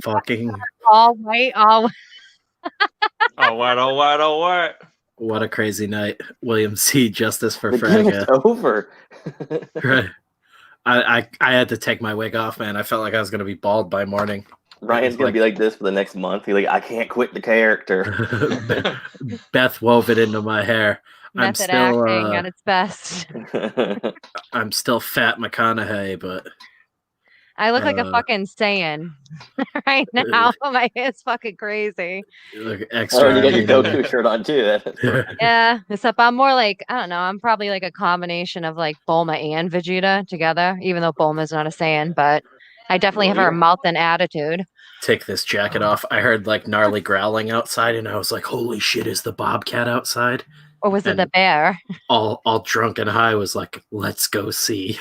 my fucking all white, all Oh, what, oh, what, oh, what? what a crazy night. William C. Justice for The game is FRAGA. over. Right. I had to take my wig off, man. I felt like I was gonna be bald by morning. Ryan's gonna be like this for the next month. He's like, I can't quit the character. Beth wove it into my hair. method acting at its best. I'm still fat McConaughey, but I look like a fucking Saiyan right now. It's fucking crazy. you look Oh, extra. you got your Goku shirt on too. That's Yeah, except I'm more like, I don't know, I'm probably like a combination of like Bulma and Vegeta together, even though Bulma's not a Saiyan, but I definitely have her mouth and attitude. Take this jacket off. I heard like gnarly growling outside, and I was like, holy shit, is the bobcat outside? Or was it the bear? All drunk and high was like, let's go see.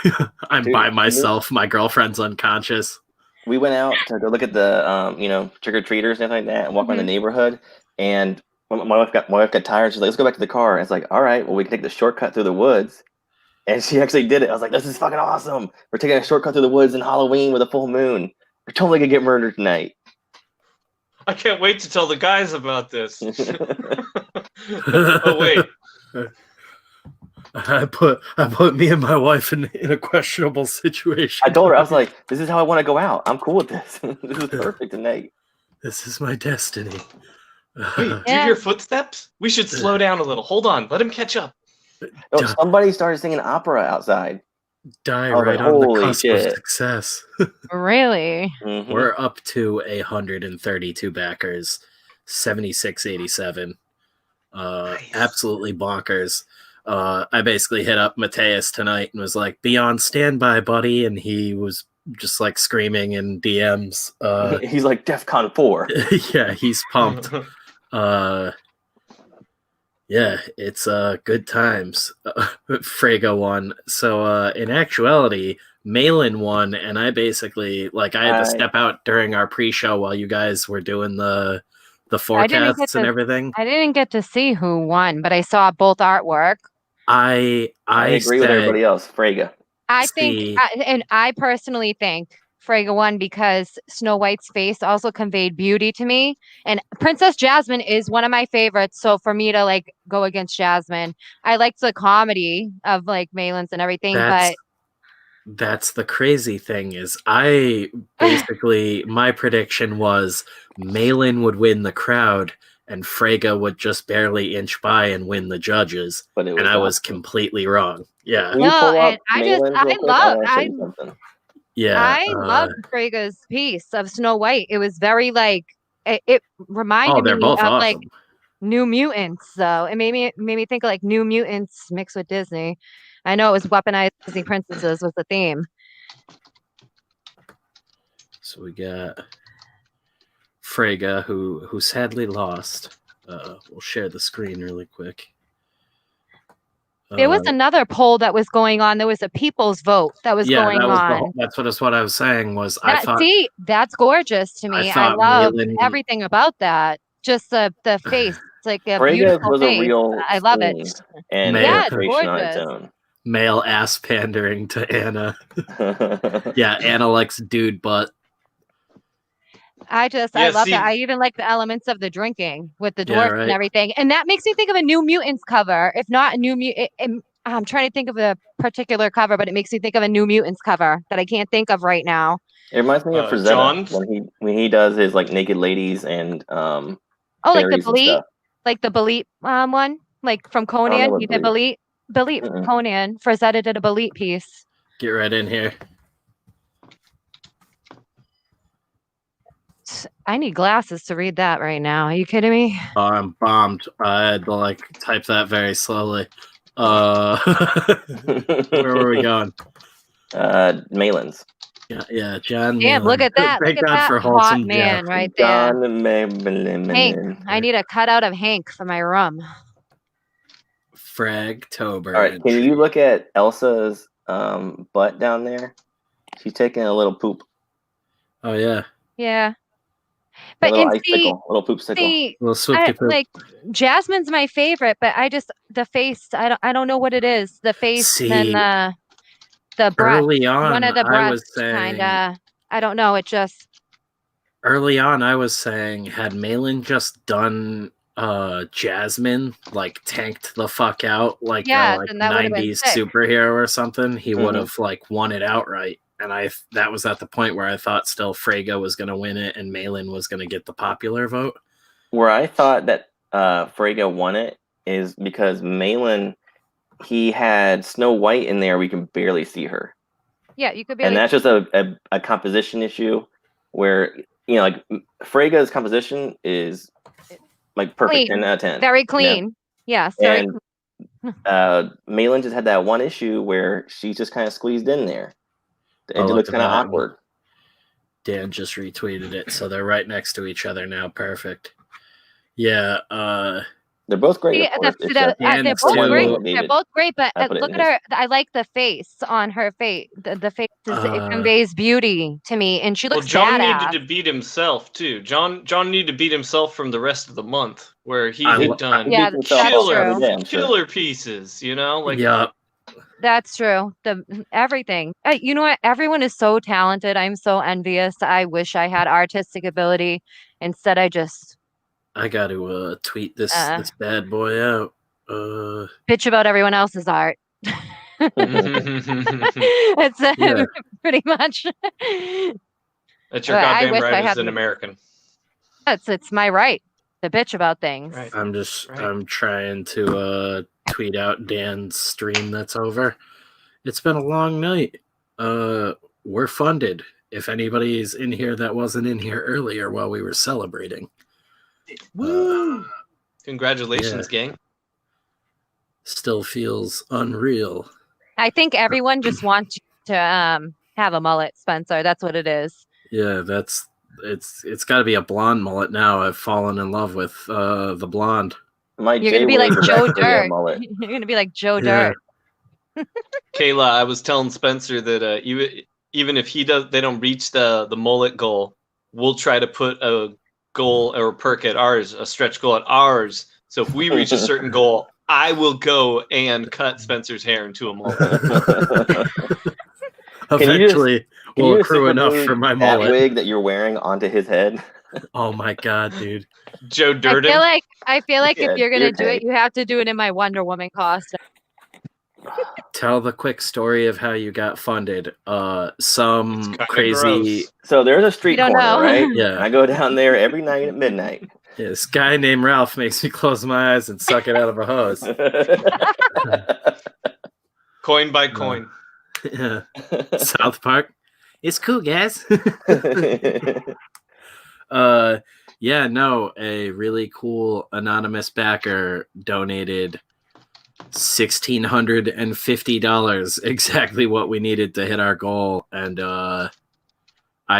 I'm Dude, by myself. My girlfriend's unconscious. We went out to go look at the trick-or-treaters and stuff like that and walk around the neighborhood, and my wife got tired. She's like, let's go back to the car. And it's like, all right, well, we can take the shortcut through the woods. And she actually did it. I was like, this is fucking awesome. We're taking a shortcut through the woods in Halloween with a full moon. We're totally gonna get murdered tonight. I can't wait to tell the guys about this. Oh, wait. I put me and my wife in a questionable situation. I told her, I was like, this is how I want to go out. I'm cool with this. This is perfect tonight. This is my destiny. Wait, do you hear footsteps? We should slow down a little. Hold on. Let him catch up. No, somebody started singing opera outside. Die was right like, on the holy cusp shit. of success. Really? Mhm. We're up to 132 backers, 76.87. Nice. Absolutely bonkers. I basically hit up Mateus tonight and was like, be on standby, buddy. And he was just like screaming in DMs. He's like DEFCON 4. Yeah, he's pumped. Yeah, it's good times. FRAGA won. So in actuality, MALIN won, and I basically I had to step out during our pre-show while you guys were doing the forecasts and everything. I didn't get to see who won, but I saw both artwork. I agree with everybody else. FRAGA. I personally think FRAGA won because Snow White's face also conveyed beauty to me, and Princess Jasmine is one of my favorites. So for me to go against Jasmine, I liked the comedy of Malin's and everything, but that's the crazy thing is I basically my prediction was MALIN would win the crowd and FRAGA would just barely inch by and win the judges, and I was completely wrong. Yeah. I loved FRAGA's piece of Snow White. It was very it reminded me of awesome. New Mutants, though. It made me think of New Mutants mixed with Disney. I know it was weaponized Disney princesses was the theme. So we got FRAGA, who sadly lost. We'll share the screen really quick. There was another poll that was going on. There was a people's vote that was going on. That's what I was saying was see, that's gorgeous to me. I love everything about that. Just the face. It's like a beautiful face. I love it. And it's gorgeous. Male ass pandering to Anna. Yeah, Anna likes dude butt. I love that. I even like the elements of the drinking with the dwarf and everything. And that makes me think of a New Mutants cover. If not a New Mutant, I'm trying to think of a particular cover, but it makes me think of a New Mutants cover that I can't think of right now. It reminds me of Frazetta when he does his naked ladies and the Belit one, from Conan. He did Belit from Conan. Frazetta did a Belit piece. Get right in here. I need glasses to read that right now. Are you kidding me? I'm bombed. I had to type that very slowly. Where were we going? Malin's. Yeah, John. Damn, look at that. Thank look God at for that wholesome hot man Jeff. right there. Hank. I need a cutout of Hank for my rum. Fragtober. All right, can you look at Elsa's butt down there? She's taking a little poop. Oh yeah. Yeah. But little poop sickle. Little Jasmine's my favorite, but the face, I don't know what it is. The face and the breath. Early on, one of the breaths saying, kinda, I don't know, it just early on, I was saying, had Malin just done Jasmine, like tanked the fuck out like Yeah, a then that would have been 90s sick. superhero or something, he would have like won it outright. And that was at the point where I thought still FRAGA was going to win it and Malin was going to get the popular vote. Where I thought that FRAGA won it is because Malin, he had Snow White in there. We can barely see her. Yeah, you could be. And that's just a composition issue where, like FRAGA's composition is like perfect, clean. 10 out of 10. Very clean. Yeah. And Malin just had that one issue where she's just kind of squeezed in there. It looks kind of awkward. Dan just retweeted it, so they're right next to each other now. Perfect. Yeah. They're both great. They're both great. They're both great, but look at her. I like the face on her face. The face it conveys beauty to me, and she looks. Well, John badass. needed to beat himself too. John needed to beat himself from the rest of the month, where he had done killer pieces. Yeah. That's true. Everything. You know what? Everyone is so talented. I'm so envious. I wish I had artistic ability. Instead, I got to tweet this bad boy out. Bitch about everyone else's art. It's pretty much. That's your goddamn right as an American. It's my right to bitch about things. Right. I'm trying to tweet out Dan's stream that's over. It's been a long night. We're funded. If anybody's in here that wasn't in here earlier while we were celebrating. Woo! Congratulations, gang. Still feels unreal. I think everyone just wants to have a mullet, Spencer. That's what it is. Yeah, it's got to be a blonde mullet now. I've fallen in love with the blonde. You're gonna be like Joe Dirt. You're gonna be like Joe Dirt. Kayla, I was telling Spencer that even if they don't reach the mullet goal, we'll try to put a goal or a perk at ours, a stretch goal at ours. So if we reach a certain goal, I will go and cut Spencer's hair into a mullet. Eventually, we'll accrue enough for my mullet. That wig that you're wearing onto his head. Oh my god, dude! Joe Durden. I feel like if you're gonna do it, you have to do it in my Wonder Woman costume. Tell the quick story of how you got funded. Some crazy. Gross. So there's a street corner, right? Yeah. I go down there every night at midnight. Yeah, this guy named Ralph makes me close my eyes and suck it out of a hose. Coin by coin. Yeah. South Park. It's cool, guys. A really cool anonymous backer donated $1,650, exactly what we needed to hit our goal, and I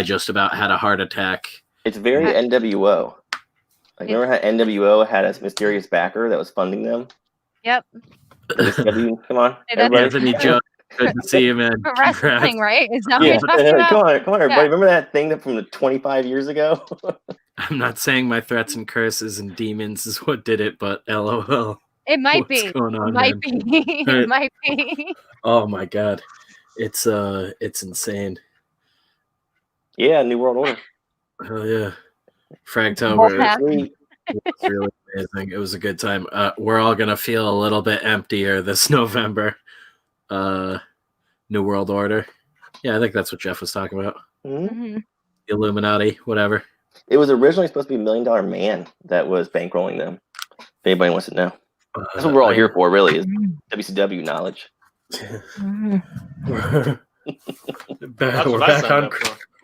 just about had a heart attack. It's very NWO. Like, remember how NWO had a mysterious backer that was funding them? Yep. Come on, Anthony Joe. Good to see you, man. For wrestling, right? Is that what you're talking about? Come on, everybody. Yeah. Remember that thing from 25 years ago? I'm not saying my threats and curses and demons is what did it, but LOL. It might be. What's going on, it might be. It might be. Oh my god, it's insane. Yeah, New World Order. Oh yeah, Fragtober. It was really amazing. It was a good time. We're all gonna feel a little bit emptier this November. New World Order. Yeah, I think that's what Jeff was talking about. Mm-hmm. The Illuminati, whatever. It was originally supposed to be $1 Million Man that was bankrolling them. If anybody wants to know. That's what we're all here for, really, is WCW knowledge.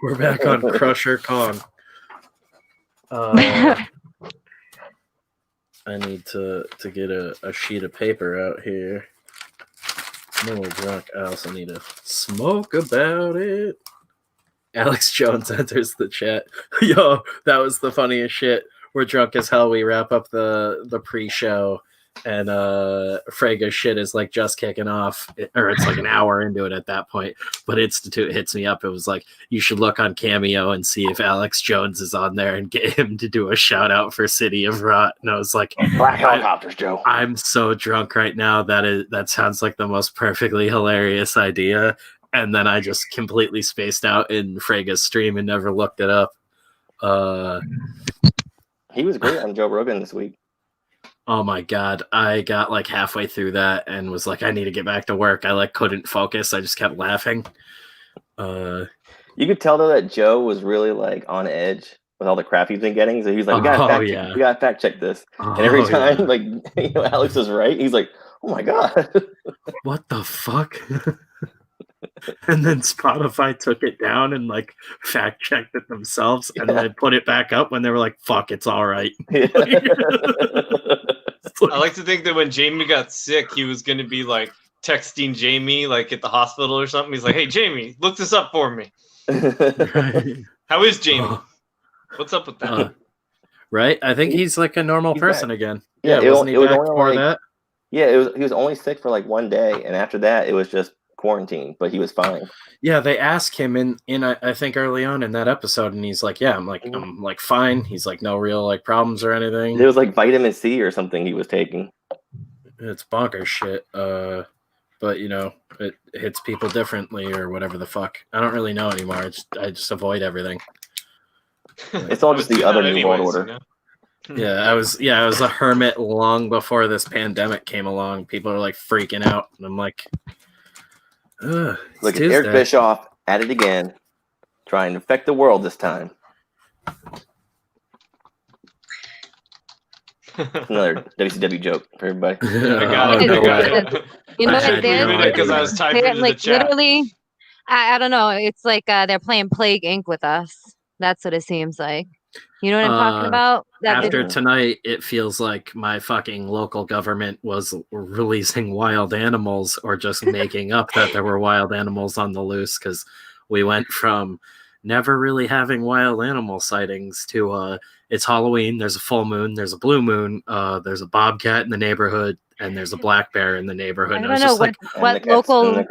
We're back on Crusher Kong. I need to get a sheet of paper out here. I'm a little drunk. I also need to smoke about it. Alex Jones enters the chat. Yo, that was the funniest shit. We're drunk as hell. We wrap up the pre-show, and FRAGA's shit is like just kicking off, or it's like an hour into it at that point. But Institute hits me up. It was like, you should look on Cameo and see if Alex Jones is on there and get him to do a shout out for City of Rot. And I was like, Black Helicopters, Joe. I'm so drunk right now. That sounds like the most perfectly hilarious idea. And then I just completely spaced out in FRAGA's stream and never looked it up. He was great on Joe Rogan this week. Oh my god, I got like halfway through that and was like, I need to get back to work. I like couldn't focus. I just kept laughing. You could tell though that Joe was really like on edge with all the crap he's been getting. So he was like, we gotta fact check this. And every time like Alex is right, he's like, oh my god. What the fuck? And then Spotify took it down and like fact checked it themselves, and then they put it back up when they were like, "Fuck, it's all right." Yeah. I like to think that when Jamie got sick, he was going to be like texting Jamie like at the hospital or something. He's like, "Hey, Jamie, look this up for me." How is Jamie? What's up with that? Right? I think he's like a normal person again. Yeah, wasn't he back before that? Yeah, he was only sick for like 1 day, and after that, it was just quarantine, but he was fine. Yeah, they asked him in I think early on in that episode, and he's like, "Yeah, I'm like fine." He's like, "No real like problems or anything." It was like vitamin C or something he was taking. It's bonkers shit. But you know, it hits people differently or whatever the fuck. I don't really know anymore. I just avoid everything. It's all just the other new world order. You know? Yeah, I was a hermit long before this pandemic came along. People are like freaking out, and I'm like, look at Eric Bischoff at it again, trying to affect the world this time. Another WCW joke for everybody. I got it. You know what? Because I was typing in the chat. Literally, I don't know. It's like they're playing Plague Inc. with us. That's what it seems like. You know what I'm talking about? After tonight, it feels like my fucking local government was releasing wild animals or just making up that there were wild animals on the loose, because we went from never really having wild animal sightings to it's Halloween, there's a full moon, there's a blue moon, there's a bobcat in the neighborhood, and there's a black bear in the neighborhood. I don't know what local. I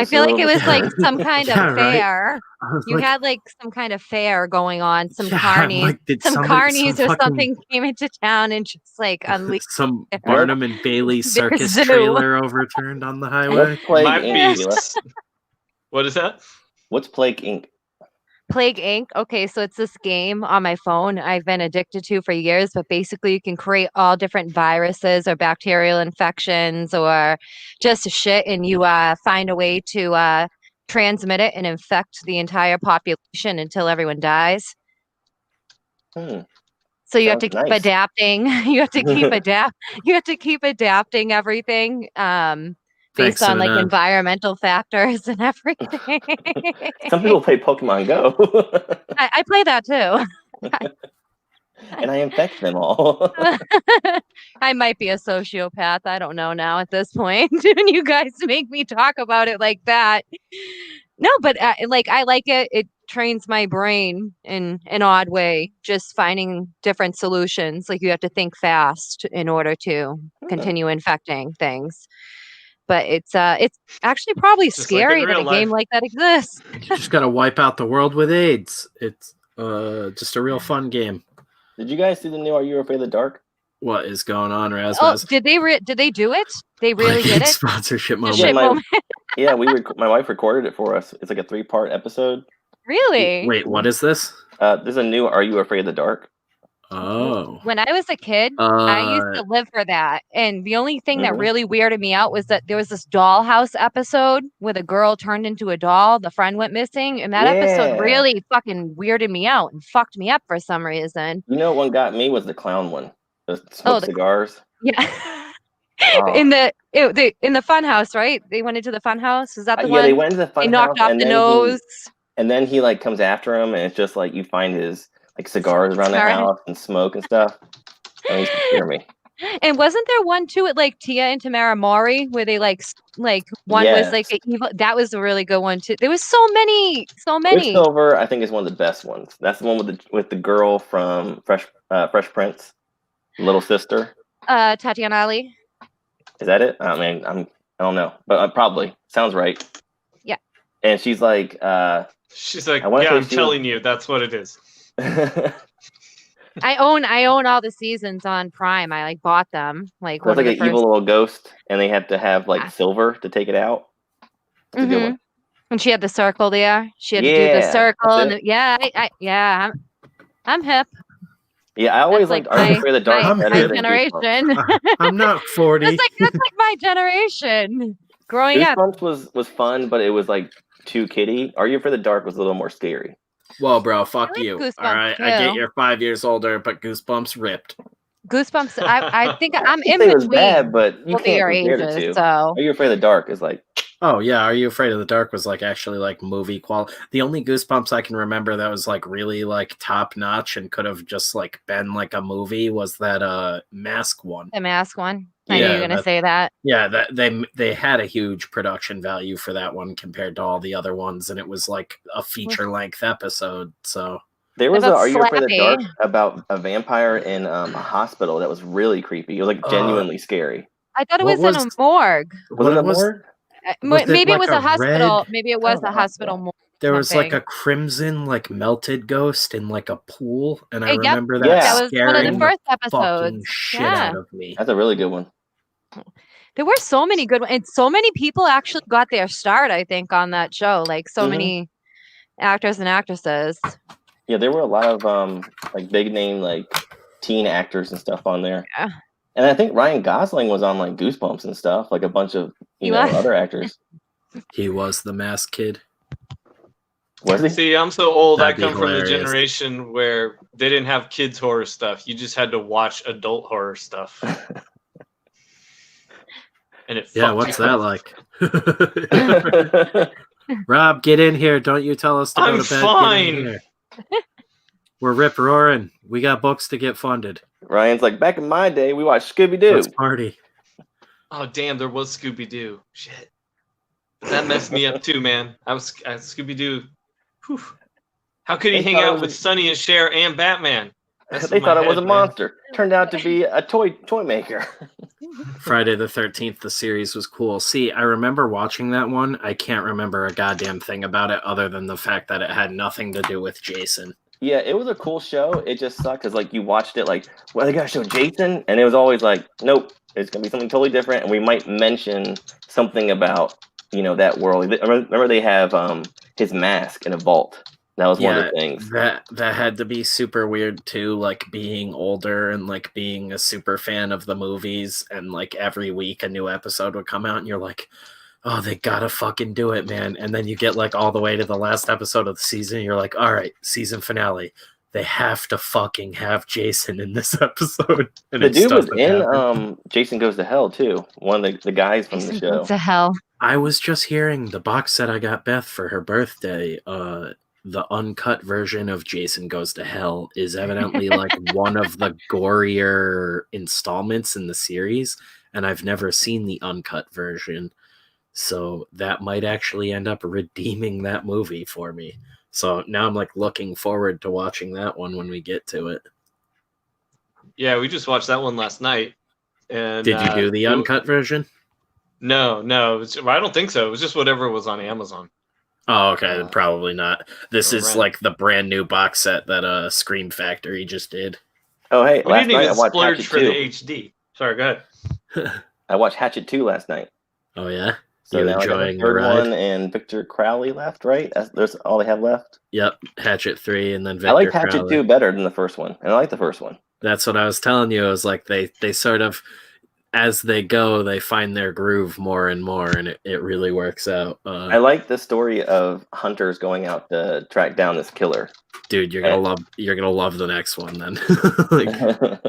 feel like it was like some kind of fair. Right? You had like some kind of fair going on, some carnies, carnies or something came into town and just like unleashed some Barnum and Bailey circus trailer overturned on the highway. What is that? What's Plague Inc.? Plague Inc. Okay, so it's this game on my phone I've been addicted to for years, but basically you can create all different viruses or bacterial infections or just shit, and you find a way to transmit it and infect the entire population until everyone dies. So you have to keep adapting. You have to keep adapting everything. Based on like environmental factors and everything. Some people play Pokemon Go. I play that too. And I infect them all. I might be a sociopath. I don't know now at this point. You guys make me talk about it like that. No, but I like it. It trains my brain in an odd way, just finding different solutions. Like you have to think fast in order to continue infecting things. But it's actually probably just scary that a game like that exists. You just gotta wipe out the world with AIDS. It's just a real fun game. Did you guys see the new Are You Afraid of the Dark? What is going on, Rasmus? Oh, did they do it? They really did it? Sponsorship moment. Yeah, my wife recorded it for us. It's like a 3-part episode. Really? Wait, what is this? There's a new Are You Afraid of the Dark? Oh. When I was a kid, I used to live for that. And the only thing that really weirded me out was that there was this dollhouse episode where the girl turned into a doll. The friend went missing. And that episode really fucking weirded me out and fucked me up for some reason. You know what one got me was the clown one. The cigars. Yeah. In the fun house, right? They went into the fun house. Is that the one? Yeah, they went into the fun house. They knocked off the nose. And then he like comes after him, and it's just like you find his like cigars around the house and smoke and stuff. That used to scare me. And wasn't there one too at like Tia and Tamara Mori where they like one was like an evil? That was a really good one too. There was so many. Quicksilver, I think, is one of the best ones. That's the one with the girl from Fresh Prince, little sister. Tatiana Ali. Is that it? I mean, I don't know, but probably sounds right. Yeah. And she's like, yeah, I'm telling you, that's what it is. I own all the seasons on Prime. I like bought them. Like it's like an evil little ghost, and they have to have like silver to take it out. That's a good one. And she had the circle there. She had to do the circle, and I'm hip. Yeah, I always That's liked Are You Afraid of the Dark my better than generation. Goosebumps. I'm not 40. That's like my generation. Growing up. Goosebumps was fun, but it was like too kiddie. Are You Afraid of the Dark was a little more scary. Well, bro, fuck I like you. Goosebumps, All right, I get too. you're 5 years older, but Goosebumps ripped. Goosebumps. I think I'm I in say it was between bad, but you both of can't your compare the ages. two. So Are You Afraid of the Dark is like, Oh yeah, Are You Afraid of the Dark was like actually like movie quality. The only Goosebumps I can remember that was like really like top notch and could have just like been like a movie was that Mask one. the Mask one. I knew Yeah, you were gonna that- say that. Yeah, that they had a huge production value for that one compared to all the other ones, and it was like a feature length episode. So there was a About Are You Afraid of the Dark Slappy. about a vampire in a hospital that was really creepy. It was like genuinely scary. I thought it What was in a was- morgue. Was it a was- morgue? Was it Maybe it like was a a hospital. red- Maybe it was Oh, a hospital morgue. there was like something. a crimson like melted ghost in like a pool, and I Yep, remember that Yeah. that was one of scaring the first fucking episodes. shit Yeah. out of me. That's a really good one. There were so many good ones, and so many people actually got their start, I think, on that show. Like so Mhm. many actors and actresses. Yeah, there were a lot of like big name like teen actors and stuff on there. Yeah. And I think Ryan Gosling was on like Goosebumps and stuff, like a bunch of He was. other actors. He was the mask kid. Was he? See, I'm so old. That'd I be come from the hilarious. generation where they didn't have kids horror stuff. You just had to watch adult horror stuff. And it Yeah, fucked what's you that up. like? Rob, get in here. Don't you tell us to go I'm to bed. Get in fine. here. We're rip roaring. We got books to get funded. Ryan's like, back in my day, we watched Scooby Doo. Let's party. Oh damn, there was Scooby Doo. Shit, that messed me up too, man. I was Scooby Doo. How could he They hang thought it out was with a- Sonny and Cher and Batman? Messed They with my thought it was head, a man. monster. Turned out to be a toy maker. Friday the 13th, the series was cool. See, I remember watching that one. I can't remember a goddamn thing about it other than the fact that it had nothing to do with Jason. Yeah, it was a cool show. It just sucked because like you watched it like, well, they gotta show Jason, and it was always like, nope, it's gonna be something totally different, and we might mention something about that world. Remember they have his mask in a vault. That was one of the things. That had to be super weird too, like being older and like being a super fan of the movies, and like every week a new episode would come out, and you're like, oh, they gotta fucking do it, man. And then you get like all the way to the last episode of the season, and you're like, all right, season finale. They have to fucking have Jason in this episode. And The it dude was doesn't in happen. Jason Goes to Hell too. One of the guys from the show. What the hell? I was just hearing the box set I got Beth for her birthday. The uncut version of Jason Goes to Hell is evidently like one of the gorier installments in the series, and I've never seen the uncut version. So that might actually end up redeeming that movie for me. So now I'm like looking forward to watching that one when we get to it. Yeah, we just watched that one last night. And Did you do the uncut version? No. I don't think so. It was just whatever was on Amazon. Oh, okay, then probably not. This is Right. like the brand new box set that Scream Factory just did. Oh hey, We last didn't night I even watched splurge Hatchet for 2. the HD. Sorry, go ahead. I watched Hatchet 2 last night. Oh yeah? So You now I got the enjoying the third ride? one and Victor Crowley left, right? That's all they have left. Yep, Hatchet 3 and then Victor I like Hatchet Crowley. 2 better than the first one, and I like the first one. That's what I was telling you. It was like they sort of, as they go, they find their groove more and more, and it really works out. I like the story of hunters going out to track down this killer. Dude, you're gonna love the next one then. Like,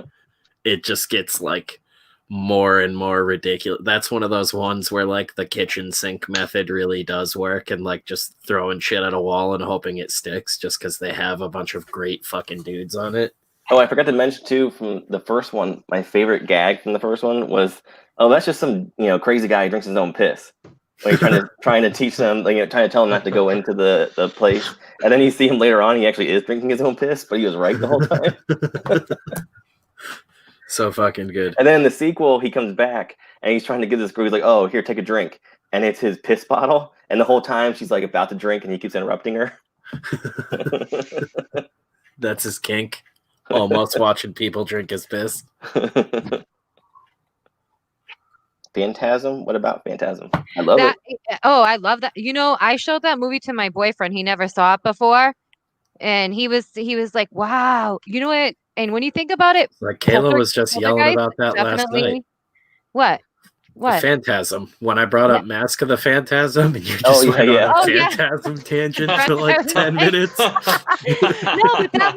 it just gets like more and more ridiculous. That's one of those ones where like the kitchen sink method really does work, and like just throwing shit at a wall and hoping it sticks just because they have a bunch of great fucking dudes on it. Oh, I forgot to mention too from the first one. My favorite gag from the first one was, "Oh, that's just some crazy guy who drinks his own piss." Like trying to teach them, like trying to tell them not to go into the place, and then you see him later on. He actually is drinking his own piss, but he was right the whole time. So fucking good. And then in the sequel, he comes back and he's trying to give this girl. He's like, "Oh, here, take a drink," and it's his piss bottle. And the whole time she's like about to drink, and he keeps interrupting her. That's his kink. Almost watching people drink his piss. Phantasm? What about Phantasm? I love it. Oh, I love that. I showed that movie to my boyfriend. He never saw it before. And he was like, wow, you know what? And when you think about it, Like Kayla was just yelling about that last night. What? The Phantasm. When I brought up Mask of the Phantasm, and you just went on a Phantasm tangent for like 10 minutes. No, but that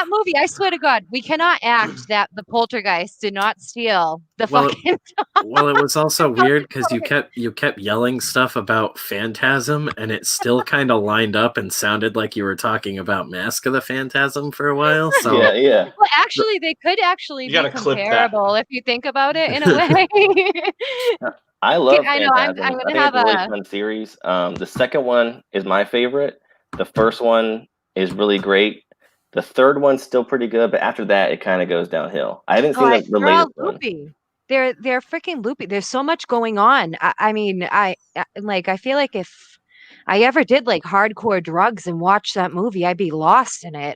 movie, I swear to God, we cannot act that the poltergeist did not steal the fucking dog. Well, it was also weird because you kept yelling stuff about Phantasm, and it still kind of lined up and sounded like you were talking about Mask of the Phantasm for a while. So yeah. Well, actually, they could actually be comparable if you think about it in a way. I love I know. I'm I gonna think have it's a really fun series. The second one is my favorite. The first one is really great. The third one's still pretty good, but after that, it kind of goes downhill. I haven't seen the latest one. They're freaking loopy. There's so much going on. I mean, I feel like if I ever did like hardcore drugs and watch that movie, I'd be lost in it.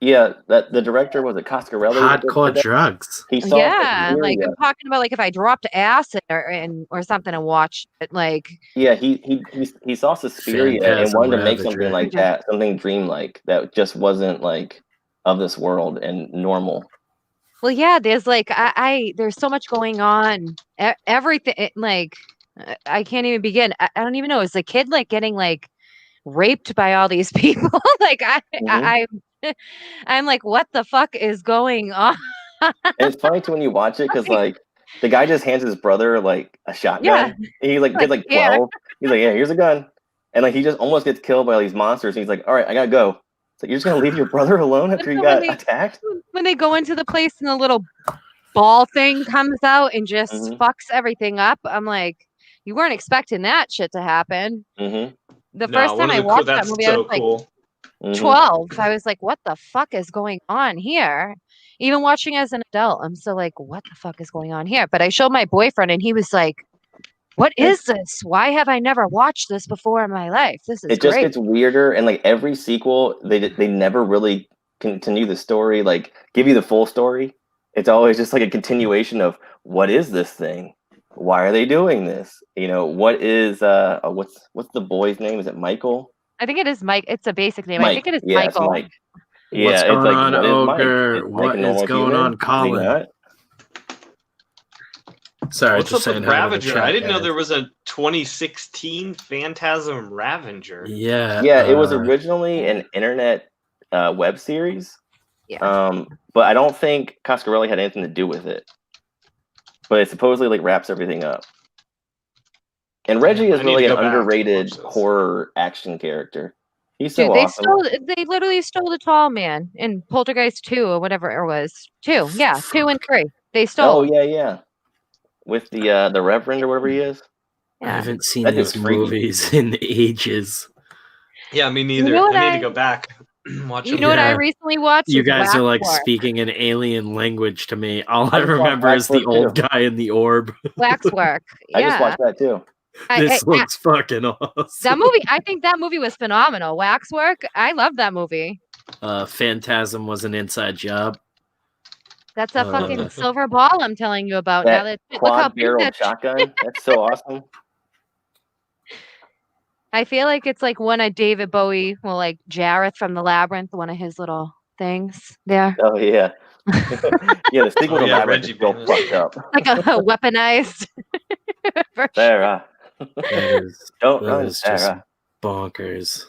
Yeah, that the director was Coscarelli. Hardcore drugs. He saw like I'm talking about like if I dropped acid or something and watched it, like he saw Suspiria and wanted to make something like that, something dreamlike that just wasn't like of this world and normal. Well, yeah, there's like there's so much going on. Everything like I can't even begin. I don't even know. Is the kid like getting like raped by all these people? Like I'm like, what the fuck is going on? And it's funny too when you watch it because like the guy just hands his brother like a shotgun. Yeah. He's like 12. He's like, yeah, here's a gun. And like he just almost gets killed by all these monsters. And he's like, all right, I gotta go. So you're just gonna leave your brother alone after you got attacked? When they go into the place and the little ball thing comes out and just fucks everything up, I'm like, you weren't expecting that shit to happen. The first time I watched that movie, I was like 12. I was like, what the fuck is going on here? Even watching as an adult, I'm still like, what the fuck is going on here? But I showed my boyfriend and he was like, what is this? Why have I never watched this before in my life? This is It just gets weirder, and like every sequel, they never really continue the story, like give you the full story. It's always just like a continuation of what is this thing? Why are they doing this? You know, what is what's the boy's name? Is it Michael? I think it is Mike. It's a basic name. Mike. I think it is Michael. It's Mike. Yeah, what's going on, Ogre? What is going on, Colin? Sorry, what's up with Ravager? I didn't know there was a 2016 Phantasm Ravager. Yeah, it was originally an internet web series. Yeah. But I don't think Coscarelli had anything to do with it. But it supposedly like wraps everything up. And Reggie is really an underrated horror action character. He's so awesome. They literally stole the tall man in Poltergeist 2 or whatever it was. 2, yeah, 2 and 3. They stole. Oh yeah. With the Reverend or whatever he is. Yeah. I haven't seen these movies in ages. Yeah, me neither. I need to go back. Watch what I recently watched? You guys are like speaking an alien language to me. All I remember is the old guy in the orb. Waxwork. Yeah. I just watched that too. This looks fucking awesome. That movie, I think that movie was phenomenal. Waxwork, I love that movie. Phantasm was an inside job. That's a fucking silver ball I'm telling you about. That quad barrel shotgun. That's so awesome. I feel like it's like one of David Bowie, well, like Jareth from the Labyrinth, one of his little things there. Oh yeah. Yeah, the sequel to Labyrinth is still fucked up. Like a weaponized. Sarah. That is just bonkers.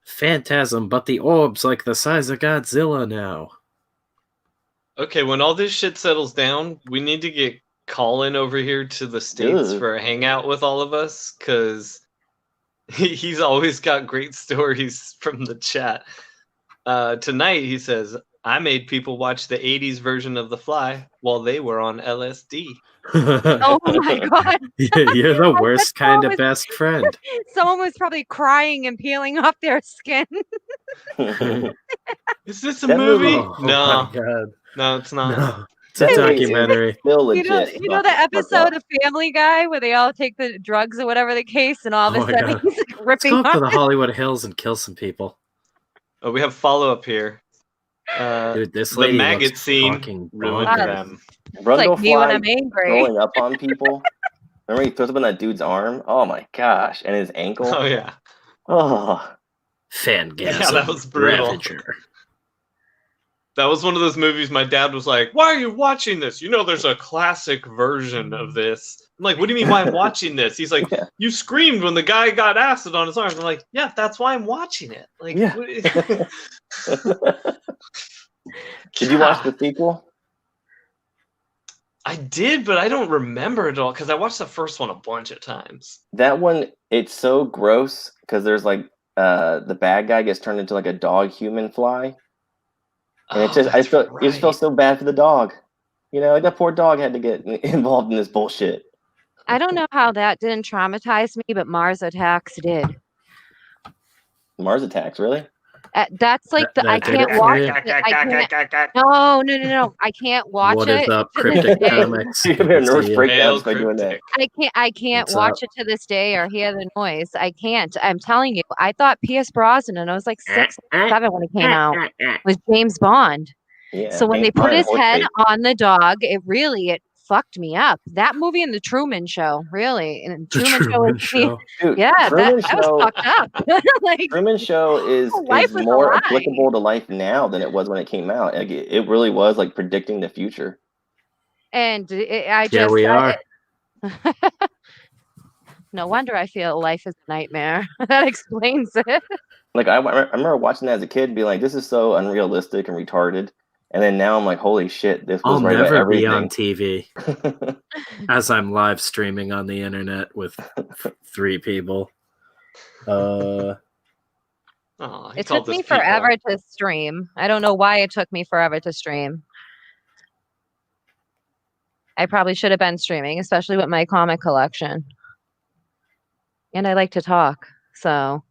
Phantasm, but the orb's like the size of Godzilla now. Okay, when all this shit settles down, we need to get Colin over here to the States for a hangout with all of us, because he's always got great stories from the chat. Tonight, he says, I made people watch the 80s version of The Fly while they were on LSD. Oh my god. You're the worst kind of best friend. Someone was probably crying and peeling off their skin. Is this a movie? Oh, no. My God. No, it's not. No. It's a documentary. You know the episode of Family Guy where they all take the drugs or whatever the case, and all of a sudden he's like ripping Let's go up to the Hollywood Hills and kill some people. Oh, we have follow-up here. Dude, this the maggot scene ruined them. It's like me when I'm angry. Rolling up on people. Remember he throws up on that dude's arm? Oh my gosh. And his ankle. Oh yeah. Oh. Fangasm. Yeah, that was brutal. Ravager. That was one of those movies my dad was like, why are you watching this? You know there's a classic version of this. I'm like, what do you mean why I'm watching this? He's like, you screamed when the guy got acid on his arms. I'm like, yeah, that's why I'm watching it. Like, yeah. Did you watch the sequel? I did, but I don't remember it all because I watched the first one a bunch of times. That one, it's so gross because there's like the bad guy gets turned into like a dog human fly. And it's just I just felt so bad for the dog. You know, like that poor dog had to get involved in this bullshit. I don't know how that didn't traumatize me, but Mars Attacks did. Mars Attacks, really? That's like I can't watch it. No. I can't watch it. What is up, Cryptic Comics? You have nervous breakdowns by doing that. I can't watch it to this day or hear the noise. I can't. I'm telling you. I thought Pierce Brosnan, and I was like 6, 7 when it came out, was James Bond. Yeah, so when they put his head on the dog, it fucked me up. That movie and the Truman Show, really. And Truman Show. Dude, yeah, that was fucked up. Like, Truman Show is more applicable to life now than it was when it came out. Like, it really was like predicting the future. And we are. No wonder I feel life is a nightmare. That explains it. Like I remember watching that as a kid and being like, this is so unrealistic and retarded. And then now I'm like, holy shit, this was right about everything. I'll never be on TV as I'm live streaming on the internet with 3 people. It took me forever to stream. I don't know why it took me forever to stream. I probably should have been streaming, especially with my comic collection. And I like to talk, so...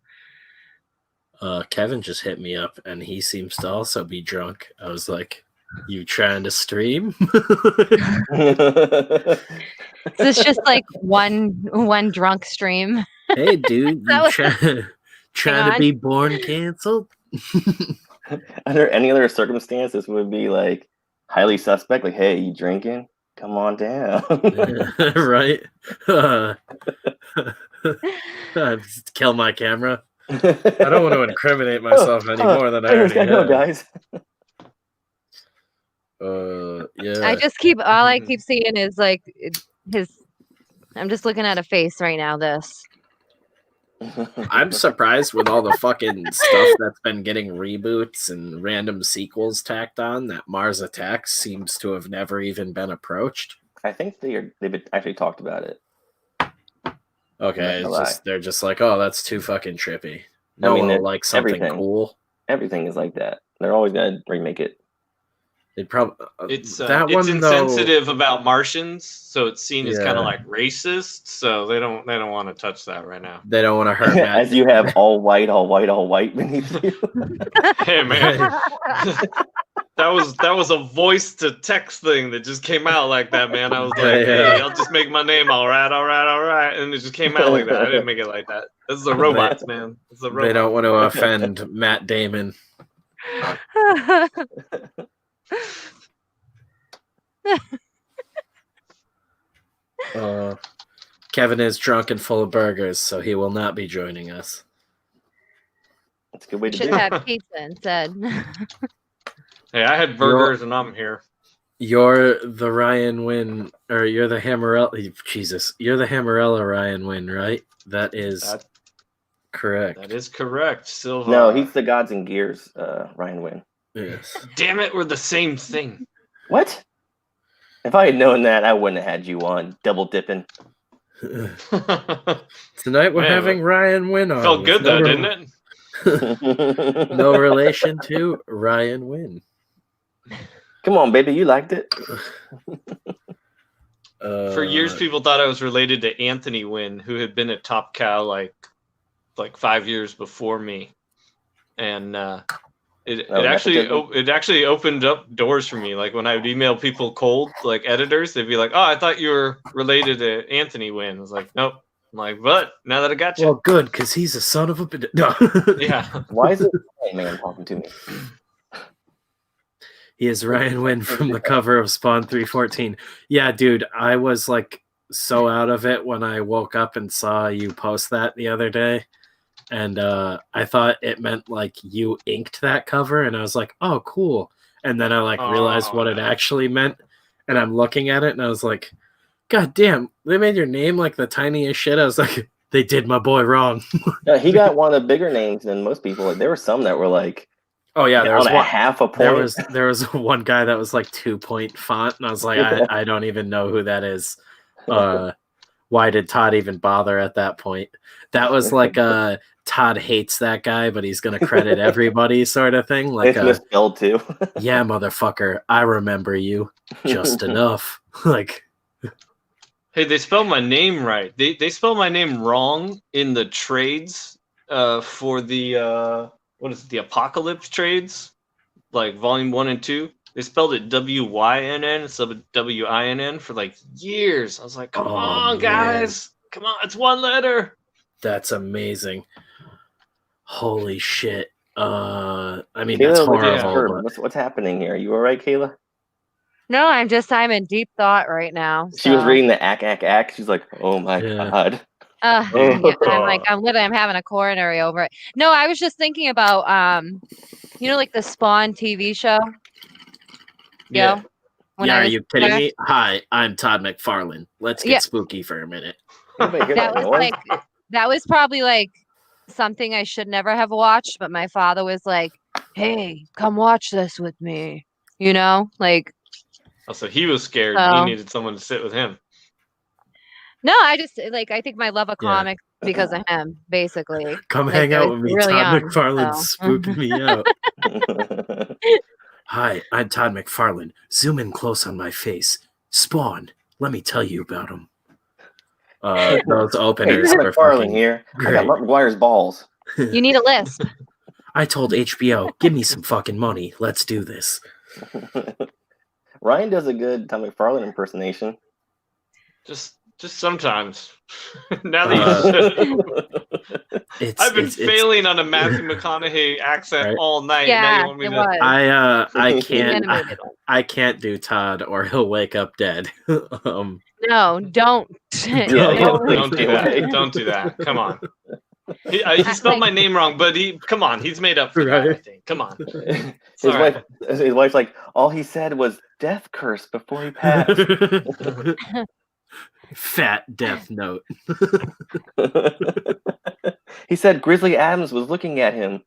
Kevin just hit me up, and he seems to also be drunk. I was like, "You trying to stream?" Is this just like one drunk stream? Hey, dude, you trying to be born canceled? Under any other circumstance, this would be like highly suspect. Like, hey, you drinking? Come on down. Right? Kill my camera. I don't want to incriminate myself any more than I already have. Guys. Yeah. I just keep all I keep seeing is like his. I'm just looking at a face right now. This. I'm surprised with all the fucking stuff that's been getting reboots and random sequels tacked on that Mars Attacks seems to have never even been approached. I think they've actually talked about it. Okay, they're just like, oh, that's too fucking trippy. No one will like something cool. Everything is like that. They're always gonna remake it. It probably it's insensitive about Martians, so it's seen as kind of like racist. So they don't want to touch that right now. They don't want to hurt Matt. As you have all white beneath you. Hey man, that was a voice to text thing that just came out like that, man. I was like, hey, I'll just make my name all right, and it just came out like that. I didn't make it like that. This is the robots, man. This is the robots. They don't want to offend Matt Damon. Kevin is drunk and full of burgers, so he will not be joining us. That's a good way to should have pizza instead. Hey, I had burgers and I'm here. You're the Ryan Wynn, or you're the Hammerella. Jesus, you're the Hammerella Ryan Wynn, right? That is correct. That is correct. Silva. No, he's the Gods and Gears Ryan Wynn. Yes. Damn it, we're the same thing. What? If I had known that, I wouldn't have had you on double dipping. Tonight we're having Ryan Wynn on. Felt good though, didn't it? No relation to Ryan Wynn. Come on, baby, you liked it. For years, people thought I was related to Anthony Wynn, who had been at Top Cow like 5 years before me, and it actually opened up doors for me. Like when I would email people cold, like editors, they'd be like, "Oh, I thought you were related to Anthony Wynn." I was like, "Nope." I'm like, "But now that I got you." Well, good, because he's a son of a bitch. No. Yeah. Why is it man talking to me? He is Ryan Wynn from the cover of Spawn 314. Yeah, dude, I was like so out of it when I woke up and saw you post that the other day. and I thought it meant like you inked that cover, and I was like, oh, cool. And then I like realized what it actually meant, and I'm looking at it, and I was like, God damn, they made your name like the tiniest shit. I was like, they did my boy wrong. Yeah, he got one of the bigger names than most people. Like, there were some that were like, oh yeah, there was one, half a point. There was one guy that was like 2-point font, and I was like, I don't even know who that is. Why did Todd even bother at that point? That was like Todd hates that guy, but he's gonna credit everybody sort of thing. Like it's misspelled too. Yeah, motherfucker, I remember you just enough. Like, hey, they spelled my name right. They spelled my name wrong in the trades for the what is it, the Apocalypse trades, like volume 1 and 2. They spelled it WYNN instead of WINN for like years. I was like, come on, guys. Come on, it's one letter. That's amazing. Holy shit. I mean, Kayla, that's horrible. What's happening here? Are you all right, Kayla? No, I'm in deep thought right now. So. She was reading the ack. She's like, oh my God. Yeah, I'm having a coronary over it. No, I was just thinking about, like the Spawn TV show. Yeah. Are you kidding me? Hi, I'm Todd McFarlane. Let's get spooky for a minute. That was probably like something I should never have watched, but my father was like, hey, come watch this with me. Like. Oh, so he was scared. He needed someone to sit with him. No, I just I think my love of comics because of him, basically. Come hang out with me. Really Todd McFarlane's spooking me out. Hi, I'm Todd McFarlane. Zoom in close on my face. Spawn, let me tell you about him. Those openers were fucking here. Great. I got Mark McGuire's balls. You need a lisp. I told HBO, give me some fucking money. Let's do this. Ryan does a good Todd McFarlane impersonation. Just sometimes. Now that I've been failing on a Matthew McConaughey accent all night. Yeah, now you want me to... I can't do Todd or he'll wake up dead. No, don't. Don't do that. Don't do that. Come on. He spelled my name wrong, but he's made up for that, I think. Come on. His wife's like, all he said was death curse before he passed. Fat death note. He said Grizzly Adams was looking at him.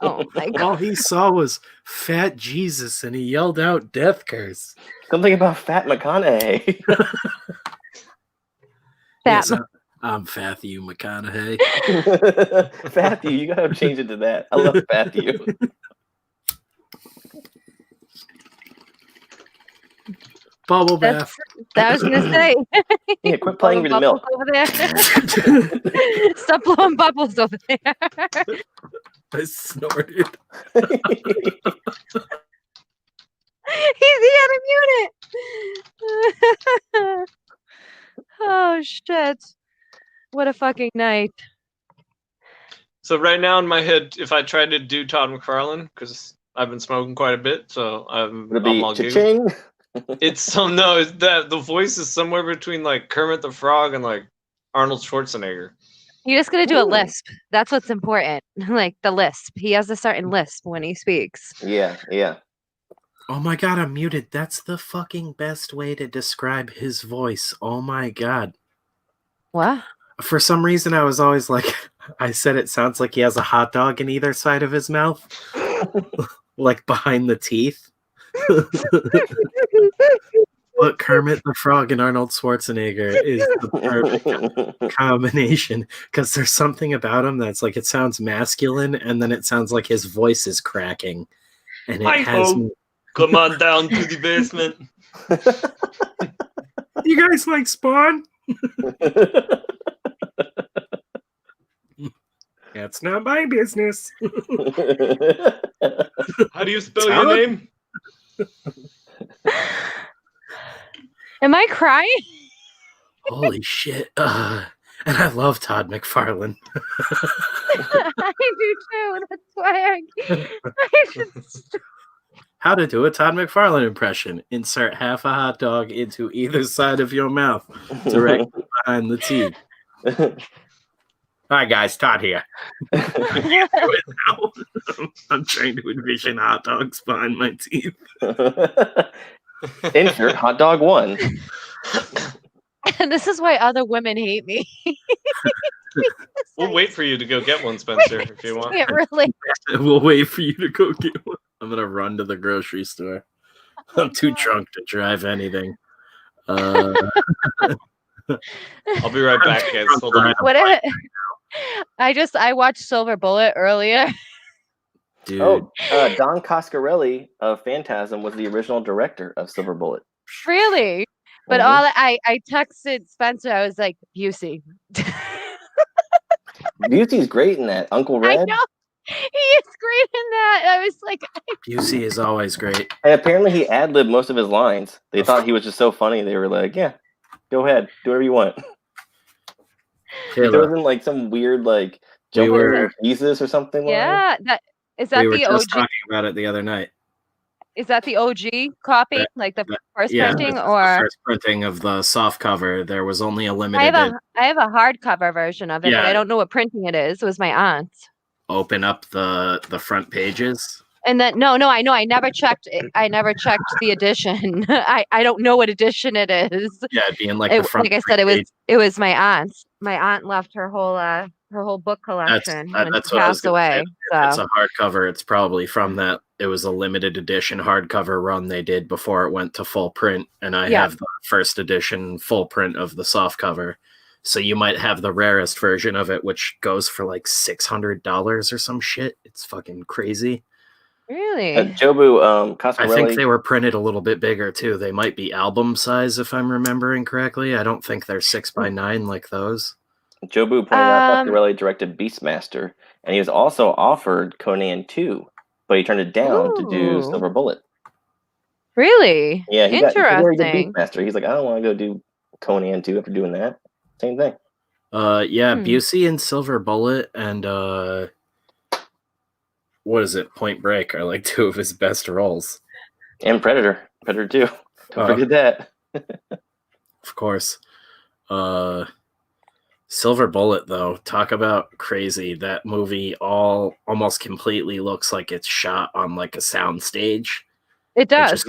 Oh my God. All he saw was fat Jesus and he yelled out death curse. Something about Fat McConaughey. I'm Fatthew McConaughey. Fatthew, you gotta change it to that. I love Fatthew. Bubble bath. That I was gonna say. Yeah, quit playing with the milk over there. Stop blowing bubbles over there. I snorted. He had to mute it. Oh shit! What a fucking night. So right now in my head, if I try to do Todd McFarlane, because I've been smoking quite a bit, so I'm all cha-ching? It's that the voice is somewhere between like Kermit the Frog and like Arnold Schwarzenegger. You're just gonna do a lisp. That's what's important. Like the lisp. He has a certain lisp when he speaks. Yeah. Oh my God, I'm muted. That's the fucking best way to describe his voice. Oh my God. What? For some reason, I was always like, I said it sounds like he has a hot dog in either side of his mouth, like behind the teeth. But Kermit the Frog and Arnold Schwarzenegger is the perfect combination because there's something about him that's like it sounds masculine and then it sounds like his voice is cracking. And it has come on down to the basement. You guys like Spawn? That's not my business. How do you spell your name? Am I crying? Holy shit. And I love Todd McFarlane. I do too. That's why I should How to do a Todd McFarlane impression. Insert half a hot dog into either side of your mouth, directly behind the teeth. Hi guys, Todd here. I'm trying to envision hot dogs behind my teeth. Insert hot dog 1. And this is why other women hate me. We'll wait for you to go get one, Spencer, if you want. It really. We'll wait for you to go get one. I'm gonna run to the grocery store. I'm too drunk to drive anything. I'll be right back, guys. Hold on. I watched Silver Bullet earlier. Dude. Oh, Don Coscarelli of Phantasm was the original director of Silver Bullet. Really? But I texted Spencer. I was like, Busey. Busey's great in that. Uncle Red. I know. He is great in that. I was like, Busey is always great. And apparently he ad-libbed most of his lines. They thought he was just so funny. They were like, yeah, go ahead. Do whatever you want. There wasn't like some weird like Joker Jesus or something. Yeah, is that we the were just OG? talking about it the other night. Is that the OG copy, like the first printing, or the first printing of the soft cover? There was only a limited. I have a hardcover version of it, but I don't know what printing it is. It was my aunt's. Open up the front pages. And then no, I know. I never checked. I never checked the edition. I don't know what edition it is. Yeah, it'd be in like the front. Like I said, it was my aunt's. My aunt left her whole book collection when she passed away. So. It's a hardcover. It's probably from that. It was a limited edition hardcover run they did before it went to full print, and I have the first edition full print of the soft cover. So you might have the rarest version of it, which goes for like $600 or some shit. It's fucking crazy. Really? Jobu Coscarelli. I think they were printed a little bit bigger too. They might be album size if I'm remembering correctly. I don't think they're 6x9 like those. Jobu pointed out Coscarelli directed Beastmaster, and he was also offered Conan 2, but he turned it down to do Silver Bullet. Really? Yeah, he got interesting. Beastmaster. He's like, I don't want to go do Conan 2 after doing that. Same thing. Busey and Silver Bullet and what is it? Point Break are like two of his best roles. And Predator 2. Don't forget that. Of course. Silver Bullet, though, talk about crazy. That movie almost completely looks like it's shot on like a sound stage. It does.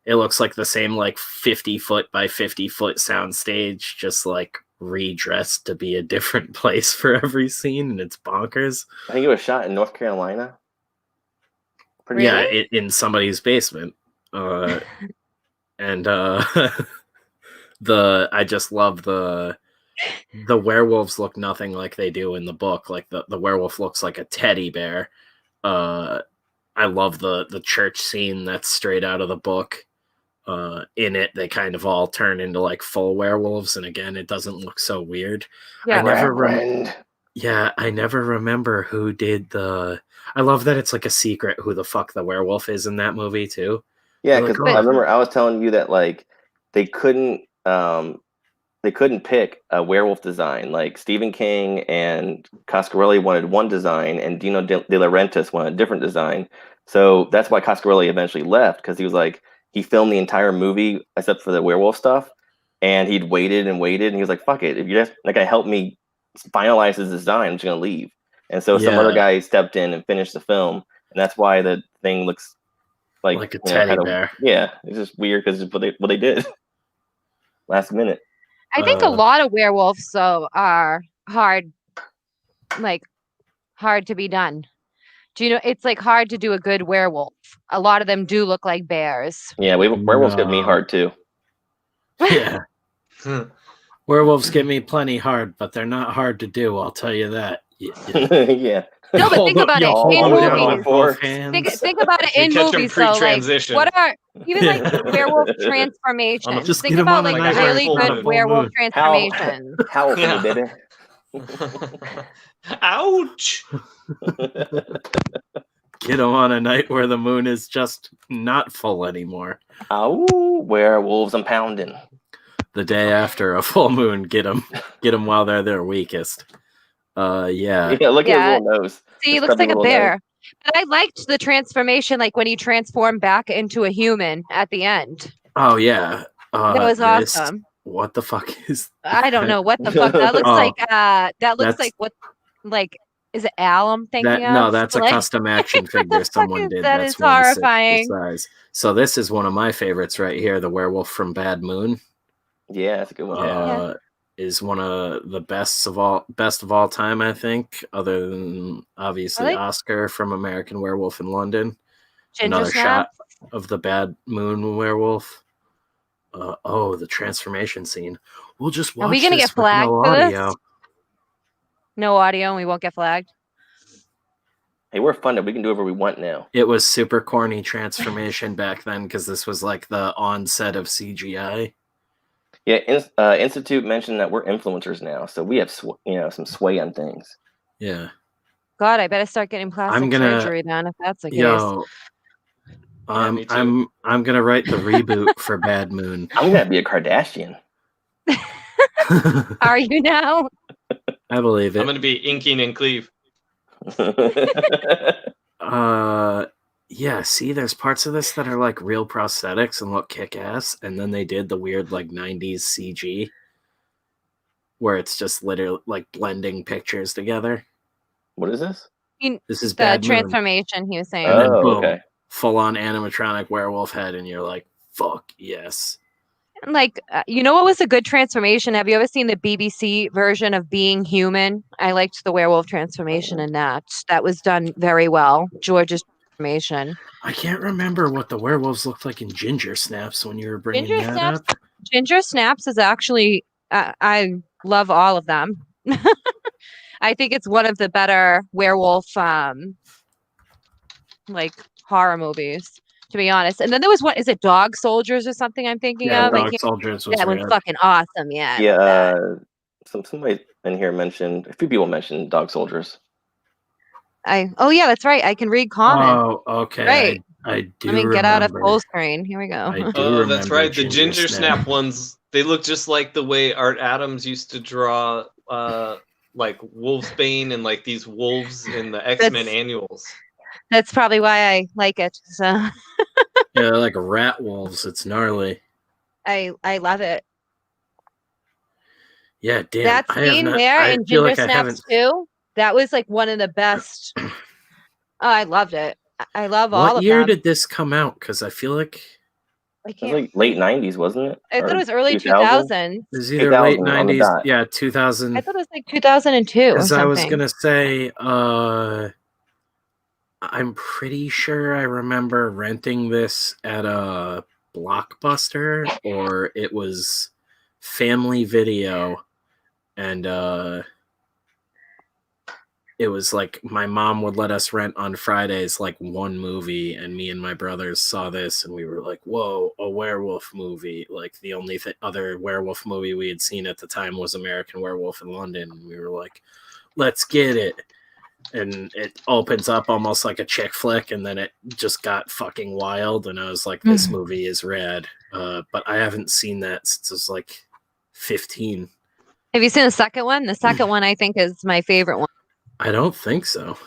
It looks like the same like 50-foot by 50-foot sound stage, just like redressed to be a different place for every scene, and it's bonkers. I think it was shot in North Carolina. In somebody's basement. I just love the werewolves look nothing like they do in the book. Like the werewolf looks like a teddy bear. I love the church scene that's straight out of the book. In it, they kind of all turn into like full werewolves, and again, it doesn't look so weird. Yeah, I never remember who did the. I love that it's like a secret who the fuck the werewolf is in that movie too. Yeah, because I remember I was telling you that like they couldn't pick a werewolf design. Like Stephen King and Coscarelli wanted one design, and Dino De Laurentiis wanted a different design. So that's why Coscarelli eventually left, because he was like, he filmed the entire movie except for the werewolf stuff, and he'd waited and waited, and he was like, "Fuck it, if you're just not gonna help me finalize his design, I'm just gonna leave." And so some other guy stepped in and finished the film, and that's why the thing looks like a teddy bear. Yeah, it's just weird because it's what they did last minute. I think a lot of werewolves though are hard to be done. Do you know it's like hard to do a good werewolf? A lot of them do look like bears. Yeah, werewolves get me hard too. Yeah. Werewolves get me plenty hard, but they're not hard to do, I'll tell you that. Yeah. No, but think about it in movies. Think about it in movies. So, like, what are even like werewolf transformations? Just think about like really good werewolf transformations. Howl for me, baby. Ouch! Get them on a night where the moon is just not full anymore. Ow! Werewolves, I'm pounding. The day after a full moon, get them while they're their weakest. Yeah, look at his little nose. See, he looks like a bear. But I liked the transformation, like when he transformed back into a human at the end. Oh yeah, that was awesome. What the fuck is I don't know what the fuck that looks like. That looks like what, like, is it Al I'm thinking of? No, that's a Like, custom action figure someone did. that That's is 1/6 horrifying. the size. So this is one of my favorites right here, the werewolf from Bad Moon. Yeah, that's a good one. Is one of the best of all time, I think, other than obviously Oscar from American Werewolf in London. Another shot of the Bad Moon werewolf. The transformation scene. We'll just watch. Are we gonna get flagged for audio. This? No audio, and we won't get flagged. Hey, we're funded. We can do whatever we want now. It was super corny transformation back then because this was like the onset of CGI. Yeah, Institute mentioned that we're influencers now, so we have some sway on things. Yeah. God, I better start getting plastic surgery then, if that's the case. I'm gonna write the reboot for Bad Moon. I'm gonna be a Kardashian. Are you now? I believe it. I'm gonna be inking and cleave. Yeah, see, there's parts of this that are like real prosthetics and look kick-ass, and then they did the weird like 90s CG where it's just literally like blending pictures together. What is this? This is the transformation he was saying. And then boom, okay. Full-on animatronic werewolf head, and you're like, fuck yes. Like, you know what was a good transformation? Have you ever seen the BBC version of Being Human? I liked the werewolf transformation in that. That was done very well. George's transformation. I can't remember what the werewolves looked like in Ginger Snaps when you were bringing that up. Ginger Snaps is actually, I love all of them. I think it's one of the better werewolf, like, horror movies, to be honest. And then there was one, is it Dog Soldiers or something I'm thinking of? Dog Soldiers was that one's fucking awesome, yeah. Yeah, somebody in here mentioned, a few people mentioned Dog Soldiers. Oh yeah, that's right. I can read comments. Oh, okay. Right. I do. Let me get out of full screen. Here we go. Oh, that's right. The Ginger Snap ones, they look just like the way Art Adams used to draw like Wolfsbane and like these wolves in the X-Men annuals. That's probably why I like it. So yeah, they're like rat wolves. It's gnarly. I love it. Yeah, damn. That scene there in Ginger Snaps 2, that was like one of the best. Oh, I loved it. I love all of them. What year did this come out? Because I feel like it was like late 90s, wasn't it? I thought it was early 2000s. It was either late 90s. Yeah, 2000. I thought it was like 2002. Because I was gonna say, I'm pretty sure I remember renting this at a Blockbuster, or it was Family Video, and it was like my mom would let us rent on Fridays like one movie, and me and my brothers saw this and we were like, whoa, a werewolf movie. Like the only other werewolf movie we had seen at the time was American Werewolf in London, and we were like, let's get it. And it opens up almost like a chick flick, and then it just got fucking wild, and I was like, this movie is rad. But I haven't seen that since I was like 15. Have you seen the second one? The second one I think is my favorite one. I don't think so.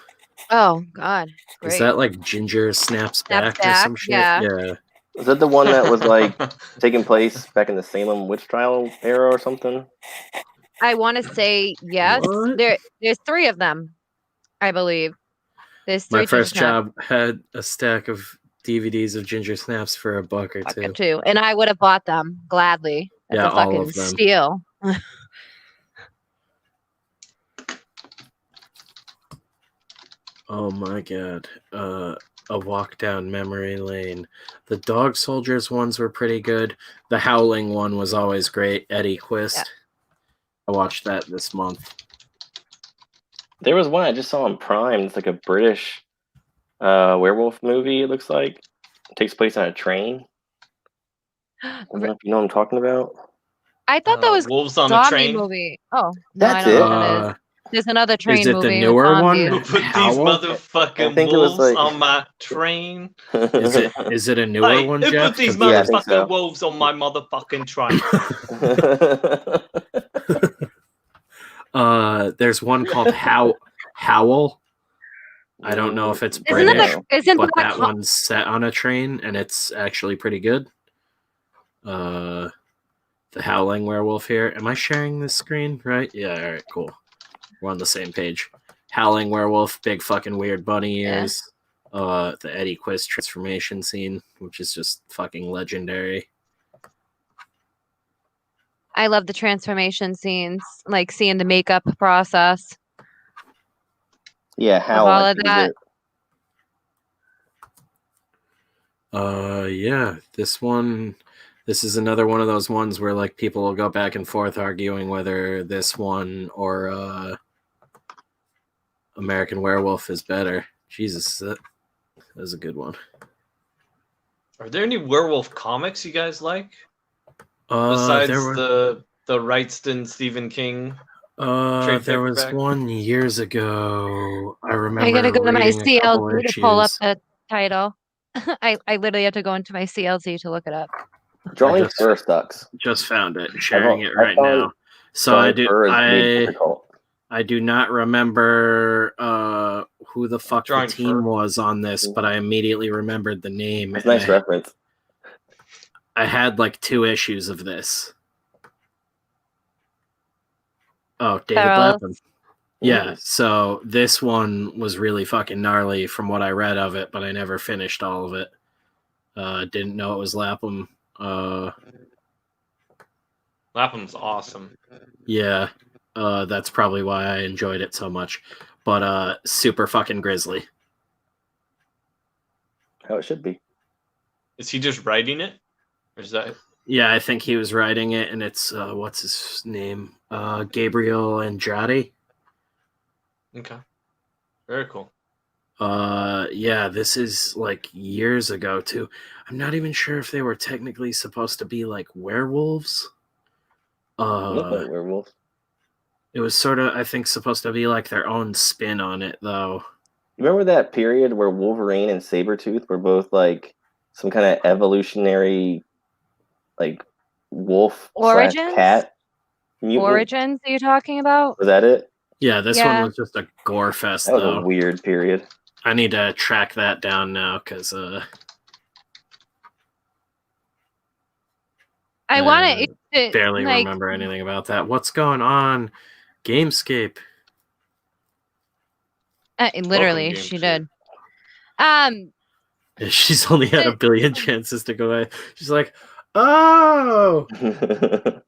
Oh God, great. Is that like Ginger Snaps Back or some shit? Yeah. Is that the one that was like taking place back in the Salem witch trial era or something? I want to say yes. There's 3 of them, I believe. There's 3. My first job had a stack of DVDs of Ginger Snaps for $1 or $2. And I would have bought them gladly. That's a fucking steal. Oh my God. A walk down memory lane. The Dog Soldiers ones were pretty good. The Howling one was always great. Eddie Quist. Yeah. I watched that this month. There was one I just saw on Prime. It's like a British werewolf movie, it looks like. It takes place on a train. I don't know if you know what I'm talking about. I thought that was Wolves on a Train movie. Oh, that's it. There's another train movie. Is it the newer one? Who put these motherfucking wolves on my train? Is it a newer one, Who Jeff? put these motherfucking wolves on my motherfucking train? There's one called Howl. I don't know if it's British, but that one's set on a train, and it's actually pretty good. the Howling Werewolf here. Am I sharing this screen? Right? Yeah. All right. Cool. We're on the same page. Howling Werewolf, big fucking weird bunny ears. The Eddie Quist transformation scene, which is just fucking legendary. I love the transformation scenes, like seeing the makeup process. Yeah, Of all Howling. of that. Yeah, this is another one of those ones where like people will go back and forth arguing whether this one or American Werewolf is better. Jesus, that was a good one. Are there any werewolf comics you guys like? Besides the Wrightston Stephen King. There was one years ago. I remember. I gotta go to my reading a couple CLZ to pull up issues. the title. I literally have to go into my CLZ to look it up. Drawing fur sucks. Just found it, sharing it right now. So I do not remember who the fuck the team was on this, but I immediately remembered the name. That's a nice reference. I had like 2 issues of this. Oh, David Lapham. Yeah, so this one was really fucking gnarly from what I read of it, but I never finished all of it. Didn't know it was Lapham. Lapham's awesome. Yeah, that's probably why I enjoyed it so much. But super fucking grisly. How it should be. Is he just writing it? Or is that... Yeah, I think he was writing it, and it's, what's his name? Gabriel Andrade. Okay. Very cool. Yeah, this is like years ago too. I'm not even sure if they were technically supposed to be like werewolves. Look like werewolves. It was sort of, I think, supposed to be like their own spin on it, though. Remember that period where Wolverine and Sabretooth were both like some kind of evolutionary, like wolf / cat mutant? Origins? Are you talking about? Was that it? Yeah, this one was just a gore fest. That was a weird period. I need to track that down now because I want to barely remember anything about that. What's going on, Gamescape? Literally, she did. She's only had 1 billion chances to go away. She's like, oh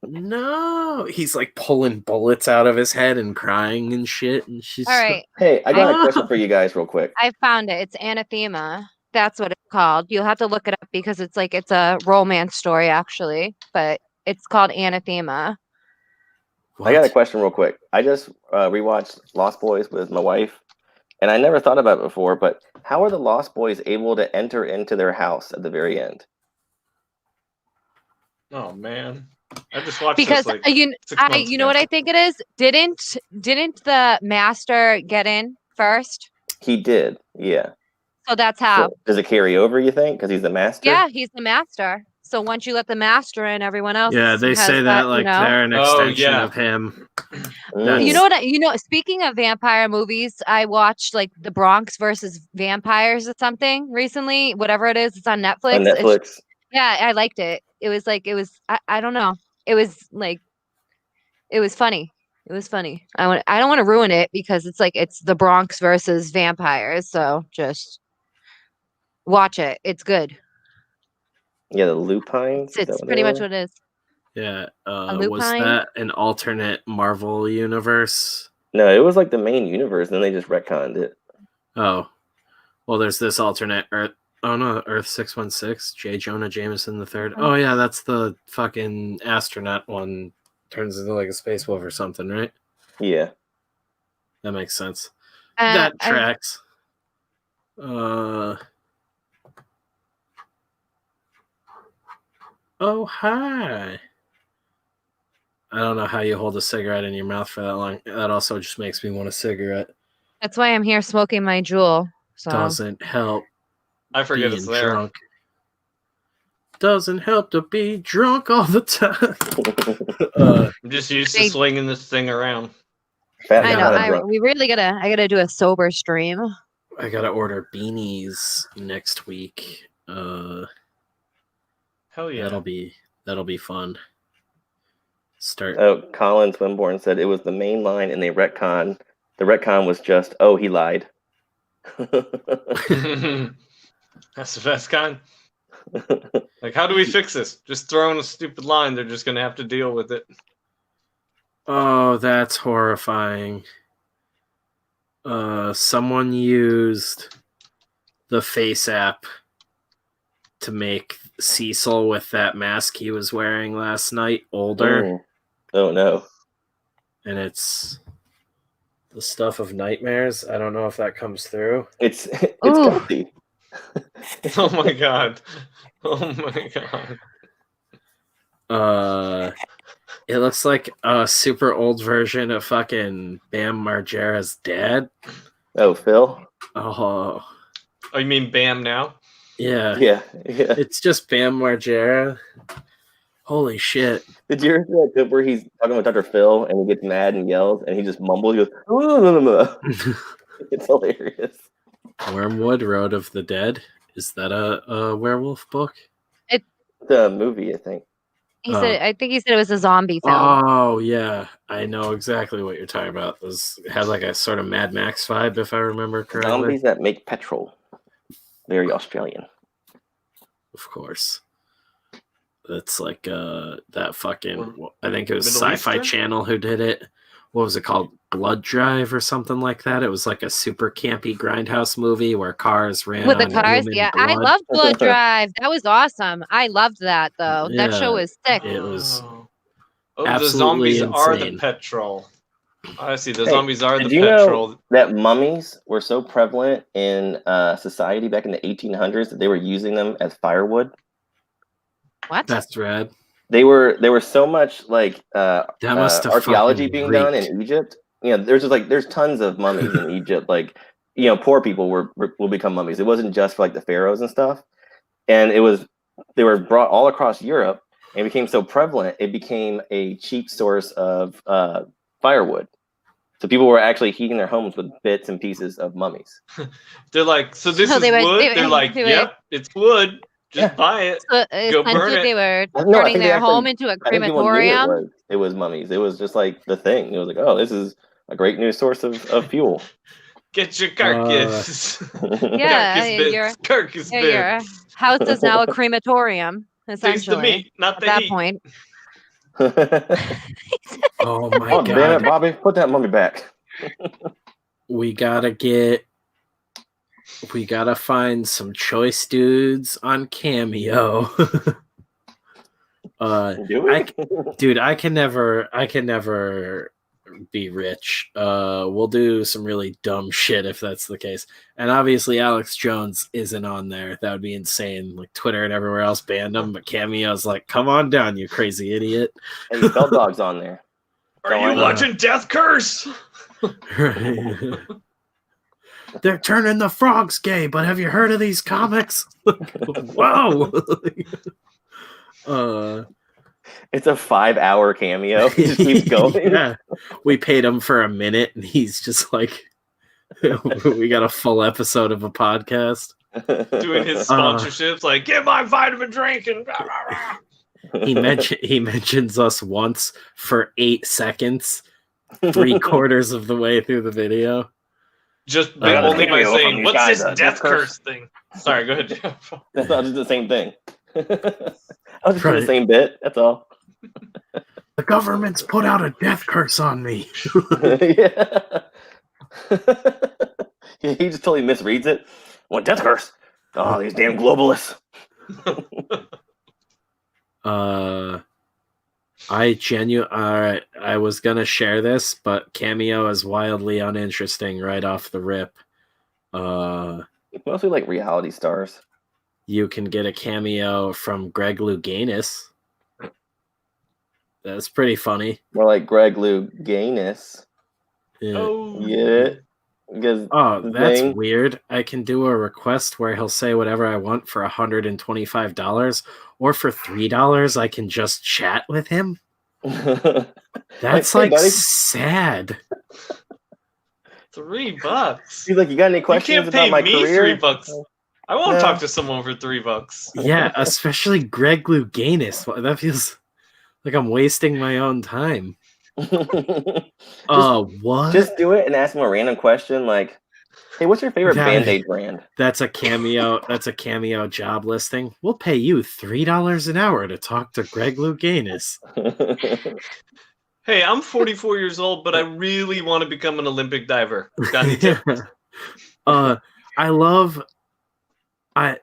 no! He's like pulling bullets out of his head and crying and shit. And she's all right. Hey, I got a question for you guys, real quick. I found it. It's Anathema. That's what it's called. You'll have to look it up because it's a romance story actually, but it's called Anathema. I got a question real quick. I just rewatched Lost Boys with my wife, and I never thought about it before, but how are the Lost Boys able to enter into their house at the very end? Oh man, I just watched because this, like, you know what I think it is. Didn't the master get in first? He did, yeah. So that's how. So, does it carry over? You think because he's the master? Yeah, he's the master. So once you let the master in, everyone else. Yeah, they say that like they're an extension of him. You know what? Speaking of vampire movies, I watched like The Bronx versus Vampires or something recently. Whatever it is, it's on Netflix. On Netflix. Yeah, I liked it. It was I don't know. It was funny. It was funny. I don't want to ruin it because it's The Bronx versus Vampires. So just watch it. It's good. Yeah, the Lupines. It's pretty much what it is. Yeah. Was that an alternate Marvel universe? No, it was like the main universe, and then they just retconned it. Oh. Well, there's this alternate Earth. Oh, no, Earth 616, J. Jonah Jameson III. Oh, yeah, that's the fucking astronaut one. Turns into like a space wolf or something, right? Yeah. That makes sense. That tracks. Oh, hi. I don't know how you hold a cigarette in your mouth for that long. That also just makes me want a cigarette. That's why I'm here smoking my Juul. So. Doesn't help. I forget it's there. Drunk. Doesn't help to be drunk all the time. I'm just used to swinging this thing around. I know. I gotta do a sober stream. I gotta order beanies next week. Hell yeah. That'll be fun. Start. Oh, Colin Swinburne said it was the main line in the retcon. The retcon was just, oh, he lied. That's the best kind. Like, how do we fix this? Just throw in a stupid line. They're just going to have to deal with it. Oh, that's horrifying. Someone used the Face app to make Cecil with that mask he was wearing last night older. Oh no. And it's the stuff of nightmares. I don't know if that comes through. It's comfy. Oh my god. Oh my god. It looks like a super old version of fucking Bam Margera's dad. Oh, Phil? Oh, you mean Bam now? Yeah. Yeah. It's just Bam Margera. Holy shit. Did you ever see that clip where he's talking with Dr. Phil and he gets mad and yells and he just mumbles? He goes, oh, no. It's hilarious. Wormwood Road of the Dead. Is that a werewolf book? It's a movie, I think. I think he said it was a zombie film. Oh, yeah. I know exactly what you're talking about. It has like a sort of Mad Max vibe, if I remember correctly. Zombies that make petrol. Very Australian. Of course. It's like that fucking, I think it was Sci-Fi Channel who did it. What was it called? Blood Drive or something like that. It was like a super campy grindhouse movie where cars ran with the cars. Yeah, blood. I loved Blood Drive. That was awesome. I loved that though. Yeah, that show was sick. It was the zombies insane. Are the petrol. I see. The zombies are the petrol. Did you know that mummies were so prevalent in society back in the 1800s that they were using them as firewood? What? That's rad. They were so much like archaeology being done in Egypt. You know, there's tons of mummies in Egypt. Like, you know, poor people will become mummies. It wasn't just for like the pharaohs and stuff. And they were brought all across Europe and became so prevalent it became a cheap source of firewood. So people were actually heating their homes with bits and pieces of mummies. They're like, so this is wood. They're like, yep, it's wood. Just buy it. So, go burn it. They were turning their home into a crematorium. It was mummies. It was just like the thing. It was like, oh, this is a great new source of fuel. Get your carcass. Yeah, carcass bits. Your house is now a crematorium. Essentially, taste the meat, not the at heat. That point. Oh my god! Damn it, Bobby, put that mummy back. We gotta find some choice dudes on Cameo. Dude, I can never be rich. We'll do some really dumb shit if that's the case. And obviously Alex Jones isn't on there. That would be insane. Like Twitter and everywhere else banned him, but Cameo's like, come on down, you crazy idiot. And Spell Dog's on there. Are you watching Death Curse? Right. They're turning the frogs gay, but have you heard of these comics? Whoa! It's a 5-hour cameo. He just keeps going. Yeah. We paid him for a minute, and he's just like, we got a full episode of a podcast. Doing his sponsorships, like, get my vitamin drink. And he mentions us once for 8 seconds, 3/4 of the way through the video. Just only by saying, what's this Death Curse thing? Sorry, go ahead, Jeff. That's not just the same thing. I was just doing the same bit. That's all. The government's put out a death curse on me. Yeah. He just totally misreads it. What death curse? Oh, these damn globalists. I was gonna share this, but Cameo is wildly uninteresting right off the rip. It's mostly like reality stars. You can get a cameo from Greg Louganis. That's pretty funny. More like Greg Louganis. Yeah. Oh, yeah. That's weird. I can do a request where he'll say whatever I want for $125, or for $3 I can just chat with him. That's like sad. $3. He's like, you got any questions about my career? You can't pay me $3. I won't talk to someone for $3. Yeah, especially Greg Louganis. That feels Like I'm wasting my own time. What? Just do it and ask him a random question like, "Hey, what's your favorite Band-Aid brand?" That's a cameo. That's a cameo job listing. We'll pay you $3 an hour to talk to Greg Louganis. Hey, I'm 44 years old, but I really want to become an Olympic diver. Got any tips?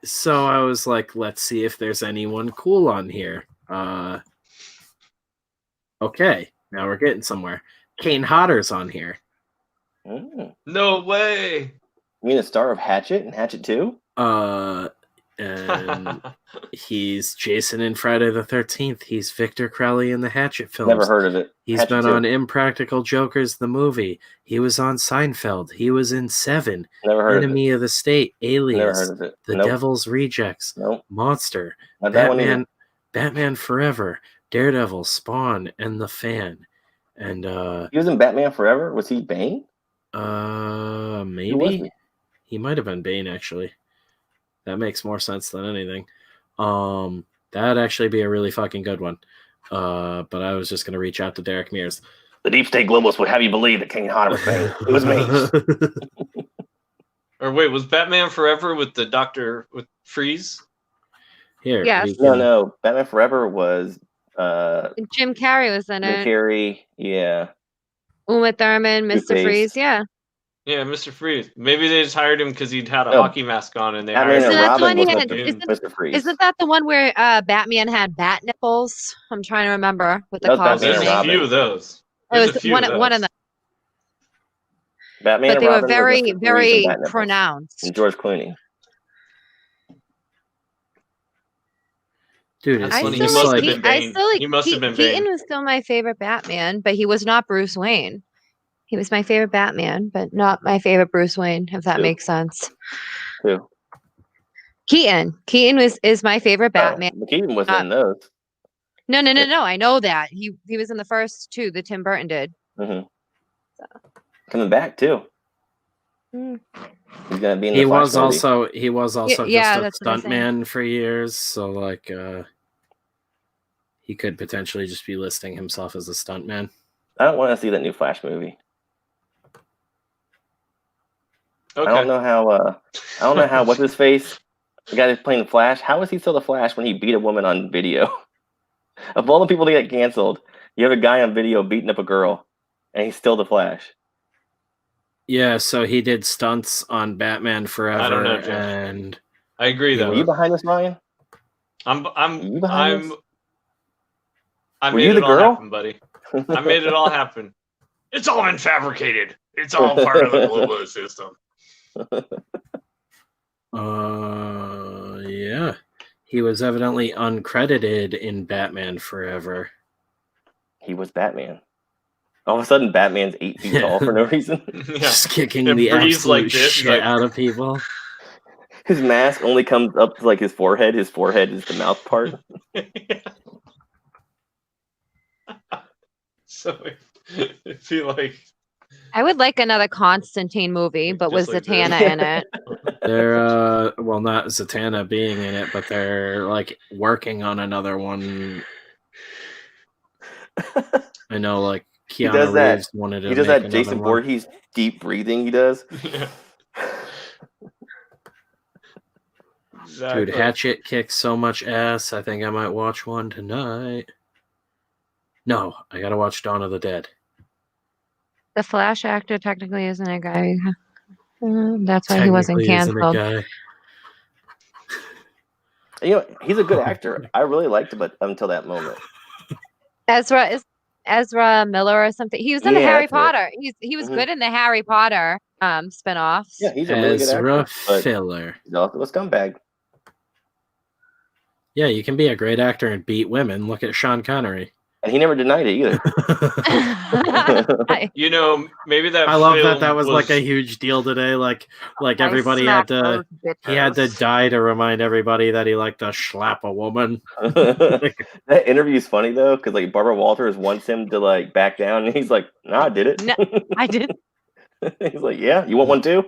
So I was like, let's see if there's anyone cool on here. Okay, now we're getting somewhere. Kane Hodder's on here. No way. You mean the star of Hatchet and Hatchet 2? And he's Jason in Friday the 13th. He's Victor Crowley in the Hatchet films. Never heard of it. He's Hatchet been 2. on Impractical Jokers, the movie. He was on Seinfeld. He was in Seven. Never heard Enemy of the State, Alias, Never heard of it. The Devil's Rejects, Not Monster, that one either. Batman Forever, Daredevil, Spawn, and The Fan. And he was in Batman Forever? Was he Bane? Maybe. He might have been Bane, actually. That makes more sense than anything. That'd actually be a really fucking good one. But I was just gonna reach out to Derek Mears. The deep state globalists would have you believe that Kane Hodder was Bane. It was me. Or wait, was Batman Forever with the Doctor with Freeze? Here. Yes. No. Batman Forever was Jim Carrey was in it. Jim Carrey, yeah. Uma Thurman, Mr. Two-Face. Freeze, yeah. Yeah, Mr. Freeze. Maybe they just hired him because he'd had a hockey mask on, and they hired Batman him. and Robin was Isn't Mr. Freeze. Isn't that the one where Batman had bat nipples? I'm trying to remember what the That was costume Batman and There's a Robin. few of those. It There's a was few one of of those. them, Batman but and they Robin were very, Mr. Freeze and very Bat Nipples. pronounced. And George Clooney. Dude, That's it's funny. just He must like have been Bane. He must have been Keaton Bane. was still my favorite Batman, but he was not Bruce Wayne. He was my favorite Batman, but not my favorite Bruce Wayne, if that Who? makes sense. Who? Keaton is my favorite Batman. Oh, Keaton was in those. No. I know that. He was in the first two that Tim Burton did. Mm-hmm. Coming back too. Mm. He's gonna be in the he Flash was movie. also yeah, just a that's what I'm saying. stuntman for years, so like he could potentially just be listing himself as a stuntman. I don't want to see that new Flash movie. Okay. I don't know how what's his face? The guy that's playing the Flash. How is he still the Flash when he beat a woman on video? Of all the people that get canceled, you have a guy on video beating up a girl, and he's still the Flash. Yeah, so he did stunts on Batman Forever, I don't know, Jeff. and I agree, though. Were you behind this, Ryan? I made you the it all girl? happen, buddy. I made it all happen. It's all been fabricated. It's all part of the globalist system. Yeah. He was evidently uncredited in Batman Forever. He was Batman. All of a sudden, Batman's 8 feet tall for no reason. Yeah. Just kicking It the breathes absolute like this, shit like- out of people. His mask only comes up to like his forehead. His forehead is the mouth part. So it'd be like I would like another Constantine movie, but with Just like Zatanna this. in it. They're well, not Zatanna being in it, but they're like working on another one. I know, like He Keanu does that. Reeves wanted to He does make that another Jason one. Voorhees deep breathing. He does. yeah. Dude, Exactly. Hatchet kicks so much ass. I think I might watch one tonight. No, I gotta watch Dawn of the Dead. The Flash actor technically isn't a guy. That's why he wasn't Technically isn't a canceled. guy. You know, he's a good actor. I really liked him, but until that moment. Ezra Miller or something. He was in the Yeah, Harry that's it. Potter. He was Mhm. good in the Harry Potter spinoffs. Yeah, he's a really good Ezra actor. But Filler. he's also a scumbag. Yeah, you can be a great actor and beat women. Look at Sean Connery. And he never denied it either. You know, maybe that. I love film that was like a huge deal today. Like everybody smacked had to. those He had to bitches. die to remind everybody that he liked to slap a woman. That interview is funny though, because like Barbara Walters wants him to like back down, and he's like, "No, I did it." No, I did. He's like, "Yeah, you want one too?"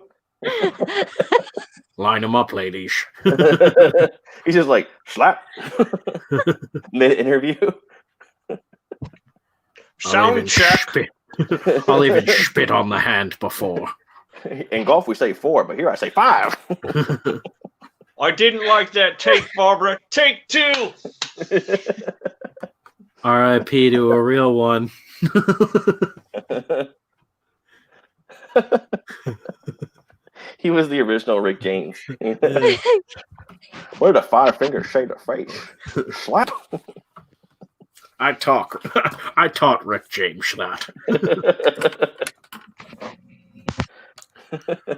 Line them up, ladies. He's just like slap mid interview. Sound check. I'll even spit on the hand before. In golf, we say 4, but here I say 5. I didn't like that take, Barbara. Take 2. R.I.P. to a real one. He was the original Rick James. Where the 5 fingers shade of face? Slap. I taught Rick James that.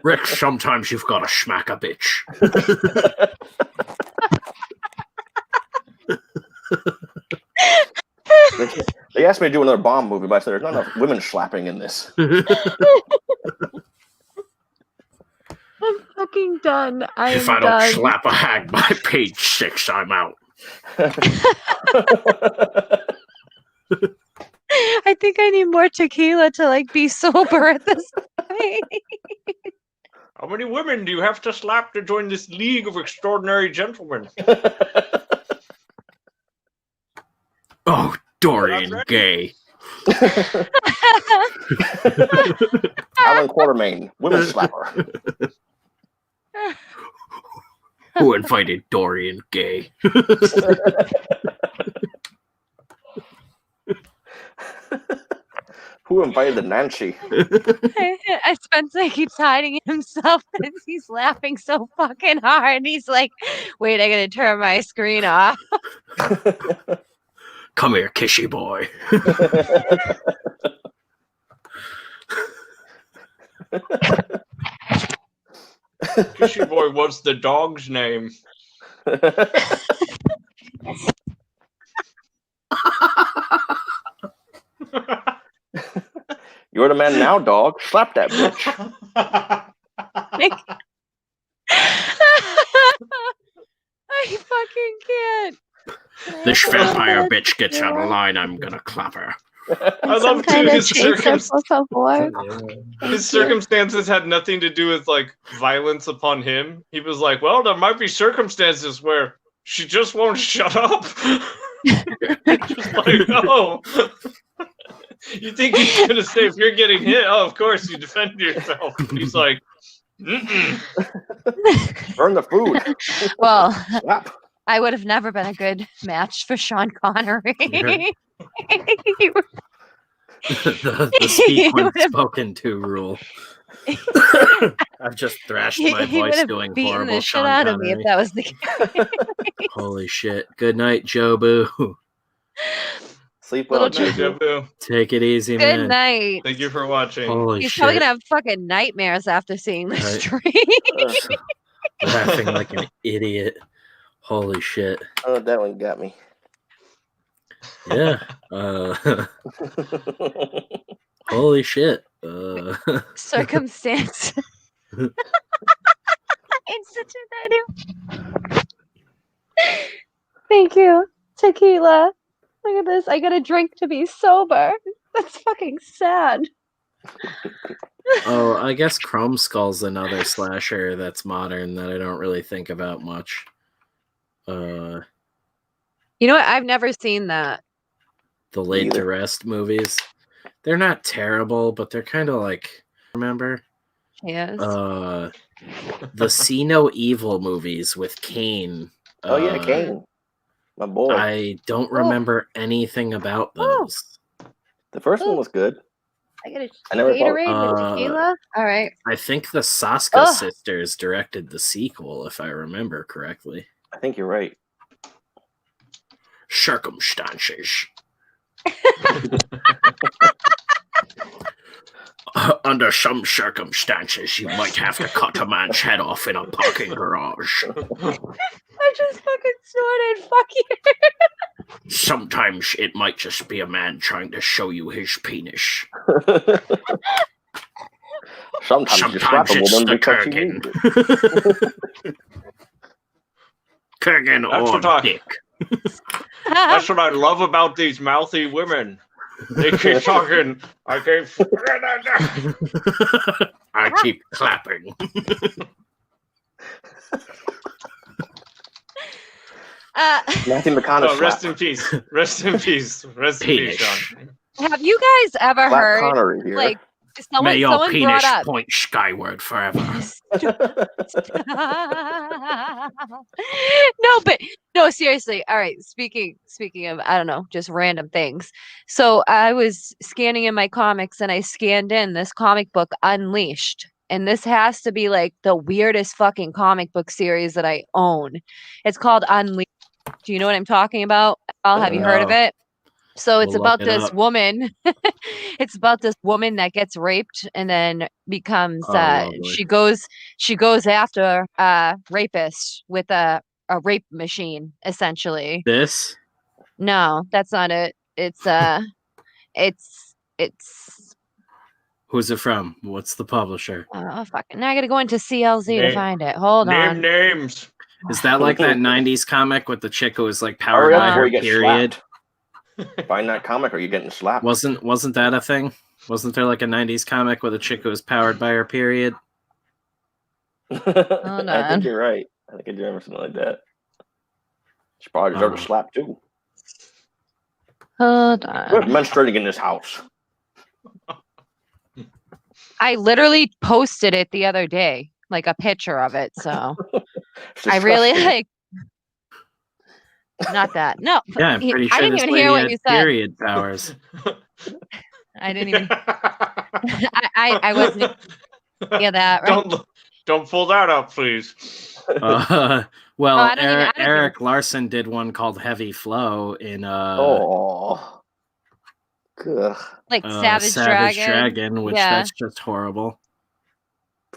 Rick, sometimes you've got to smack a bitch. They asked me to do another Bond movie, but I said there's not enough women slapping in this. I'm fucking done. If I don't slap a hag by page 6, I'm out. I think I need more tequila to be sober at this point. How many women do you have to slap to join this league of extraordinary gentlemen? Oh, Dorian Gay. Alan Quartermain, women slapper. Who invited Dorian Gay? Who invited the Nancy? Spencer keeps hiding himself and he's laughing so fucking hard. He's like, wait, I gotta turn my screen off. Come here, kissy boy. Kissy boy, what's the dog's name? You're the man now, dog. Slap that bitch. I fucking can't. This vampire bitch gets out of line, I'm gonna clap her. I love too his circumstances had nothing to do with violence upon him. He was like, well, there might be circumstances where she just won't shut up. Just like, oh. You think he's gonna say if you're getting hit? Oh, of course you defend yourself. He's like, mm-mm. Burn the food. Well, I would have never been a good match for Sean Connery. the speak when spoken to rule. I've just thrashed my voice doing horrible the Sean shit out Connery. of me if that was the case. Holy shit. Good night, Jobu. Sleep well, Jobu. Take it easy, man. Good night. Thank you for watching. Holy He's shit. probably gonna have fucking nightmares after seeing this stream. Laughing like an idiot. Holy shit. Oh, that one got me. Yeah. Holy shit. Circumstance. Thank you. Tequila. Look at this. I got a drink to be sober. That's fucking sad. Oh, I guess Chrome Skull's another slasher that's modern that I don't really think about much. You know what? I've never seen that. The Laid to Rest movies. They're not terrible, but they're kind of remember? Yes. The See No Evil movies with Kane. Oh yeah, Kane. My boy. I don't remember anything about those. The first one was good. I got a Gatorade with tequila. All right. I think the Saska sisters directed the sequel, if I remember correctly. I think you're right. Circumstances. Under some circumstances, you might have to cut a man's head off in a parking garage. I just fucking snorted. Fuck you. Sometimes it might just be a man trying to show you his penis. Sometimes you slap a woman because you need it. Kurgan or dick. That's what I love about these mouthy women. They keep talking. I keep clapping. Matthew McConaughey. Rest in peace. Rest in peace. Rest in peace, Sean. Have you guys ever Black heard Connery here. like May your someone penis brought up point skyward forever. No, but no, seriously. All right, speaking of, I don't know, just random things. So I was scanning in my comics and I scanned in this comic book Unleashed. And this has to be like the weirdest fucking comic book series that I own. It's called Unleashed. Do you know what I'm talking about? Have you heard of No. it? So it's We'll look about it this up. woman. It's about this woman that gets raped and then becomes lovely. she goes after rapists with a rape machine, essentially. This? No, that's not it. It's Who's it from? What's the publisher? oh fucking now I gotta go into CLZ to find it. Hold on. names. Is that like that 90s comic with the chick who was like Hurry powered up by before her you get period? slapped. Find that comic or you're getting slapped. Wasn't that a thing? Wasn't there like a 90s comic with a chick who was powered by her period? I think you're right. I think I do remember something like that. She probably deserved a slap too. Hold We're on. menstruating in this house. I literally posted it the other day, like a picture of it. So I really like. Not that. No. Yeah, I'm pretty sure I didn't this even lady hear what had you said. period powers. I didn't even. I wasn't. Yeah, that right. Don't pull that up, please. Well, I don't even- Eric Larson did one called Heavy Flow in Oh. Ugh. Like Savage Dragon. which Yeah. that's just horrible.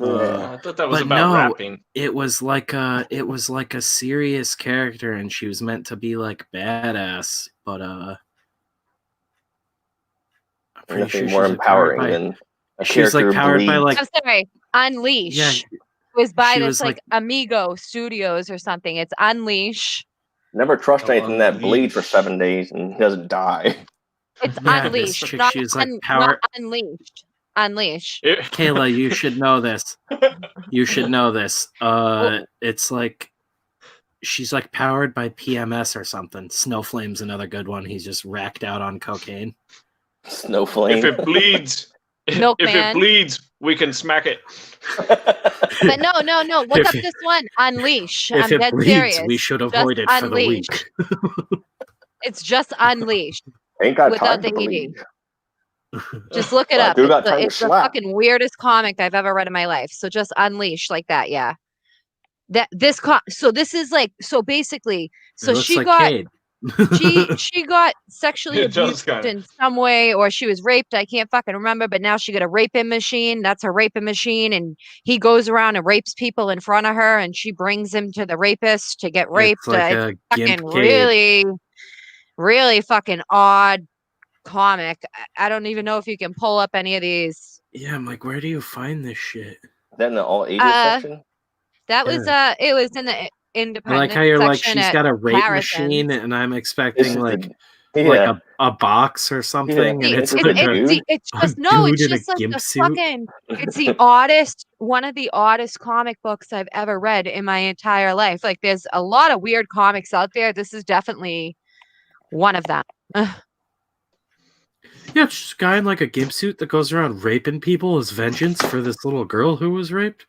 I thought that was but about no, rapping. it was like a serious character, and she was meant to be like badass, but I'm pretty Nothing sure more she's empowering than a she was like character powered by bleeds. like I'm sorry. Unleash. yeah, It was by she this was like Amigo Studios or something. It's Unleash. Never trust anything that Unleash. bleeds for 7 days and doesn't die. It's Yeah, this Unleashed, chick, not, she was like not Unleashed. Unleash. Kayla, you should know this. You should know this. It's like she's like powered by PMS or something. Snowflame's another good one. He's just racked out on cocaine. Snowflame. If it bleeds, if it bleeds, we can smack it. But no. Look up this one. Unleash. If I'm it dead bleeds, serious. we should avoid it for the week. It's just Unleashed. Ain't got without time the to bleed. Just look it Well, I up. do got time to It's the slap. fucking weirdest comic I've ever read in my life. So just Unleash like that, yeah. So this is like basically she like got Cade. she got sexually It does abused kinda. in some way, or she was raped. I can't fucking remember, but now she got a raping machine. That's her raping machine, and he goes around and rapes people in front of her, and she brings him to the rapist to get raped. It's like It's a fucking gimp Cade. really fucking odd comic. I don't even know if you can pull up any of these. Yeah, I'm like, where do you find this shit? Then the all ages section. That was it was in the independent I like how you're like, section she's at got a rape Harrison's. machine, and I'm expecting like Yeah. a box or something, Yeah. and it's It's like It's just dude it's in a just like gimp the suit. fucking it's the oddest one of the oddest comic books I've ever read in my entire life. Like there's a lot of weird comics out there. This is definitely one of them. Yeah, it's just a guy in like a gimp suit that goes around raping people as vengeance for this little girl who was raped.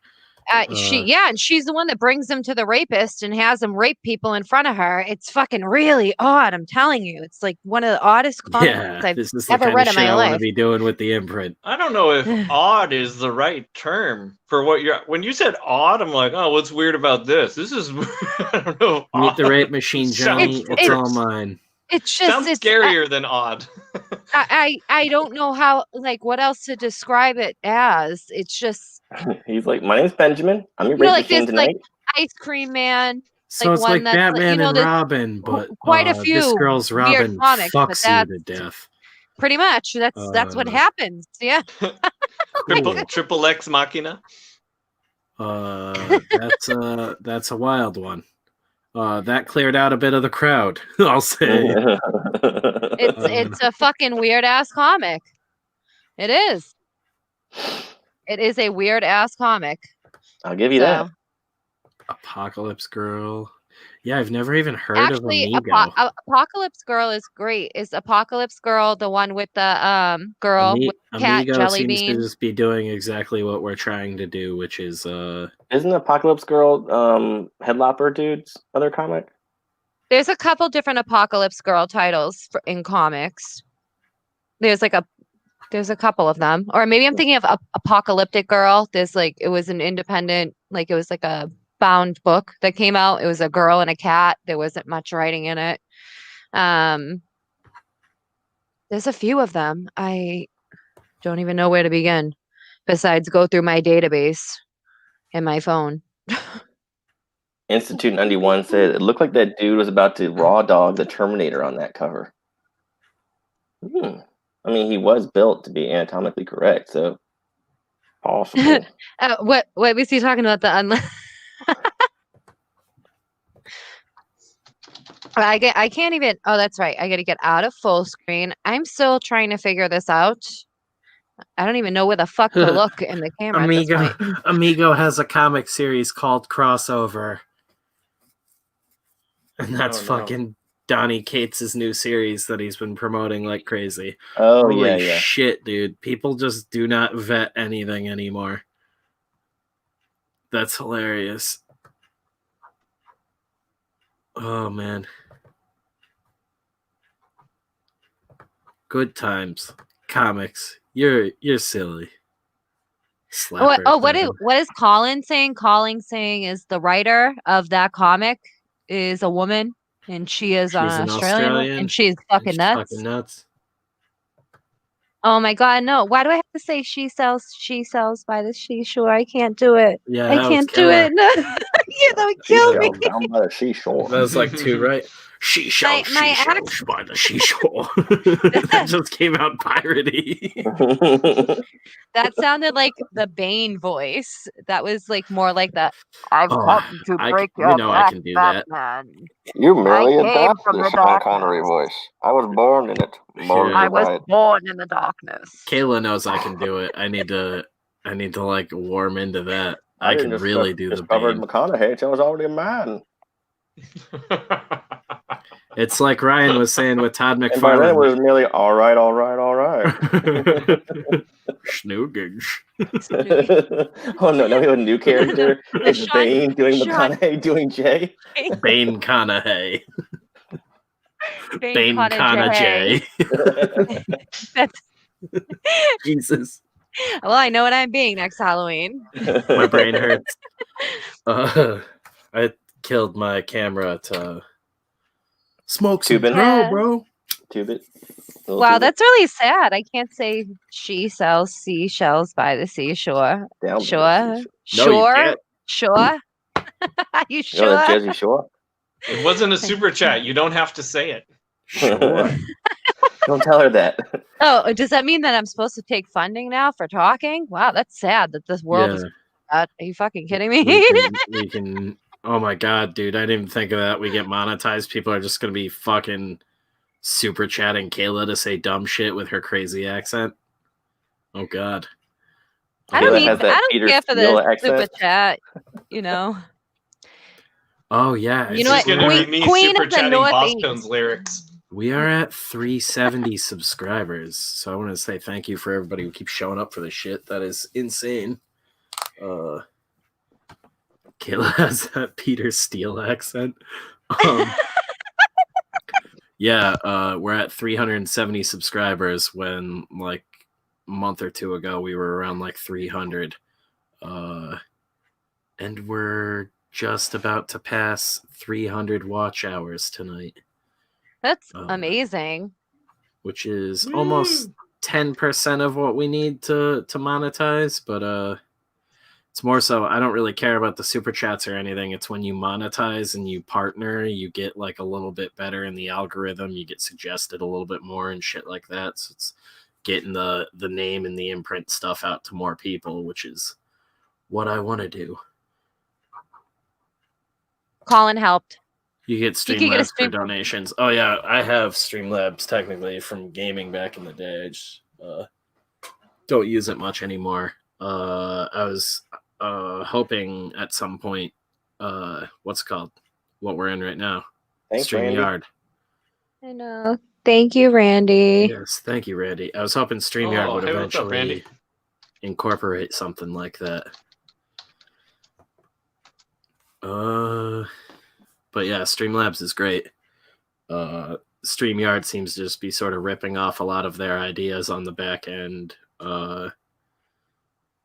And she's the one that brings him to the rapist and has him rape people in front of her. It's fucking really odd. I'm telling you, it's like one of the oddest comics I've this is the ever kind read of in shit my I want to life. be doing with the imprint. I don't know if odd is the right term for what you're. When you said odd, I'm like, oh, what's weird about this? This is I don't know. Meet the rape machine, Johnny. It's all mine. It's just sounds scarier than odd. I don't know how what else to describe it as. It's just He's like, my name's Benjamin. I'm your rape machine tonight. Ice Cream Man. So it's like Batman and Robin, but quite a few this girl's Robin comics, fucks you to death. Pretty much. That's what happens. Yeah. Triple X Machina. That's a wild one. That cleared out a bit of the crowd, I'll say. It's a fucking weird ass comic. It is. It is a weird ass comic. I'll give you that. Apocalypse Girl. Yeah, I've never even heard Actually, of Amigo. Apocalypse Girl is great. Is Apocalypse Girl the one with the girl with cat Amigo jelly seems to bean? just be doing exactly what we're trying to do, which is Isn't Apocalypse Girl Headlopper dude's other comic? There's a couple different Apocalypse Girl titles in comics. There's a couple of them, or maybe I'm thinking of Apocalyptic Girl. It was an independent, it was like a bound book that came out. It was a girl and a cat. There wasn't much writing in it. There's a few of them. I don't even know where to begin, besides go through my database in my phone. Institute 91 said it looked like that dude was about to raw dog the Terminator on that cover. I mean, he was built to be anatomically correct, so possible. What was he talking about? I can't even. Oh, that's right. I got to get out of full screen. I'm still trying to figure this out. I don't even know where the fuck to look in the camera at this point. Amigo has a comic series called Crossover. And that's fucking Donnie Cates' new series that he's been promoting like crazy. Oh, Holy shit, dude. People just do not vet anything anymore. That's hilarious. Oh, man. Good times. Comics. You're silly. What is Colin saying? Colin saying is the writer of that comic is a woman, and she's an Australian, and she's fucking nuts. Oh my god, no! Why do I have to say she sells by the seashore? I can't do it. Yeah, I can't do it. Yeah, that would kill me. Down by the seashore. That was like two, right? She sells by the seashore. That just came out piratey. That sounded like the Bane voice. That was like more like the I've come to break your back, I can do that. Batman. You merely adopted the Sean Connery voice. I was born in it. I was born in the darkness. Kayla knows I can do it. I need to like warm into that. I can really do the Bane. McConaughey until I was already a man. It's like Ryan was saying with Todd McFarlane. And by then it was merely all right. Schnoogage. Oh no, now we have a new character. It's Bane doing McConaughey doing Jay. Bane Conaughey. Bane Conaughey. That's Jesus. Well, I know what I'm being next Halloween. My brain hurts. I killed my camera to smoke some bro. Tube it. Wow, that's really sad. I can't say she sells seashells by the seashore. Sure. You sure? Jersey Shore. It wasn't a super chat. You don't have to say it. Sure. Don't tell her that. Oh, does that mean that I'm supposed to take funding now for talking? Wow, that's sad that this world is. Are you fucking kidding me? we can. Oh my god, dude! I didn't even think of that. We get monetized. People are just gonna be fucking super chatting Kayla to say dumb shit with her crazy accent. Oh god. I don't care for the super chat. You know. Oh yeah. You know what? Queen of the Northeast. Lyrics. We are at 370 subscribers, so I want to say thank you for everybody who keeps showing up for this shit. That is insane. Kayla has that Peter Steele accent. Yeah, we're at 370 subscribers when like a month or two ago we were around like 300. And we're just about to pass 300 watch hours tonight. That's amazing. Which is almost 10% of what we need to monetize, but it's more so I don't really care about the super chats or anything. It's when you monetize and you partner, you get like a little bit better in the algorithm, you get suggested a little bit more and shit like that. So it's getting the name and the imprint stuff out to more people, which is what I want to do. Colin helped. You get Streamlabs for donations. Oh yeah, I have Streamlabs technically from gaming back in the day. I just don't use it much anymore. I was hoping at some point, what's it called? what we're in right now. Thanks, Randy. StreamYard. I know. Thank you, Randy. Yes, thank you, Randy. I was hoping StreamYard would hey, what's up, eventually Randy? incorporate something like that. But yeah, Streamlabs is great. StreamYard seems to just be sort of ripping off a lot of their ideas on the back end,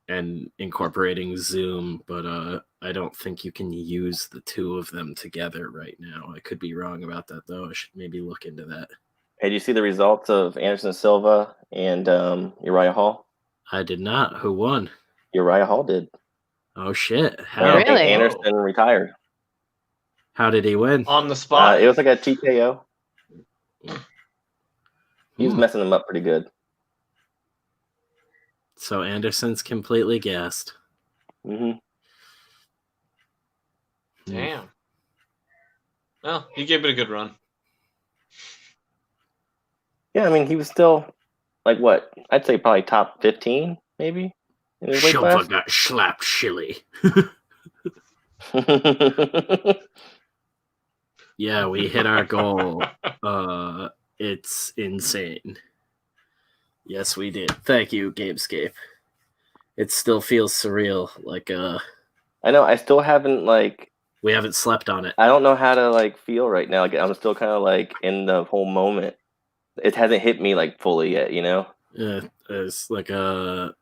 and incorporating Zoom, but I don't think you can use the two of them together right now. I could be wrong about that, though. I should maybe look into that. Hey, did you see the results of Anderson Silva and Uriah Hall? I did not. Who won? Uriah Hall did. Oh, shit. And I think Anderson retired. How did he win? On the spot? It was like a TKO. He was messing them up pretty good. So Anderson's completely gassed. Mm-hmm. Damn. Well, he gave it a good run. Yeah, I mean, he was still, like, what? I'd say probably top 15, maybe? In his weight Silva class? got slapped shilly. Yeah, we hit our goal. It's insane. Yes, we did. Thank you, Gamescape. It still feels surreal. Like, I know, I still haven't, like... We haven't slept on it. I don't know how to, like, feel right now. Like, I'm still kind of, like, in the whole moment. It hasn't hit me, like, fully yet, you know? Yeah, it's like a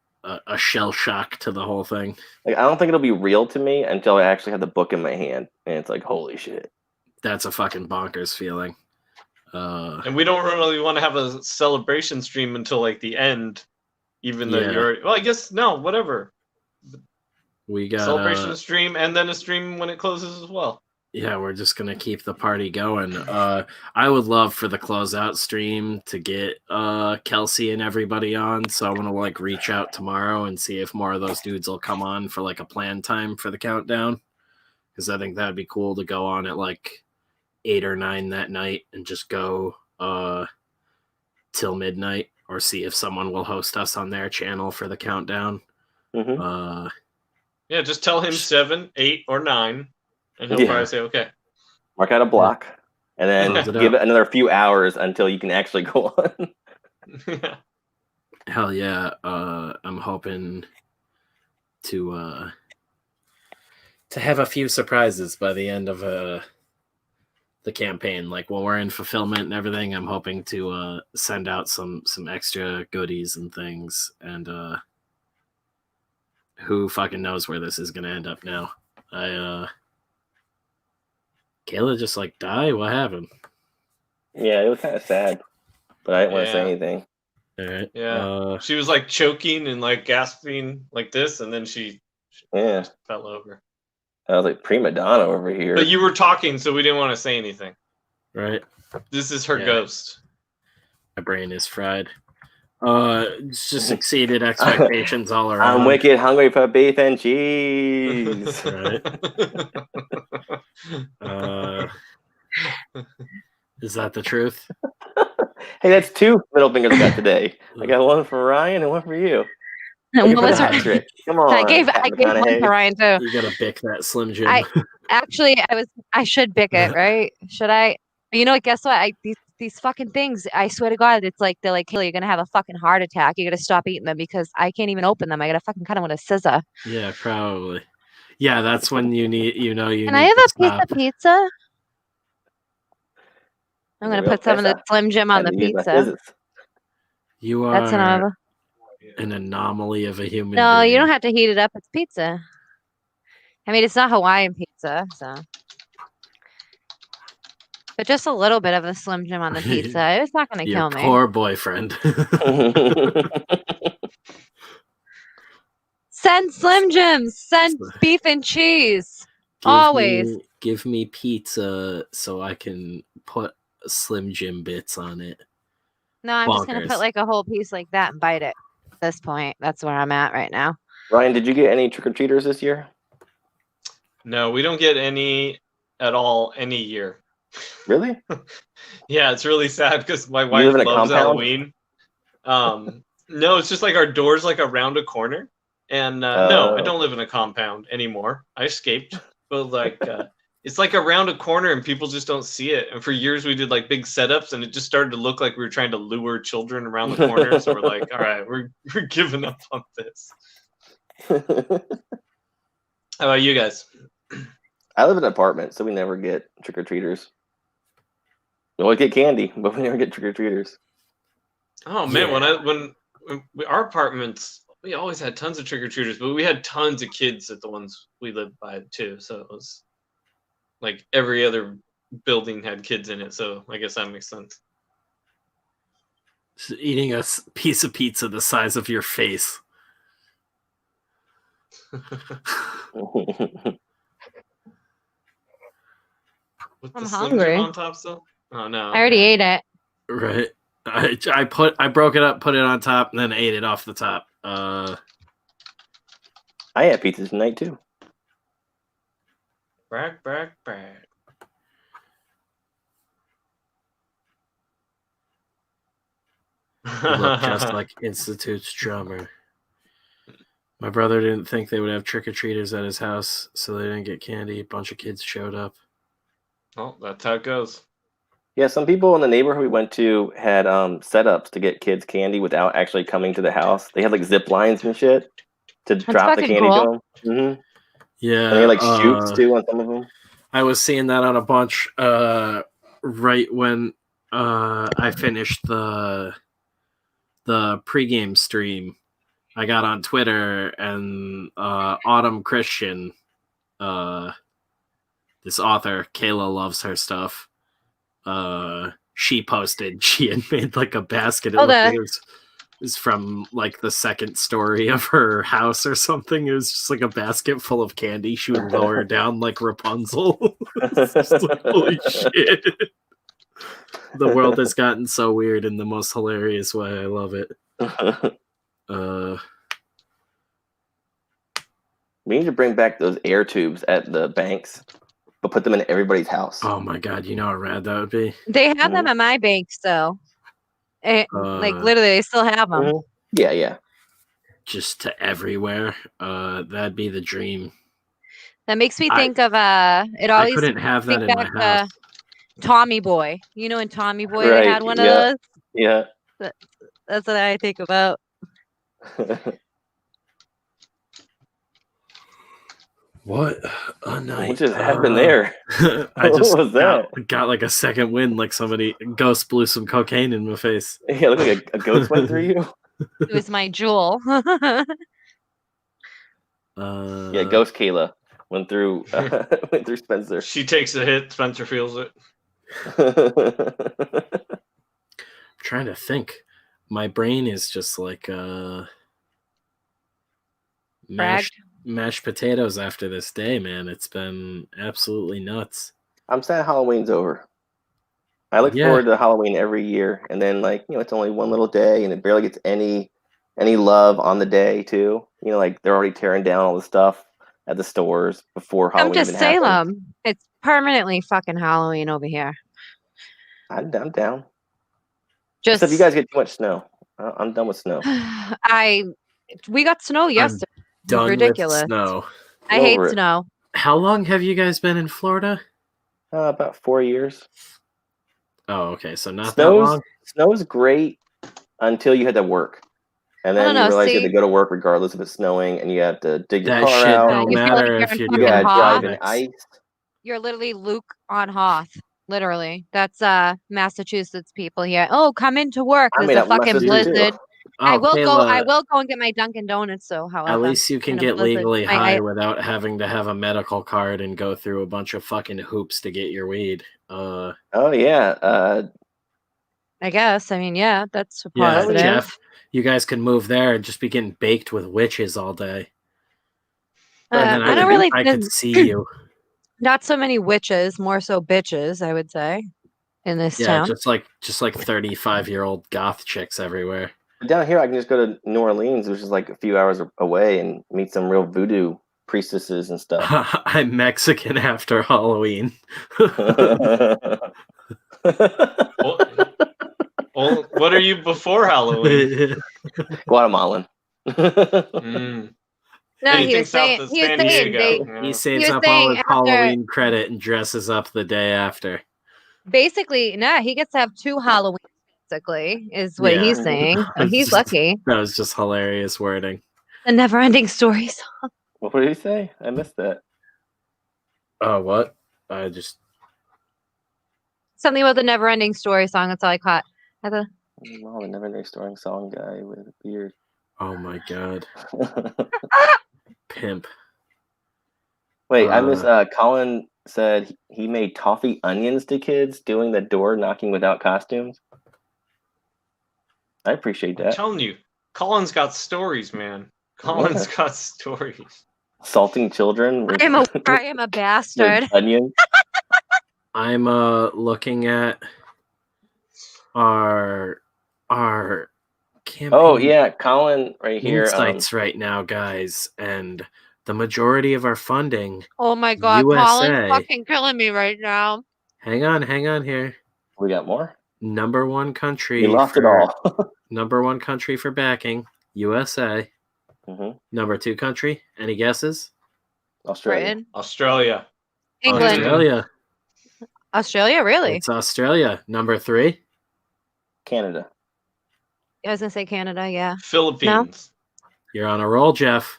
shell shock to the whole thing. Like, I don't think it'll be real to me until I actually have the book in my hand. And it's like, holy shit. That's a fucking bonkers feeling. And we don't really want to have a celebration stream until like the end, even though you're. Well, I guess no, whatever. We got celebration stream and then a stream when it closes as well. Yeah, we're just gonna keep the party going. I would love for the closeout stream to get Kelsey and everybody on. So I'm gonna like reach out tomorrow and see if more of those dudes will come on for like a planned time for the countdown. Because I think that'd be cool to go on at like 8 or 9 that night and just go till midnight, or see if someone will host us on their channel for the countdown. Mm-hmm. Yeah, just tell him 7, 8, or 9, and he'll probably say okay. Mark out a block, and then give it another few hours until you can actually go on. Yeah. Hell yeah! I'm hoping to have a few surprises by the end of the campaign. Like when we're in fulfillment and everything, I'm hoping to send out some extra goodies and things. And who fucking knows where this is gonna end up now? Kayla just like died. What happened? Yeah, it was kind of sad, but I didn't want to say anything. All right. Yeah, she was like choking and like gasping like this, and then she fell over. I was like prima donna over here. But you were talking, so we didn't want to say anything. Right. This is her ghost. My brain is fried. It's just exceeded expectations all around. I'm wicked hungry for beef and cheese. Right. Is that the truth? Hey, that's 2 middle fingers I got today. I got one for Ryan and one for you. What was her? Come on. I gave one for Ryan too. You gotta bick that Slim Jim. I should bick it, right? Should I? You know what? Guess what? These fucking things. I swear to God, it's like they're like, hey, you're gonna have a fucking heart attack. You gotta stop eating them because I can't even open them. I gotta fucking cut them with a scissor. Yeah, probably. Yeah, that's when you need. Can I have a piece of pizza? I'm gonna put some of the Slim Jim on the pizza. You are. That's an anomaly of a human. No, being. you don't have to heat it up. It's pizza. I mean, it's not Hawaiian pizza, so. But just a little bit of the Slim Jim on the pizza. It's not going to kill me. Poor boyfriend. Send Slim Jims. Send beef and cheese. Always. Give me pizza so I can put Slim Jim bits on it. No, I'm just going to put like a whole piece like that and bite it. At this point, that's where I'm at right now. Ryan, did you get any trick-or-treaters this year? No, we don't get any at all any year. Really? Yeah, it's really sad because my wife loves Halloween. No, it's just like our door's like around a corner. And no, I don't live in a compound anymore. I escaped. But like, it's like around a corner and people just don't see it. And for years we did like big setups and it just started to look like we were trying to lure children around the corner. So we're like, all right, we're giving up on this. How about you guys? I live in an apartment, so we never get trick-or-treaters. We always get candy, but we never get trick-or-treaters. Oh man, when our apartments, we always had tons of trick-or-treaters, but we had tons of kids at the ones we lived by too. So it was like every other building had kids in it. So I guess that makes sense. Just eating a piece of pizza the size of your face. I'm hungry. On top still? Oh no! I already ate it. Right. I broke it up, put it on top, and then ate it off the top. I had pizza tonight too. Brag. You look just like Institute's drummer. My brother didn't think they would have trick-or-treaters at his house, so they didn't get candy. A bunch of kids showed up. Well, that's how it goes. Yeah, some people in the neighborhood we went to had setups to get kids candy without actually coming to the house. They had like zip lines and shit to drop the candy to them. Mm-hmm. Yeah. And they had like shoots too on some of them. I was seeing that on a bunch right when I finished the pregame stream. I got on Twitter and Autumn Christian, this author, Kayla loves her stuff. She posted she had made like a basket. It was from like the second story of her house or something. It was just like a basket full of candy. She would lower down like Rapunzel. Just like, holy shit. The world has gotten so weird in the most hilarious way. I love it. We need to bring back those air tubes at the banks, but put them in everybody's house. Oh my god, you know how rad that would be? They have them at my bank still. Like literally, they still have them. Yeah. Just to everywhere. That'd be the dream. That makes me think of it always. I couldn't have that in my house. Tommy Boy. You know, in Tommy Boy, Right, they had one of those. Yeah. That's what I think about. What a night. What just happened there? I just what was that? Got like a second wind, like somebody ghost blew some cocaine in my face. Yeah, look like a ghost went through you. It was my jewel. Yeah, Ghost Kayla went through Spencer. She takes a hit, Spencer feels it. I'm trying to think. My brain is just like mashed potatoes after this day, man. It's been absolutely nuts. I'm sad Halloween's over. I look forward to Halloween every year, and then it's only one little day, and it barely gets any love on the day too. Like they're already tearing down all the stuff at the stores before Halloween. Come to Salem. It's permanently fucking Halloween over here. I'm down. Just if you guys get too much snow, I'm done with snow. We got snow yesterday. Done ridiculous. With snow. I hate snow. How long have you guys been in Florida? About 4 years. Oh, okay. So not that long. Snow is great until you had to work. And then you realize you had to go to work regardless if it's snowing, and you have to dig your car out. Don't matter if you're doing drive in ice. You're literally Luke on Hoth. Literally. That's Massachusetts people here. Oh, come into work. There's a fucking blizzard. I will go and get my Dunkin' Donuts. So, however, at least you can get legally high without having to have a medical card and go through a bunch of fucking hoops to get your weed. Oh yeah. I guess. I mean, yeah, that's a positive. Yeah, Jeff, you guys can move there and just be getting baked with witches all day. I could see you. Not so many witches, more so bitches, I would say, in this town. Just like 35-year-old goth chicks everywhere. Down here, I can just go to New Orleans, which is like a few hours away, and meet some real voodoo priestesses and stuff. I'm Mexican after Halloween. Well, what are you before Halloween? Guatemalan. No, he Anything was south saying of he was San saying Diego. they He Yeah. saves was up saying all his after- Halloween credit and dresses up the day after. basically he gets to have 2 Halloween. Basically, is what Yeah. he's saying. So he's lucky. That was just hilarious wording. The never-ending story song. What did he say? I missed that. Oh, what? I just Something about the never-ending story song. That's all I caught. I thought, Oh, the never storing song guy with a beard. oh my god, pimp. Wait, I miss. Colin said he made toffee onions to kids doing the door knocking without costumes. I appreciate I'm that. telling you, Colin's got stories, man. Colin's got stories. Salting children with I am a with bastard. onions. I'm looking at our campaign. Oh yeah, Colin right here. Insights right now, guys, and the majority of our funding. Oh my god, USA. Colin's fucking killing me right now. Hang on here. We got more. Number one country. We lost it all. Number one country for backing, USA. Mm-hmm. Number 2 country. Any guesses? Australia. Britain, Australia. England, Australia. really? It's Australia. Number 3. Canada. I was gonna say Canada, yeah. Philippines. You're on a roll, Jeff.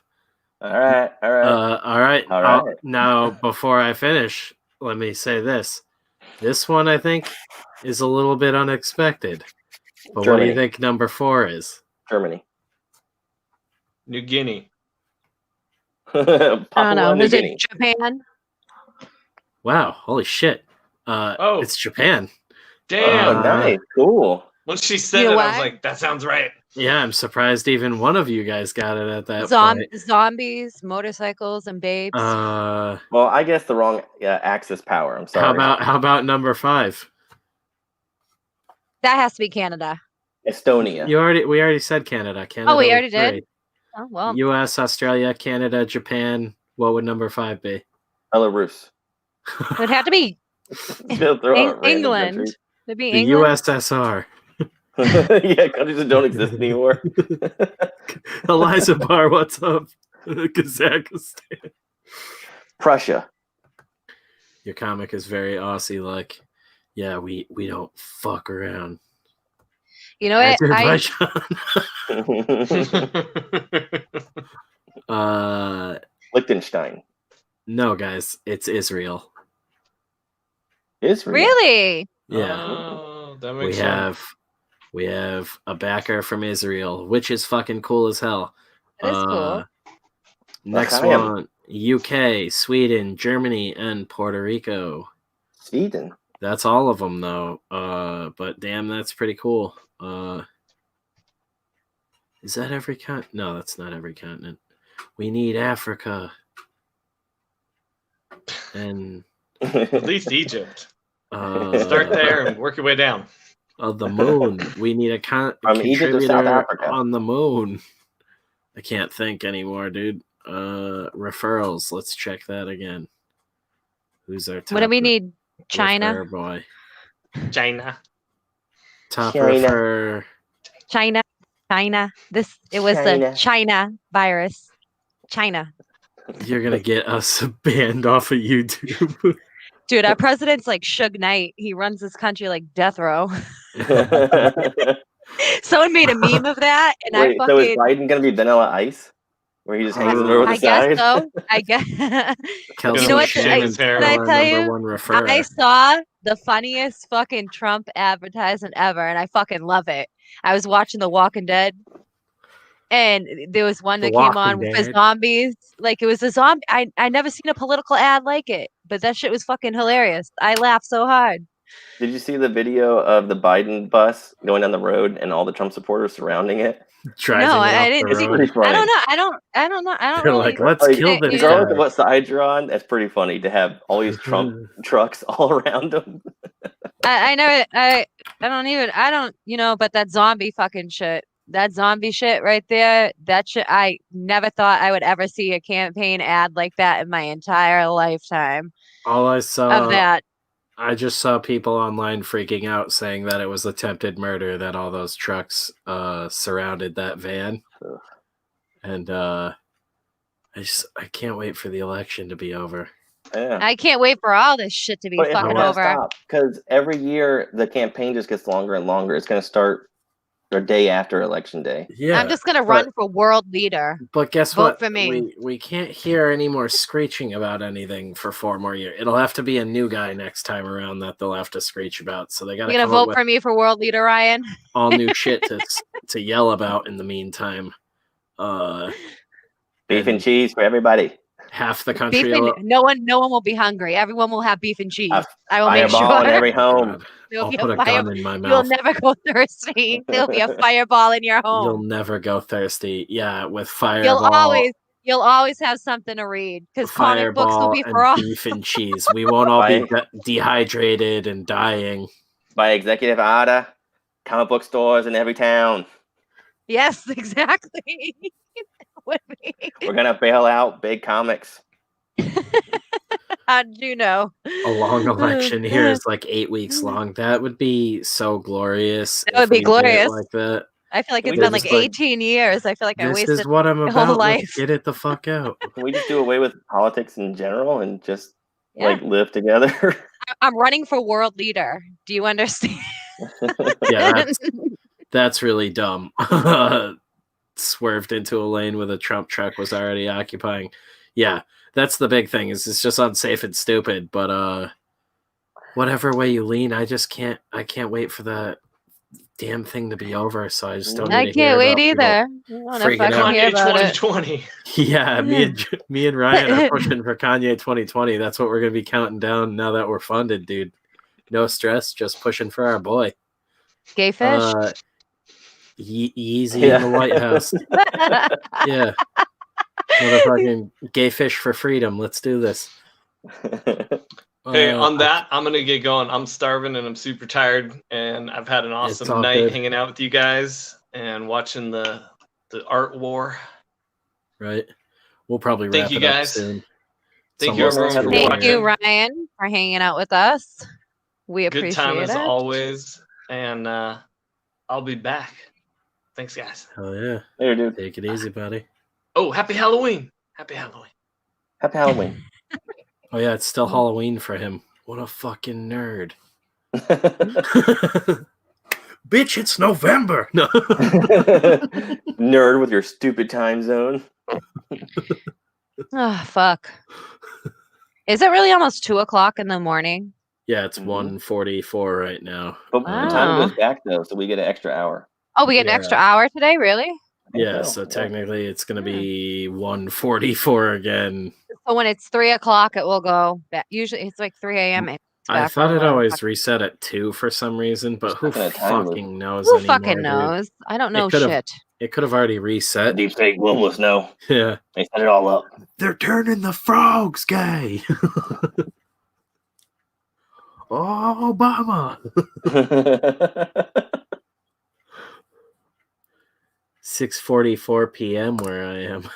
All right. All right. All right. Now, before I finish, let me say this. This one, I think, is a little bit unexpected. But Germany. what do you think number 4 is? Germany. New Guinea. I don't know. New Is Guinea. it Japan? Wow. Holy shit. It's Japan. Damn. Oh, nice. Cool. When she said You know it, I was why? like, that sounds right. Yeah, I'm surprised even one of you guys got it at that point. Zombies, motorcycles, and babes. Well, I guess the wrong Axis power. I'm sorry. How about number 5? That has to be Canada. Estonia. We already said Canada. Canada. Oh, we was already did? 3. Oh well. U.S., Australia, Canada, Japan. What would number 5 be? Belarus. It would have to be Throw out random England. countries. It'd be The England. USSR. Yeah, countries that don't exist anymore. Eliza Barr, what's up? Kazakhstan. Prussia. Your comic is very Aussie-like. Yeah, we don't fuck around. You know what? Liechtenstein. No, guys, it's Israel. Israel. Really? Yeah. Oh, that makes sense. We have a backer from Israel, which is fucking cool as hell. That is cool. Next L'chaim. one, UK, Sweden, Germany, and Puerto Rico. Sweden. That's all of them, though. But damn, that's pretty cool. Is that every continent? No, that's not every continent. We need Africa. And At least Egypt. Start Start there and work your way down. The moon. We need a From Egypt to South contributor Africa. on the moon. I can't think anymore, dude. Referrals. Let's check that again. Who's our top? What do we need? China? refer boy? China. Top China. refer. China. It was the China virus. China. You're gonna get us banned off of YouTube. Dude, our president's like Suge Knight. He runs this country like death row. Someone made a meme of that, and Wait, I so is fucking. Biden gonna be Vanilla Ice? Where he just hangs him over the I side? guess so. I guess. Kelsey You know what? Shannon's Can I our tell number you? one referrer. I saw the funniest fucking Trump advertisement ever, and I fucking love it. I was watching The Walking Dead, and there was one that came on with the zombies. Like, it was a zombie. I never seen a political ad like it, but that shit was fucking hilarious. I laughed so hard. Did you see the video of the Biden bus going down the road and all the Trump supporters surrounding it? No, I didn't see. Pretty funny. I don't know. I don't They're really. like, let's Like, kill this yeah. guy. Regardless of what side you're on, that's pretty funny to have all these Trump trucks all around them. I never. I don't. You know, but that zombie fucking shit. That zombie shit right there. That shit. I never thought I would ever see a campaign ad like that in my entire lifetime. All I saw Of that. I just saw people online freaking out saying that it was attempted murder, that all those trucks surrounded that van. And I can't wait for the election to be over. Yeah. I can't wait for all this shit to be fucking over. Because every year the campaign just gets longer and longer. It's going to start the day after election day. Yeah, I'm just gonna run for world leader. But guess Vote what? for me. We can't hear any more screeching about anything for 4 more years. It'll have to be a new guy next time around that they'll have to screech about. So they got to You gonna vote for me for world leader, Ryan? All new shit to yell about in the meantime. Beef and cheese for everybody. Half the country. No one will be hungry. Everyone will have beef and cheese. I will make sure. In every home. I'll put a gun in my mouth. You'll never go thirsty. There'll be a fireball in your home. You'll never go thirsty. Yeah, with fireball. You'll always have something to read because comic books will be for all. Beef and cheese. We won't all be dehydrated and dying. By executive order, comic book stores in every town. Yes, exactly. We're gonna bail out big comics. How did you know? A long election here is like 8 weeks long. That would be so glorious. That would be glorious. Like that. I feel like it's been like 18 years. I feel like I wasted this is what I'm about. Whole life. Let's get it the fuck out. Can we just do away with politics in general and just like live together? I'm running for world leader. Do you understand? Yeah, that's really dumb. Swerved into a lane with a Trump truck was already occupying. Yeah, that's the big thing. Is it's just unsafe and stupid. But whatever way you lean, I can't wait for the damn thing to be over. So I just don't. I can't wait either. Kanye 2020. Yeah, me and Ryan are pushing for Kanye 2020. That's what we're gonna be counting down now that we're funded, dude. No stress, just pushing for our boy. Gay fish. Yeezy in the White House. Yeah. Motherfucking gay fish for freedom. Let's do this. Hey, on that, I'm going to get going. I'm starving and I'm super tired. And I've had an awesome night hanging out with you guys and watching the art war. Right. We'll probably wrap it up soon. Thank you, everyone, for watching. Thank you, Ryan, for hanging out with us. We appreciate it. Good time as always. And I'll be back. Thanks, guys. Hell yeah. Later, dude. Take it easy, buddy. Oh, happy Halloween. Happy Halloween. Happy Halloween. Oh, yeah, it's still Halloween for him. What a fucking nerd. Bitch, it's November. No. Nerd with your stupid time zone. Oh, fuck. Is it really almost 2:00 in the morning? Yeah, it's 1:44 right now. But the time goes back, though, so we get an extra hour. Oh, we get an extra hour today? Really? Yeah, so technically it's going to be 1:44 again. So when it's 3:00, it will go back. Usually it's like 3 a.m. I thought it always reset at 2 for some reason, but who fucking knows Who anymore, fucking knows? Dude. I don't know shit. It could have already reset. Deep state globalists know. Yeah. They set it all up. They're turning the frogs gay. Oh, Obama. 6:44 p.m. where I am.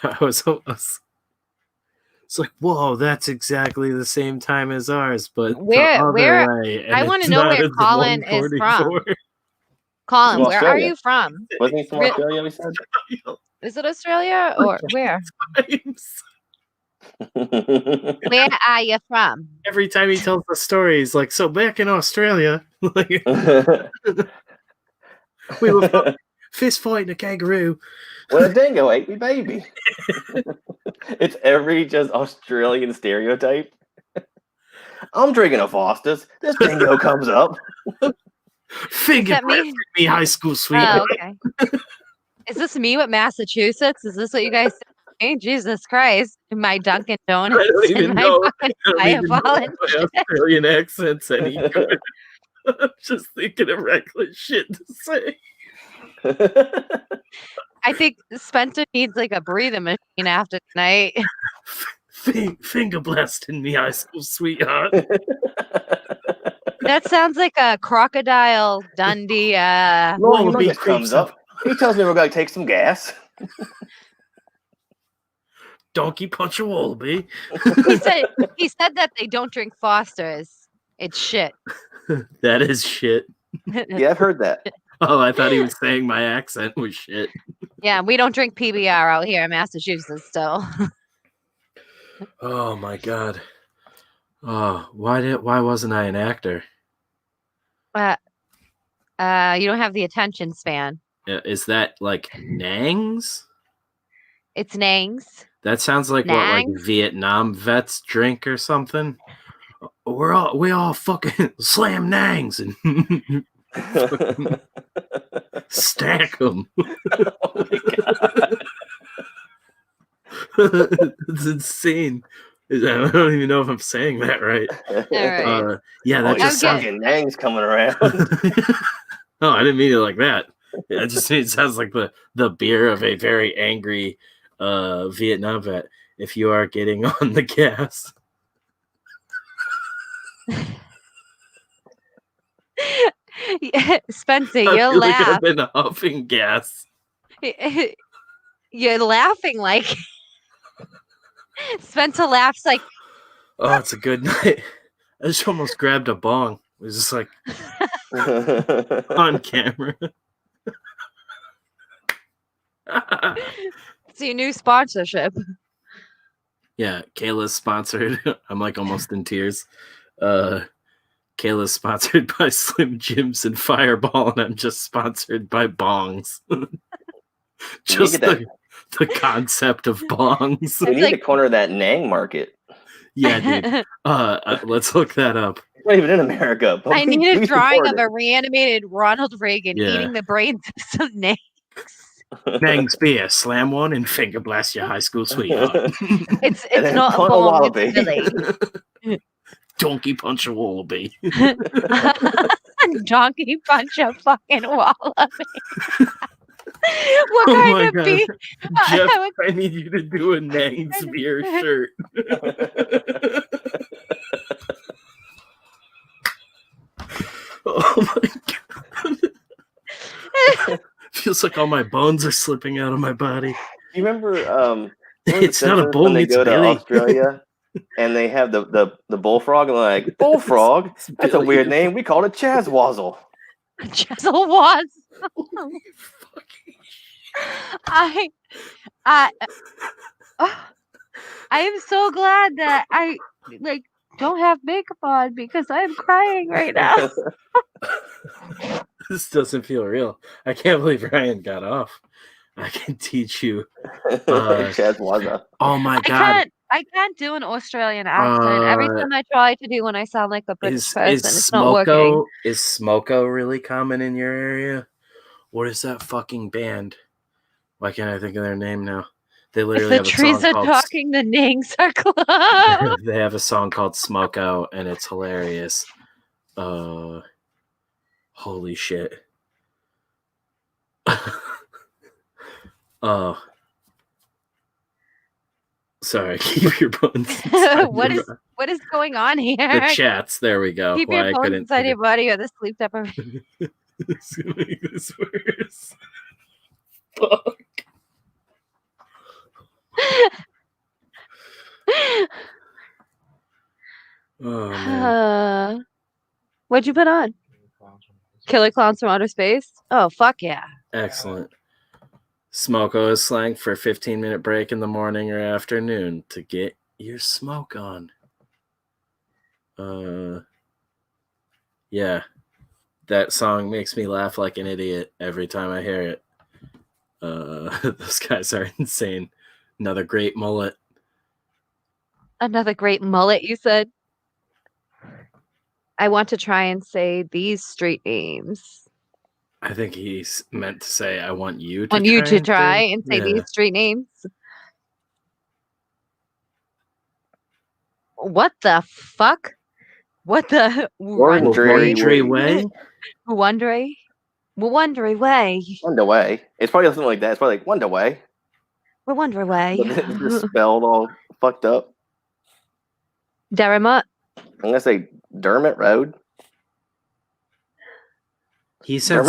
It's like, whoa, that's exactly the same time as ours, but where way, I want to know where Colin is from. Colin, where are you from? Wasn't he from Australia, we said? Is it Australia or where? Where are you from? Every time he tells the story, he's like, so back in Australia, like, we were fist fighting a kangaroo. Well, a dingo ate me baby. It's every just Australian stereotype. I'm drinking a Foster's. This dingo comes up. Finger me high school sweetheart. Oh, okay. Is this me with Massachusetts? Is this what you guys say? Jesus Christ. My Dunkin' Donuts. I don't even know. Australian accents any good. I'm just thinking of reckless shit to say. I think Spencer needs like a breathing machine after tonight. Finger blasting me, high school sweetheart. That sounds like a Crocodile Dundee. Wallaby comes up. He tells me we're going to take some gas. Donkey punch a wallaby. He said that they don't drink Foster's. It's shit. That is shit. Yeah, I've heard that. Oh, I thought he was saying my accent was shit. Yeah, we don't drink PBR out here in Massachusetts still. Oh my god. Oh, why wasn't I an actor? You don't have the attention span. Is that like Nangs? It's Nangs. That sounds like what, like Nangs? Vietnam vets drink or something. We all fucking slam Nangs and stack them. Oh my god. It's insane. I don't even know if I'm saying that right. All right. Yeah, that just sounds. fucking Nang's coming around. No, I didn't mean it like that. It just it sounds like the beer of a very angry Vietnam vet. If you are getting on the gas. Yeah, Spencer, I you're feel like I've laughing. been huffing gas. You're laughing like Spencer laughs like Oh, it's a good night. I just almost grabbed a bong. It was just like on camera. it's your new sponsorship. Yeah, Kayla's sponsored. I'm like almost in tears. Kayla's sponsored by Slim Jims and Fireball, and I'm just sponsored by bongs. Just the concept of bongs. We need to corner that Nang market. Yeah, dude. Let's look that up. It's not even in America. But I need a drawing of a reanimated Ronald Reagan Yeah. eating the brains of some Nangs. Nangs beer, slam one, and finger blast your high school sweetheart. It's then not a punch a bong, wallaby. it's Billy. Donkey punch a wallaby. Donkey punch a fucking wallaby. What Oh kind my of God. beef? Jeff, I need you to do a Nangs beer shirt. Oh my God. Feels like all my bones are slipping out of my body. You remember? It's not a when bone, they it's go Billy. to Australia and they have the bullfrog, and they're like, bullfrog? It's That's a Billy. weird name. We called it Chazwazzle. Chisel was. I am so glad that I don't have makeup on because I'm crying right now. This doesn't feel real. I can't believe Ryan got off. I can teach you. Chazwazzle. Oh my God. I can't do an Australian accent. Every time I try to do one, I sound like a British person. It's not working. Is Smoko really common in your area? What is that fucking band? Why can't I think of their name now? They If literally the have a trees song are called talking, the Nangs are close. They have a song called Smoko, and it's hilarious. Holy shit. Oh. Sorry, keep your bones inside What your- is going on here? the chats? There we go. Keep Why your I bones couldn't inside your body or the sleep deprivation. It's gonna make this worse. Fuck. Oh man. What'd you put on? Killer Clowns from Outer Space? Oh, fuck yeah. Excellent. Smoko is slang for a 15-minute break in the morning or afternoon to get your smoke on. Yeah. That song makes me laugh like an idiot every time I hear it. Those guys are insane. Another great mullet. Another great mullet, you said? I want to try and say these street names. I think he's meant to say, I want you to Want you to try and say Yeah. these street names? What the fuck? What the Wondry way? Wondry? Wondry way. Wonder way. It's probably something like that. It's probably like Wonder way. We're Wondry way. But it's just spelled all fucked up. Derrimut. I'm gonna say Dermot Road. He said,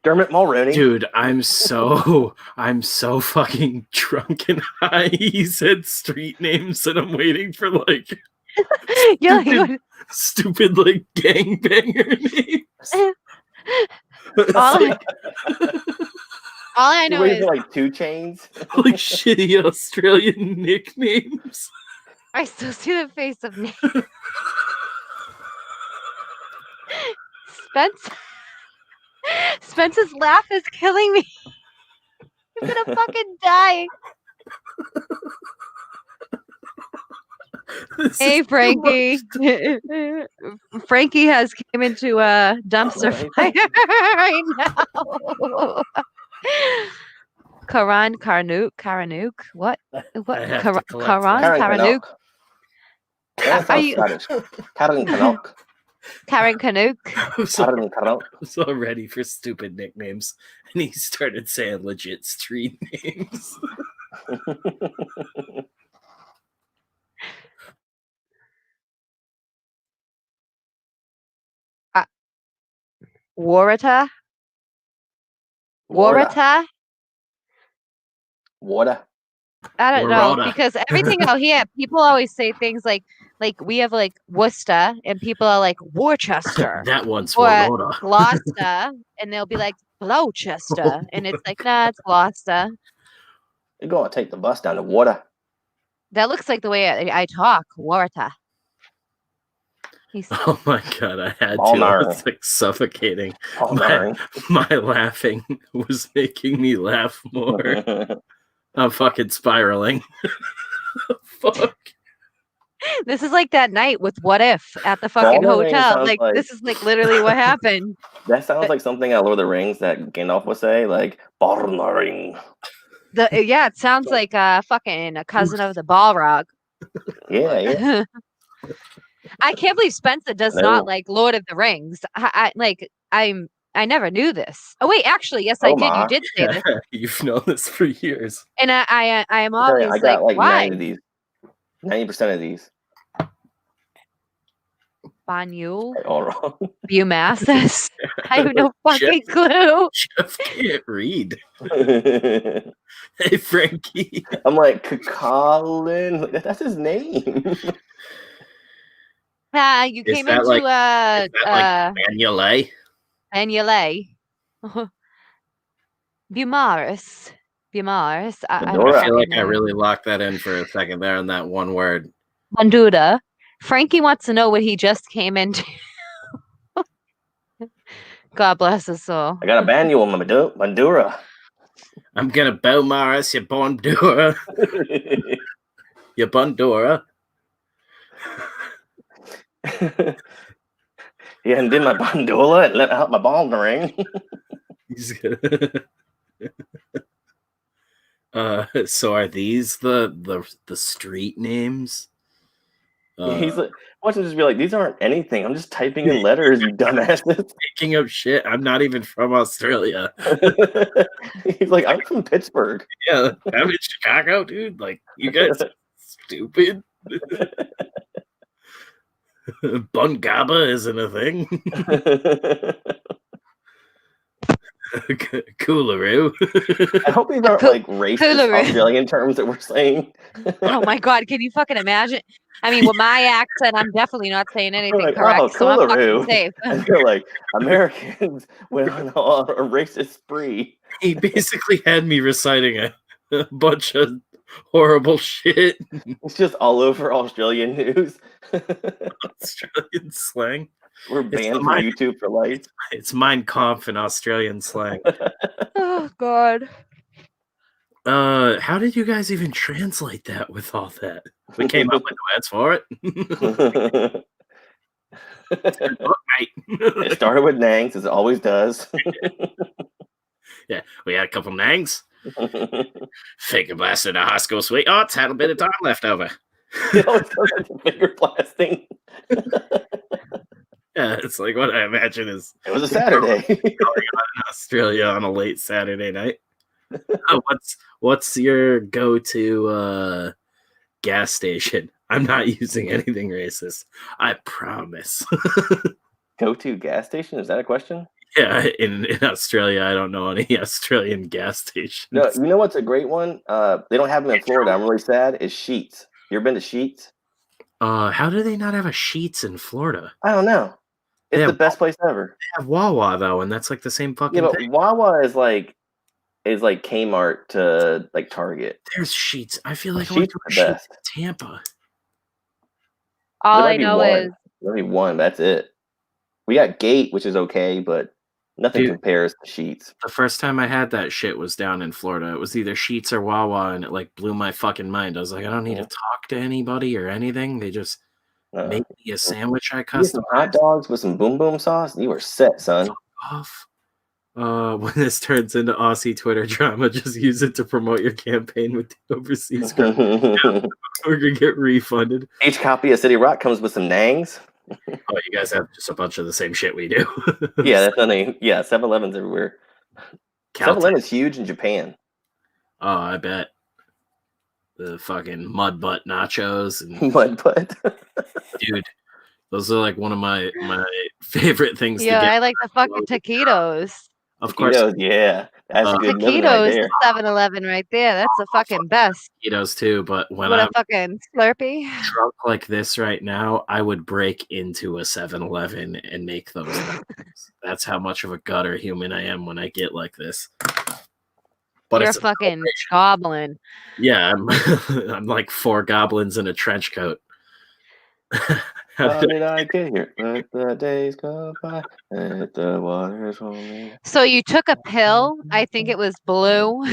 Dermot Mulrooney. dude, I'm so fucking drunk and high. He said street names, and I'm waiting for like stupid like gangbanger names. All I know is like 2 Chains. Like shitty Australian nicknames. I still see the face of Nate. Spence's laugh is killing me. I'm gonna fucking die. Hey, Frankie. Frankie has came into a dumpster fire right now. Karanuk. What? Karanuk. That sounds Scottish. Karanuk. Karen Canuck. I'm so ready for stupid nicknames, and he started saying legit street names. Warata. I don't know, because everything out here, people always say things like we have like Worcester, and people are like Worcester. That one's or Gloucester, and they'll be like Gloucester, and it's like, nah, it's Gloucester. You're going to take the bus down to water. That looks like the way I talk, Warata. Oh my god, I had to. I was like suffocating. My laughing was making me laugh more. I'm fucking spiraling. Fuck. This is like that night with What If at the fucking hotel. Like, this is like literally what happened. That sounds like something out of Lord of the Rings that Gandalf would say, like Balrog. Yeah, it sounds like fucking a cousin of the Balrog. Yeah. I can't believe Spencer does not like Lord of the Rings. I never knew this. Oh wait, actually, yes, I did. You did say this. You've known this for years. And I am always I got like why? 90% of these. Banyul. All wrong. Bumassus. I have no fucking clue. Jeff can't read. Hey, Frankie. I'm like, Colin. That's his name. You came into Manuele. Bumaris. I feel like I really locked that in for a second there on that one word. Bandura. Frankie wants to know what he just came into. God bless his soul. I got a manual, Bandura. I'm gonna bow Maris, you Bandura. You Bandura. Yeah, and did my bandola and let out my ball ring. So are these the street names? He's like, watch him just be like, these aren't anything. I'm just typing in letters, you dumbasses. Making up shit. I'm not even from Australia. He's like, I'm from Pittsburgh. Yeah, I'm in Chicago, dude. Like, you guys are stupid. Bungaba isn't a thing. Coolaroo. I hope these aren't like racist Australian terms that we're saying. Oh my god, can you fucking imagine? I mean, with my accent, I'm definitely not saying anything correct, so I'm fucking safe. And they're like, Americans went on a racist spree. He basically had me reciting a bunch of horrible shit. It's just all over Australian news. Australian slang. We're banned from YouTube for life. It's Mein Kampf in Australian slang. Oh god. How did you guys even translate that with all that? We came up with the words for it. It started with nangs, as it always does. Yeah, we had a couple nangs. Finger blast in a high school sweethearts. Had a bit of time left over. It always goes into finger blasting. Yeah, it's like what I imagine is. It was a Saturday. In Australia on a late Saturday night. What's your go-to gas station? I'm not using anything racist. I promise. Go-to gas station? Is that a question? Yeah, in Australia, I don't know any Australian gas stations. No, you know what's a great one? They don't have them in Florida. I'm really sad. Is Sheetz. You ever been to Sheetz? How do they not have a Sheetz in Florida? I don't know. It's the best place ever. They have Wawa though, and that's like the same fucking thing. Wawa is like Kmart to like Target. There's Sheetz. I feel like Sheetz is the best. Tampa. All I know is maybe one. That's it. We got Gate, which is okay, but nothing compares to Sheets. The first time I had that shit was down in Florida. It was either Sheets or Wawa, and it like blew my fucking mind. I was like, I don't need to talk to anybody or anything. They just made me a sandwich I customized. Some hot dogs with some boom boom sauce, and you were set, son. Off. When this turns into Aussie Twitter drama, just use it to promote your campaign with the overseas government. We're gonna get refunded. Each copy of City Rock comes with some nangs. Oh, you guys have just a bunch of the same shit we do. Yeah, that's nothing. Yeah, 7-Eleven's everywhere. 7-Eleven is huge in Japan. Oh, I bet. The fucking mud butt nachos and mud butt. Dude, those are like one of my favorite things. Yeah, to get. I like the fucking taquitos. Of course, yeah, that's a good taquitos. Right 7-Eleven right there. That's the fucking best. Taquitos too, but when what I'm a fucking Slurpee drunk like this right now, I would break into a 7-Eleven and make those. That's how much of a gutter human I am when I get like this. But you're a fucking goblin. Yeah, I'm like 4 goblins in a trench coat. How did I get here? Let the days go by. Let the waters roll me. So you took a pill. I think it was blue.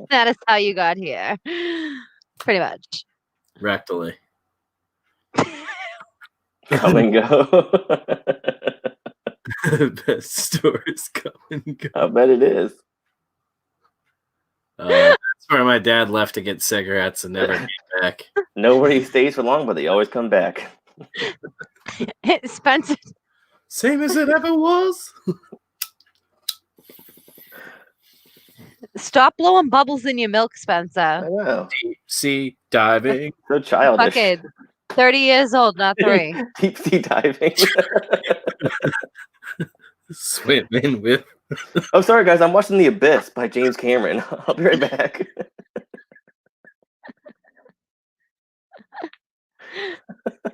That is how you got here. Pretty much. Rectally. Come and go. Best stores come and go. I bet it is. That's where my dad left to get cigarettes and never came back. Nobody stays for long, but they always come back. Spencer. Same as it ever was. Stop blowing bubbles in your milk, Spencer. I know. Deep sea diving. So childish. Fucking 30 years old, not 3. Deep sea diving. Swimming with. Oh, sorry, guys. I'm watching The Abyss by James Cameron. I'll be right back.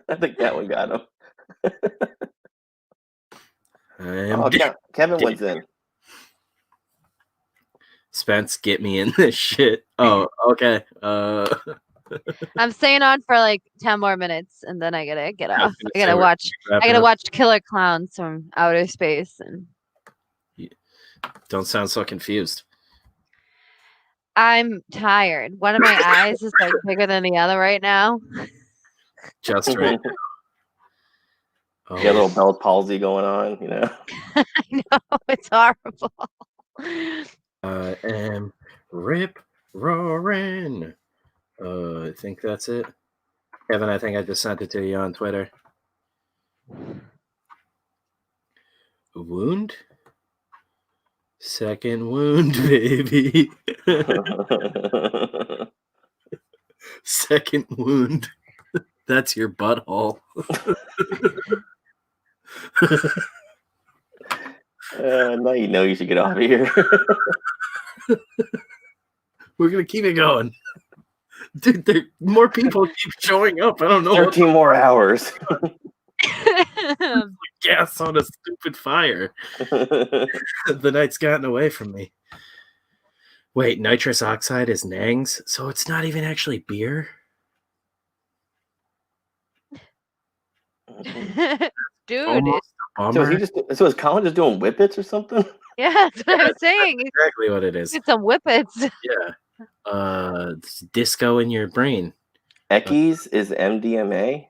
I think that one got him. Kevin wins in. Spence, get me in this shit. Oh, okay. I'm staying on for like 10 more minutes, and then I gotta get off. I gotta watch Killer Clowns from Outer Space. And don't sound so confused. I'm tired. One of my eyes is like bigger than the other right now. Just right now. Oh. You got a little Bell's palsy going on, you know. I know, it's horrible. I am rip roaring. I think that's it. Kevin, I think I just sent it to you on Twitter. Wound? Second wound, baby. Second wound. That's your butthole. Now you know you should get off of here. We're going to keep it going. Dude, more people keep showing up. I don't know. 13 more hours. Gas on a stupid fire. The night's gotten away from me. Wait, nitrous oxide is Nangs? So it's not even actually beer? Dude. So is Colin just doing whippets or something? Yeah, that's what I'm saying. That's exactly what it is. It's some whippets. Yeah. It's disco in your brain. Eckies is MDMA?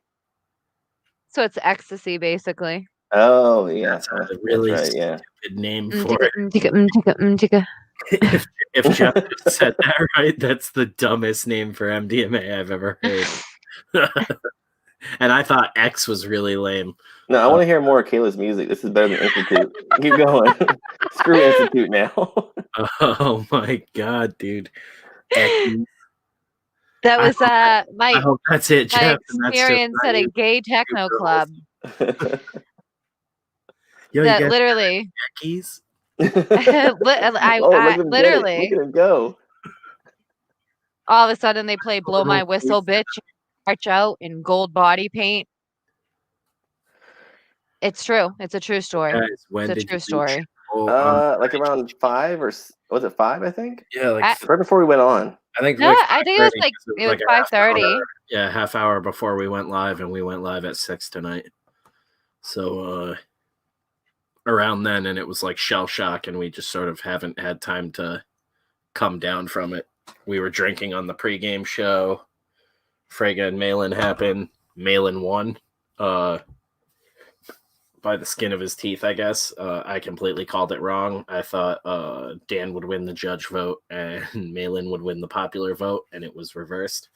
So it's ecstasy, basically. Oh, yeah. That's a really stupid name for it. If Jeff said that right, that's the dumbest name for MDMA I've ever heard. And I thought X was really lame. No, I want to hear more of Kayla's music. This is better than Institute. Keep going. Screw Institute now. Oh my god, dude. That was my I hope that's it, my Jeff. experience at a gay techno club. Yo, that literally. Keys? I literally. Look at him go. All of a sudden, they play "Blow My Whistle, Bitch," march out in gold body paint. It's true. It's a true story. Guys, it's a true story. Like around 5 or was it 5? I think. Yeah, like right before we went on. I think No, like I think it was 5:30, like 'cause it was a half 5:30. hour. Yeah, half hour before we went live, and we went live at 6 tonight. So around then, and it was like shell shock, and we just sort of haven't had time to come down from it. We were drinking on the pregame show. Frega and Malin happened. Malin won. By the skin of his teeth, I guess. I completely called it wrong. I thought Dan would win the judge vote and Malin would win the popular vote, and it was reversed.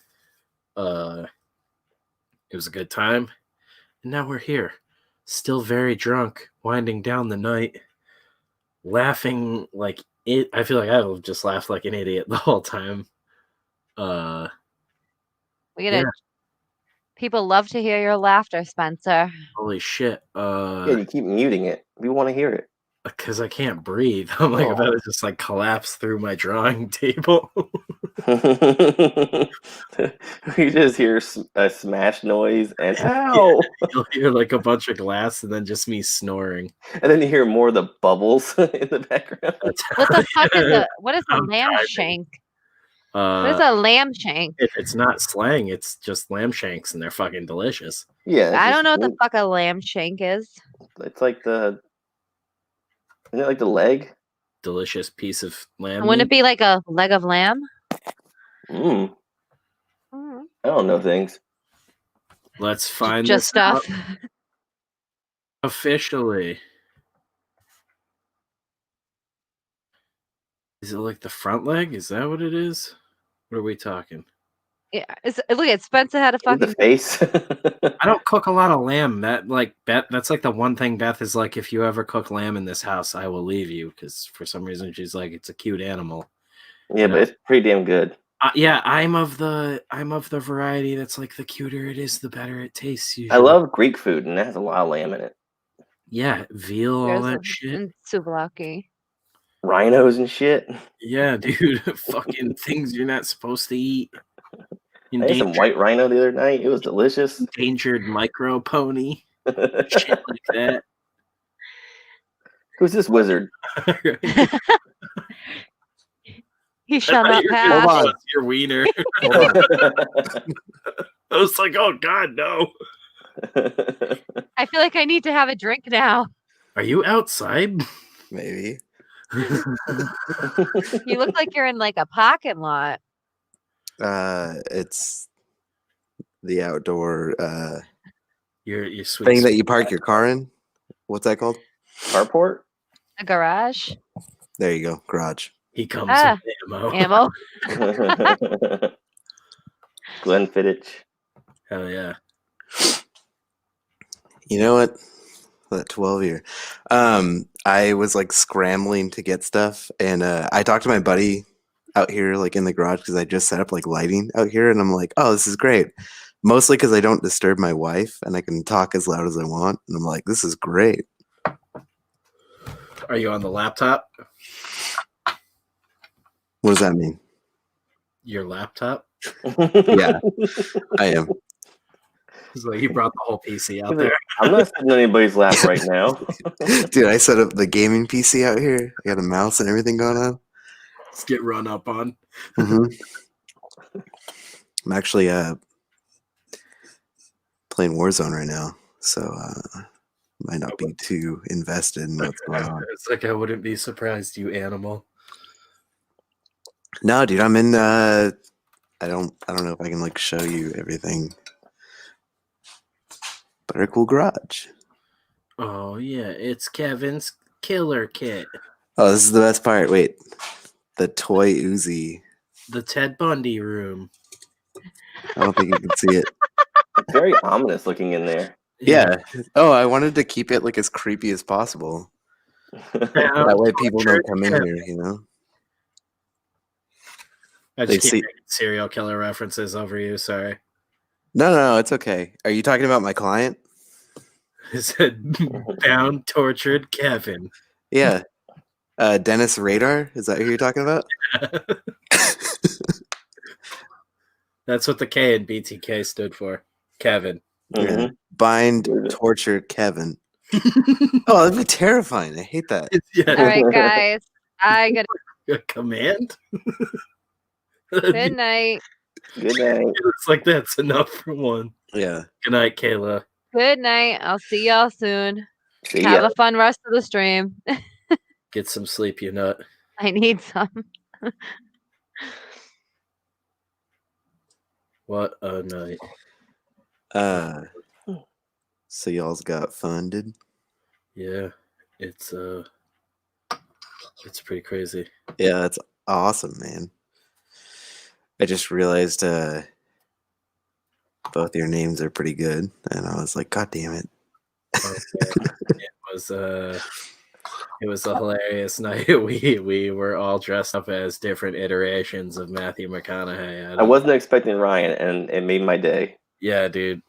It was a good time. And now we're here, still very drunk, winding down the night, laughing like it. I feel like I've just laughed like an idiot the whole time. We get People love to hear your laughter, Spencer. Holy shit. Yeah, you keep muting it. We want to hear it. Because I can't breathe. I'm like about to just like collapse through my drawing table. You just hear a smash noise and ow! Yeah, you'll hear like a bunch of glass and then just me snoring. And then you hear more of the bubbles in the background. What the fuck is what is a lamb shank? What is a lamb shank? If it's not slang, it's just lamb shanks, and they're fucking delicious. Yeah. I don't know what the fuck a lamb shank is. It's like isn't it like the leg? Delicious piece of lamb. Wouldn't it be like a leg of lamb? I don't know things. Let's find just stuff. Officially. Is it like the front leg? Is that what it is? What are we talking? Yeah, look at Spencer had a fucking face. I don't cook a lot of lamb. That's like the one thing Beth is like, if you ever cook lamb in this house, I will leave you, because for some reason she's like, it's a cute animal. Yeah, but it's pretty damn good. Yeah, I'm of the variety that's like, the cuter it is, the better it tastes. Usually. I love Greek food, and that has a lot of lamb in it. Yeah, veal, all that shit. And souvlaki. Rhinos and shit. Yeah, dude, fucking things you're not supposed to eat. I ate some white rhino the other night. It was delicious. Endangered micro pony. Shit like that. Who's this wizard? He shut up, Pat. Hold on. Your wiener. I was like, oh God, no. I feel like I need to have a drink now. Are you outside? Maybe. You look like you're in like a parking lot. It's the outdoor your thing that you park your car in. What's that called? Carport? A garage. There you go, garage. He comes with ammo. Glenn Fittich. Hell yeah. You know what? That 12-year. I was like scrambling to get stuff, and I talked to my buddy out here like in the garage because I just set up like lighting out here, and I'm like, oh, this is great. Mostly because I don't disturb my wife and I can talk as loud as I want, and I'm like, this is great. Are you on the laptop? What does that mean? Your laptop? Yeah, I am. It's like you brought the whole PC out there. I'm not sitting on anybody's lap right now. Dude, I set up the gaming PC out here. I got a mouse and everything going on. Let's get run up on. I'm actually playing Warzone right now, so might not be too invested in what's going on. It's like, I wouldn't be surprised, you animal. No, dude, I'm in. I don't know if I can like show you everything. Better cool garage. Oh yeah, it's Kevin's killer kit. Oh, this is the best part. Wait, the toy Uzi. The Ted Bundy room. I don't think you can see it. It's very ominous looking in there. Yeah. Oh, I wanted to keep it like as creepy as possible. That way people don't come in here, you know? I just keep making serial killer references over you, sorry. No, it's okay. Are you talking about my client? It said bound, tortured Kevin. Yeah. Dennis Radar? Is that who you're talking about? That's what the K in BTK stood for. Kevin. Yeah. Bind, torture, Kevin. Oh, that'd be terrifying. I hate that. Yeah. All right, guys. I got a command. Good night. Good night. It's like that's enough for one. Yeah. Good night, Kayla. Good night. I'll see y'all soon. See Have ya. a fun rest of the stream. Get some sleep, you nut. I need some. What a night. So y'all's got funded? Yeah, it's pretty crazy. Yeah, that's awesome, man. I just realized both your names are pretty good, and I was like, God damn it. It was a hilarious night. We were all dressed up as different iterations of Matthew McConaughey. I wasn't expecting Ryan, and it made my day. Yeah, dude.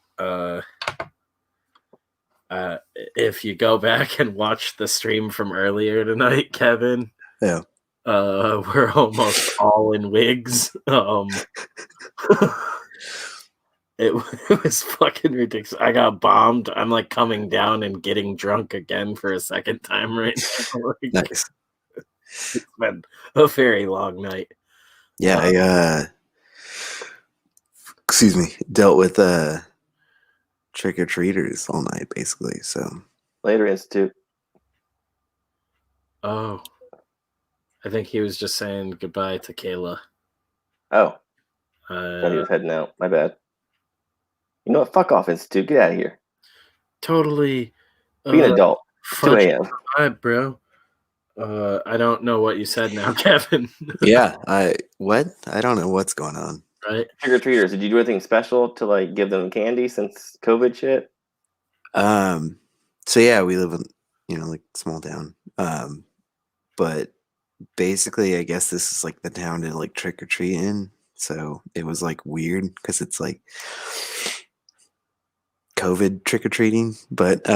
If you go back and watch the stream from earlier tonight, Kevin, Yeah. we're almost all in wigs. It was fucking ridiculous. I got bombed. I'm like coming down and getting drunk again for a second time right now. Like, Nice. It's been a very long night. Yeah, I excuse me, dealt with trick-or-treaters all night basically, so Later, Institute. Oh. I think he was just saying goodbye to Kayla. Oh. Thought he was heading out. My bad. You know what? Fuck off, Institute. Get out of here. Totally. Be an adult. 2 a.m. Vibe, bro. I don't know what you said now, Kevin. yeah, I don't know what's going on. Right? Trick-or-treaters, did you do anything special to like give them candy since COVID shit? So yeah, we live in, like small town. But basically I guess this is like the town to like trick or treat in. So it was like weird because it's like COVID trick or treating. But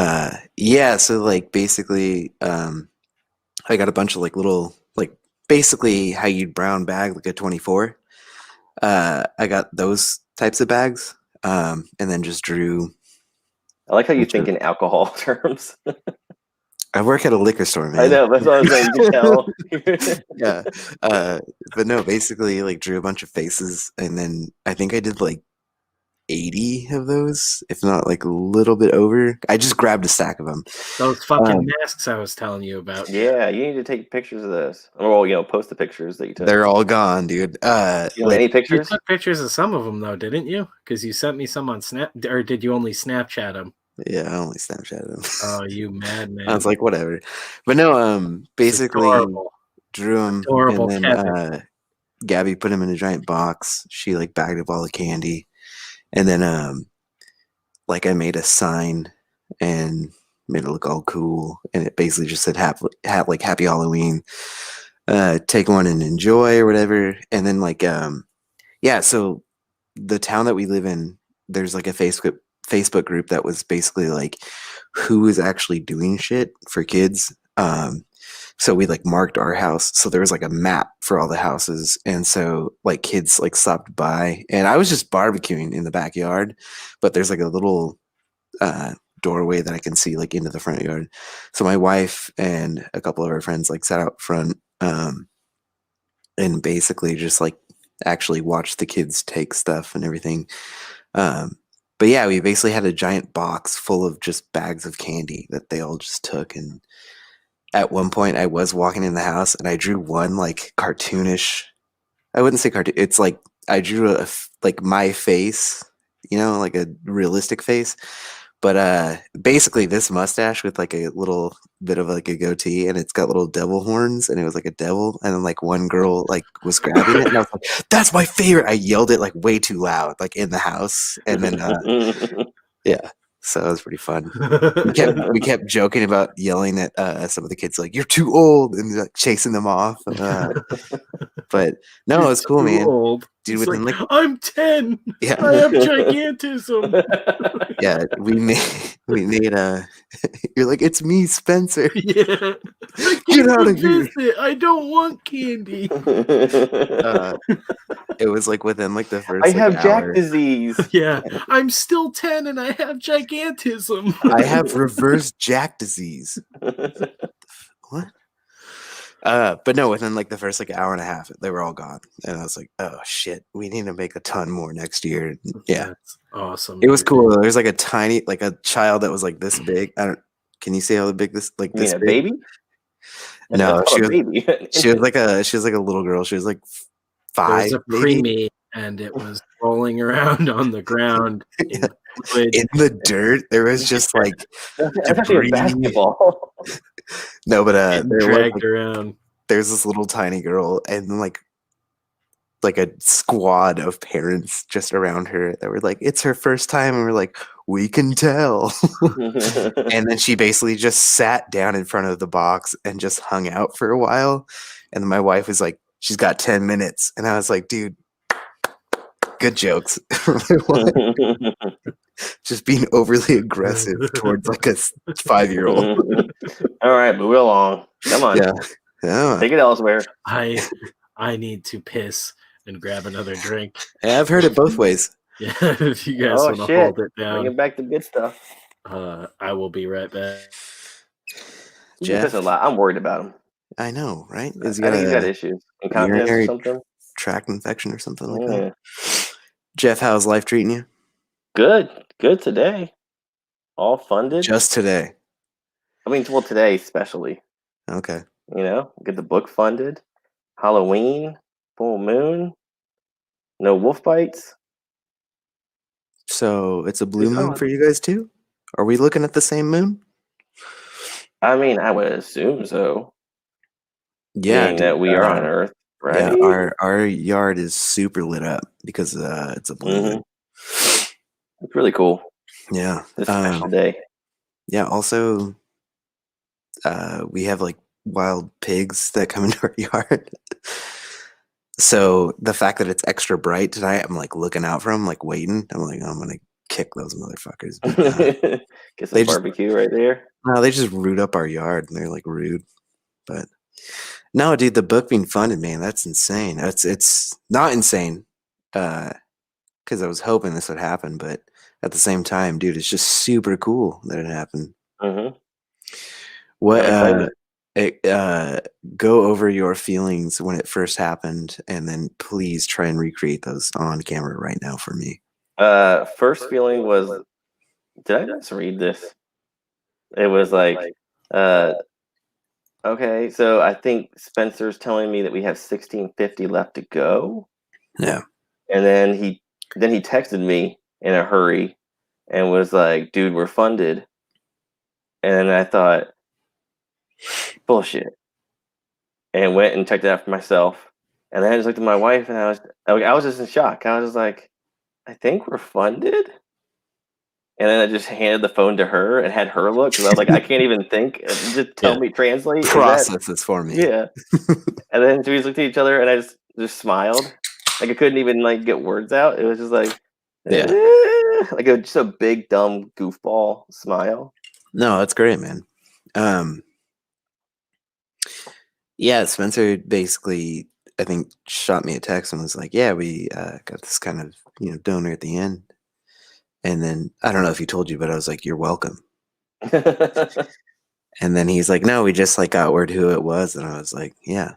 yeah, so like basically I got a bunch of like little like basically how you'd brown bag like a 24. I got those types of bags. And then just drew. I like how you think in alcohol terms. I work at a liquor store, man. I know, that's what I was saying. You can tell. Yeah. But no, basically like drew a bunch of faces, and then I think I did like 80 of those, if not like a little bit over. I just grabbed a stack of them. Those fucking masks I was telling you about. Yeah, you need to take pictures of this. Or, post the pictures that you took. They're all gone, dude. Any pictures? You took pictures of some of them, though, didn't you? Because you sent me some on Snap, or did you only Snapchat them? Yeah, I only Snapchatted them. Oh, you madman. I was like, whatever. But no, basically drew them. Adorable, and then Gabby put them in a giant box. She like bagged up all the candy. And then like I made a sign and made it look all cool. And it basically just said like Happy Halloween. Take one and enjoy or whatever. And then like yeah, so the town that we live in, there's like a Facebook group that was basically like who is actually doing shit for kids. So we like marked our house. So there was like a map for all the houses. And so like kids like stopped by, and I was just barbecuing in the backyard, but there's like a little doorway that I can see like into the front yard. So my wife and a couple of our friends like sat out front and basically just like actually watched the kids take stuff and everything. But yeah, we basically had a giant box full of just bags of candy that they all just took. And at one point I was walking in the house and I drew one like cartoonish, I wouldn't say cartoon, it's like I drew like my face, like a realistic face. But basically this mustache with like a little bit of like a goatee, and it's got little devil horns, and it was like a devil, and then like one girl like was grabbing it, and I was like, that's my favorite. I yelled it like way too loud, like in the house. And then yeah, so it was pretty fun. We kept joking about yelling at some of the kids like, you're too old, and like chasing them off. But no, it was cool, man. Old. Dude, it's within like, like I'm 10. Yeah. I have gigantism. Yeah, we made you're like, it's me, Spencer. Yeah. Get out of here. I don't want candy. It was like within like the first I have hour. Jack disease. Yeah. I'm still 10 and I have gigantism. I have reverse Jack disease. What? But no, within like the first like hour and a half, they were all gone, and I was like, "Oh shit, we need to make a ton more next year." Yeah, That's awesome. it was cool. There's like a tiny, like a child that was like this big. I don't. Can you see how big this like You this mean a big? baby? No, That's called a baby. she was like a little girl. She was like There was 5, a maybe. preemie, and it was rolling around on the ground in fluid. In the dirt. There was just like That's actually a debris. basketball. No, but Getting there was dragged like, around. there's this little tiny girl, and like a squad of parents just around her that were like, "It's her first time," and we're like, "We can tell." And then she basically just sat down in front of the box and just hung out for a while. And then my wife was like, "She's got 10 minutes," and I was like, "Dude, good jokes." Just being overly aggressive towards like a 5-year-old. All right, move it along. Come on. Yeah. Take it elsewhere. I need to piss and grab another drink. Yeah, I've heard it both ways. Yeah, if you guys want to hold it Bring down, it back to good stuff. I will be right back. He's Jeff? pissing a lot. I'm worried about him. I know, right? I think he's got issues. Incontinence or urinary something. tract infection or something like Yeah. that. Jeff, how's life treating you? Good today. All funded. Just today. I mean, well, today especially. Okay. You know, get the book funded. Halloween, full moon, no wolf bites. So it's a blue moon for you guys too? Are we looking at the same moon? I mean, I would assume so. Yeah, being that we are on Earth, right? Yeah, our yard is super lit up because it's a blue moon. It's really cool. Yeah. It's a special day. Yeah, also we have like wild pigs that come into our yard. So the fact that it's extra bright tonight, I'm like looking out for them, like waiting. I'm like, I'm gonna kick those motherfuckers. But, get some barbecue right there. No, they just root up our yard, and they're like rude. But no, dude, the book being funded, man, that's insane. It's not insane, because I was hoping this would happen, but at the same time, dude, it's just super cool that it happened. What? Go over your feelings when it first happened, and then please try and recreate those on camera right now for me. First feeling was, did I misread this? It was like, okay, so I think Spencer's telling me that we have 1650 left to go. Yeah. And then he texted me in a hurry and was like, dude, we're funded. And I thought, bullshit. And went and checked it out for myself. And then I just looked at my wife and I was just in shock. I was like, I think we're funded. And then I just handed the phone to her and had her look because I was like, I can't even think. Just tell me, translate. Process this for me. Yeah. And then we looked at each other and I just smiled. Like I couldn't even like get words out. It was just like, like just a big dumb goofball smile. No, that's great, man. Yeah, Spencer basically, I think, shot me a text and was like, yeah, we got this kind of, donor at the end. And then, I don't know if he told you, but I was like, you're welcome. And then he's like, no, we just like got word who it was. And I was like, yeah.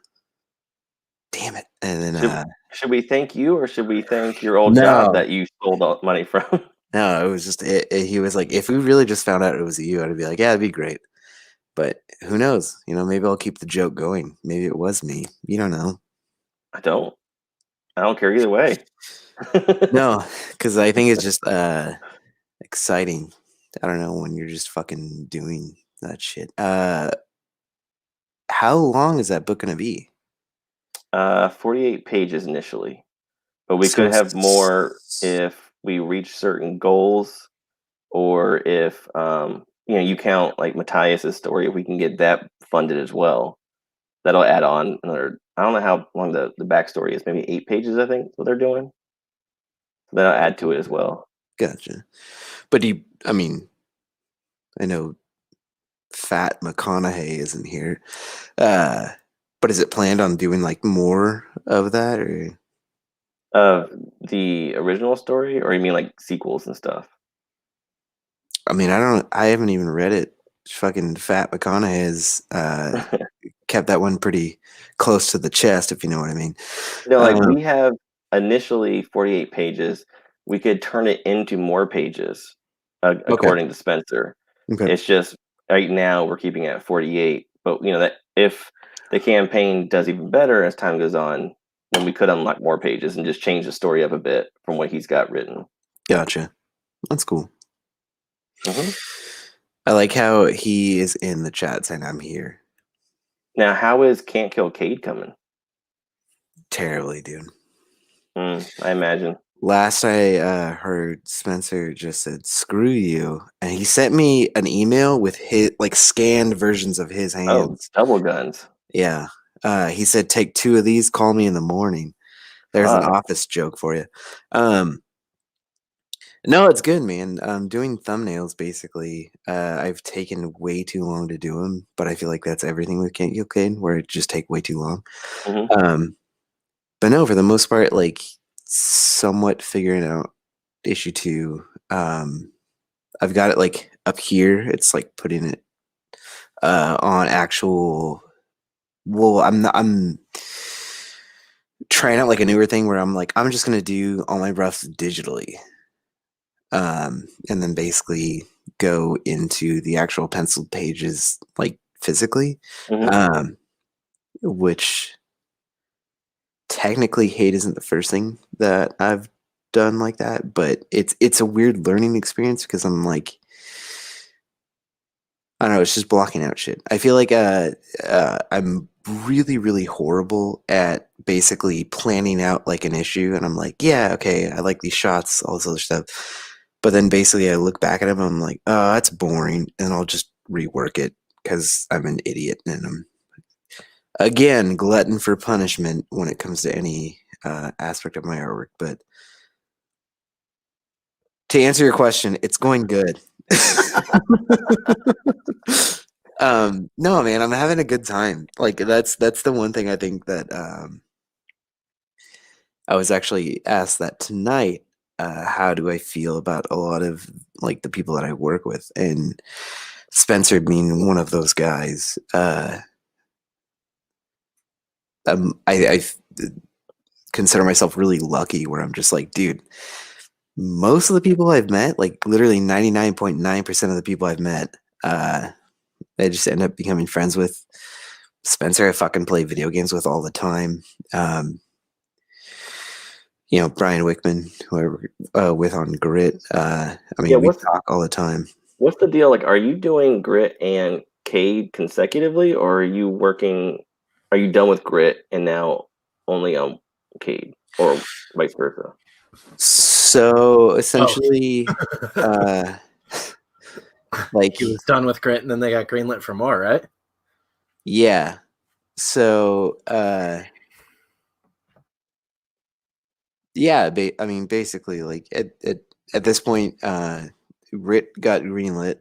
Damn it. And then, should we thank you or should we thank your old job that you stole money from? No, it was just, he was like, if we really just found out it was you, I'd be like, yeah, it'd be great. But who knows? Maybe I'll keep the joke going. Maybe it was me. You don't know. I don't care either way. No, because I think it's just exciting. I don't know, when you're just fucking doing that shit. How long is that book going to be? 48 pages initially. But we could have more if we reach certain goals or if you count like Matthias's story, if we can get that funded as well. That'll add on another, I don't know how long the backstory is, maybe 8 pages, I think, is what they're doing. So that'll add to it as well. Gotcha. But I know Fat McConaughey isn't here. But is it planned on doing like more of that, or the original story, or you mean like sequels and stuff? I haven't even read it. Fucking Fat McConaughey's kept that one pretty close to the chest, if you know what I mean. We have initially 48 pages. We could turn it into more pages, according to Spencer. Okay. It's just right now we're keeping it at 48. But that if the campaign does even better as time goes on, then we could unlock more pages and just change the story up a bit from what he's got written. Gotcha. That's cool. Mm-hmm. I like how he is in the chat saying I'm here. Now, how is Can't Kill Cade coming? Terribly, dude. I imagine. Last I heard, Spencer just said, screw you. And he sent me an email with his scanned versions of his hands. Oh, double guns. Yeah. He said, take 2 of these, call me in the morning. There's an office joke for you. No, it's good, man. Doing thumbnails, basically, I've taken way too long to do them, but I feel like that's everything with Can't Kill Cade, where it just take way too long. Mm-hmm. But no, for the most part, somewhat figuring out issue 2. I've got it up here. It's putting it on actual. Well, I'm trying out a newer thing where I'm just gonna do all my roughs digitally. And then basically go into the actual penciled pages physically, which technically hate isn't the first thing that I've done like that, but it's a weird learning experience because I'm I don't know, it's just blocking out shit. I feel like I'm really, really horrible at basically planning out an issue, and I'm yeah, okay, I like these shots, all this other stuff. But then basically I look back at him, I'm oh, that's boring, and I'll just rework it because I'm an idiot, and I'm, again, glutton for punishment when it comes to any aspect of my artwork. But to answer your question, it's going good. No, man, I'm having a good time. That's the one thing I think that I was actually asked that tonight. How do I feel about a lot of the people that I work with, and Spencer being one of those guys. I consider myself really lucky where I'm just dude, most of the people I've met, literally 99.9% of the people I've met, I just end up becoming friends with. Spencer I fucking play video games with all the time. Brian Wickman, who I with on Grit. We talk all the time. What's the deal? Are you doing Grit and Cade consecutively, or are you done with Grit and now only on Cade, or vice versa? So essentially, he was done with Grit, and then they got greenlit for more, right? Yeah. So yeah, basically, at this point, Grit got greenlit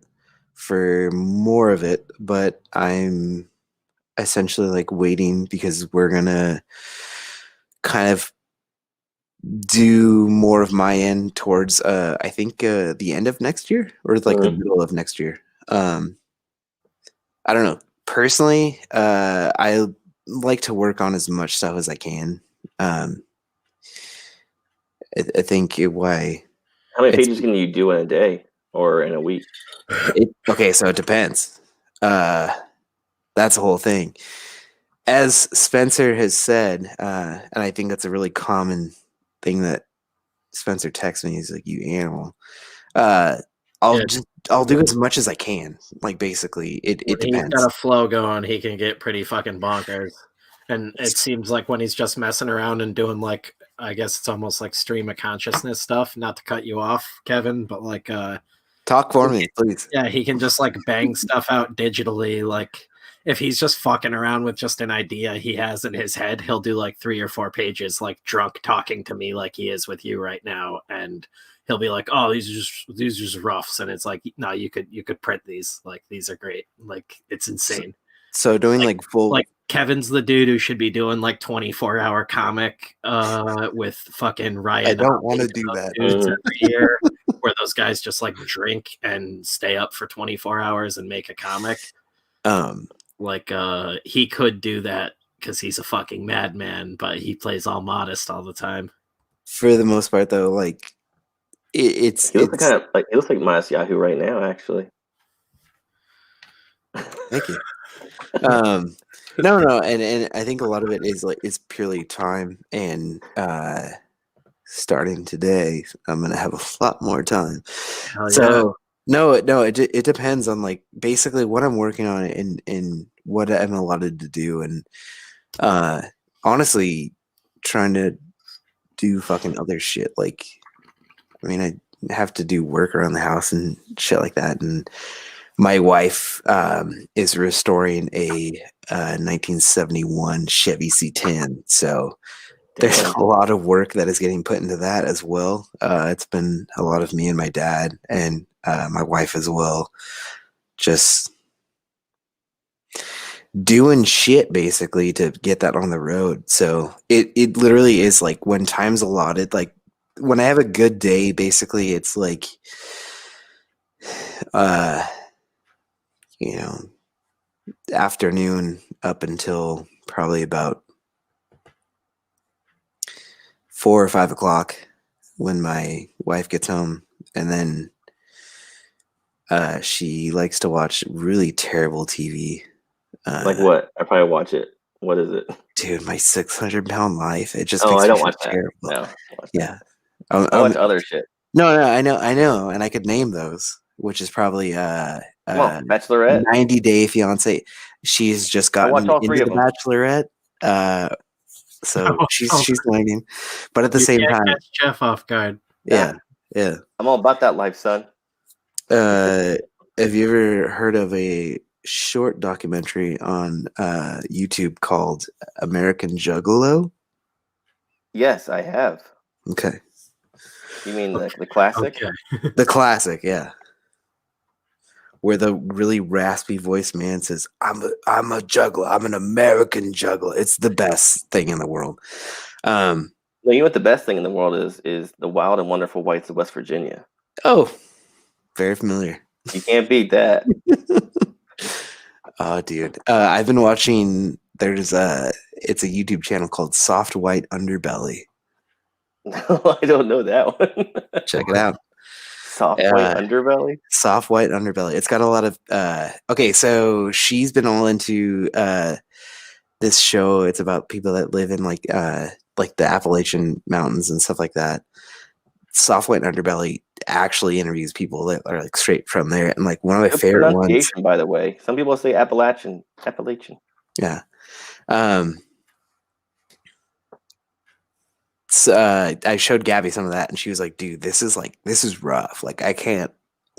for more of it, but I'm essentially waiting because we're gonna kind of do more of my end towards I think the end of next year, or the middle of next year. I don't know. Personally, I like to work on as much stuff as I can. I think why. How many pages can you do in a day or in a week? Okay, so it depends. That's the whole thing. As Spencer has said, and I think that's a really common thing that Spencer texts me. He's like, "You animal." I'll do as much as I can. Basically, it depends. He's got a flow going. He can get pretty fucking bonkers. And it seems like when he's just messing around and doing I guess it's almost like stream of consciousness stuff, not to cut you off, Kevin, but talk for me, please. Yeah, he can just bang stuff out digitally. If he's just fucking around with just an idea he has in his head, he'll do 3 or 4 pages drunk talking to me like he is with you right now, and he'll be like, "Oh, these are just roughs," and it's no, you could print these. These are great. It's insane. So doing full Kevin's the dude who should be doing 24-hour comic with fucking Ryan. I don't want to do that every year, where those guys just drink and stay up for 24 hours and make a comic. like he could do that because he's a fucking madman, but he plays all modest all the time. For the most part, though, like it's He looks like Mas Yahoo right now, actually. Thank you. No, and I think a lot of it is purely time, and starting today, I'm gonna have a lot more time. Hell So no, it depends on like basically what I'm working on and what I'm allotted to do, and honestly, trying to do fucking other shit. Like, I mean, I have to do work around the house and shit like that, and my wife is restoring a 1971 Chevy C10, so there's a lot of work that is getting put into that as well. It's been a lot of me and my dad and my wife as well, just doing shit basically to get that on the road. So it literally is like when time's allotted, like when I have a good day, basically it's like you know, afternoon up until probably about 4 or 5 o'clock when my wife gets home, and then she likes to watch really terrible TV. Like what? I probably watch it. What is it? Dude, My 600-Pound Life. It just Oh, makes I me don't feel watch that. terrible. No, Yeah. I watch other shit. No, I know, and I could name those, which is probably Bachelorette, 90 Day Fiance. She's just gotten watch all three into of The them. Bachelorette, so she's learning, but at the same time, catch Jeff off guard. Yeah. I'm all about that life, son. Have you ever heard of a short documentary on YouTube called American Juggalo? Yes, I have. Okay. You mean the classic? Okay. The classic, yeah. Where the really raspy voice man says, I'm a juggler. I'm an American juggler. It's the best thing in the world. No, you know what the best thing in the world is the wild and wonderful whites of West Virginia. Oh, very familiar. You can't beat that. Oh, dude. I've been watching, it's a YouTube channel called Soft White Underbelly. No, I don't know that one. Check it out. Soft white underbelly? Soft white underbelly. It's got a lot of okay, so she's been all into this show. It's about people that live in like the Appalachian Mountains and stuff like that. Soft white underbelly actually interviews people that are like straight from there, and like one of my favorite ones. By the way, some people say Appalachian. Yeah. So, I showed Gabby some of that, and she was like, "Dude, this is rough. Like, I can't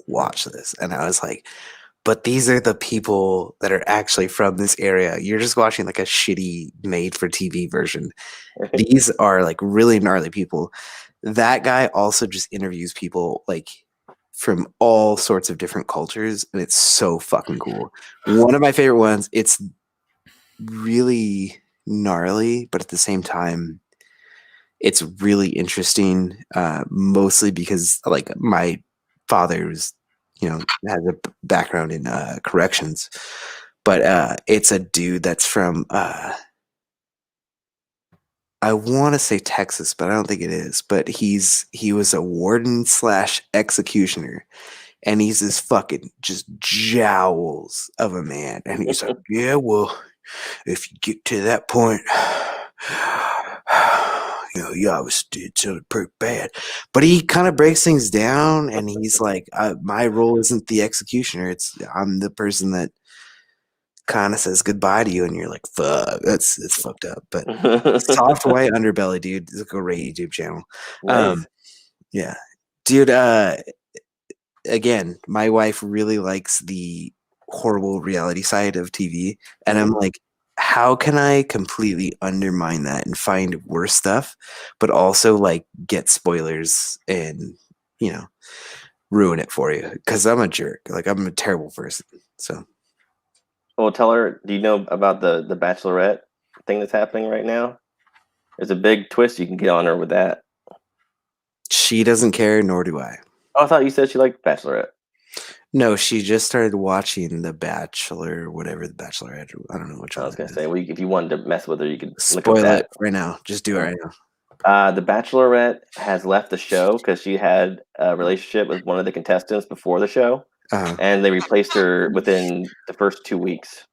watch this." And I was like, "But these are the people that are actually from this area. You're just watching like a shitty made-for-TV version. These are like really gnarly people." That guy also just interviews people like from all sorts of different cultures, and it's so fucking cool. One of my favorite ones. It's really gnarly, but at the same time, it's really interesting, mostly because like my father's, has a background in corrections, but it's a dude that's from I want to say Texas, but I don't think it is. But he was a warden / executioner, and he's this fucking just jowls of a man, and he's like, yeah, well, if you get to that point, you obviously did something pretty bad. But he kind of breaks things down, and he's like, my role isn't the executioner. I'm the person that kind of says goodbye to you, and you're like, fuck, it's fucked up. But Soft White Underbelly, dude, is a great YouTube channel. Nice. Yeah. Dude, again, my wife really likes the horrible reality side of TV, and I'm like, how can I completely undermine that and find worse stuff, but also like get spoilers and ruin it for you? Because I'm a jerk. Like, I'm a terrible person. So, well, tell her. Do you know about the Bachelorette thing that's happening right now? There's a big twist you can get on her with that. She doesn't care, nor do I. Oh, I thought you said she liked Bachelorette. No, she just started watching The Bachelor, whatever The Bachelorette. I don't know which I one. was gonna say, if you wanted to mess with her, you could look up Spoil that. it right now. Just do it right now. The Bachelorette has left the show because she had a relationship with one of the contestants before the show, and they replaced her within the first 2 weeks.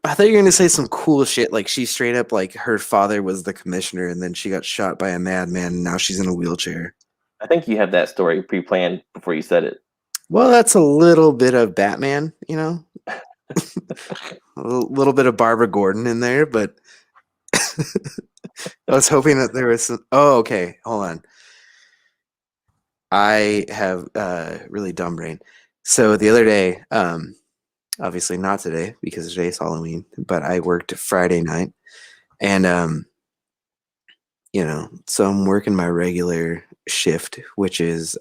I thought you were gonna say some cool shit, like she straight up like her father was the commissioner, and then she got shot by a madman, and now she's in a wheelchair. I think you have that story pre-planned before you said it. Well, that's a little bit of Batman, you know, a little bit of Barbara Gordon in there, but I was hoping that there was some. Oh, okay, hold on. I have really dumb brain. So the other day, obviously not today because today's Halloween, but I worked Friday night, and you know, so I'm working my regular shift, which is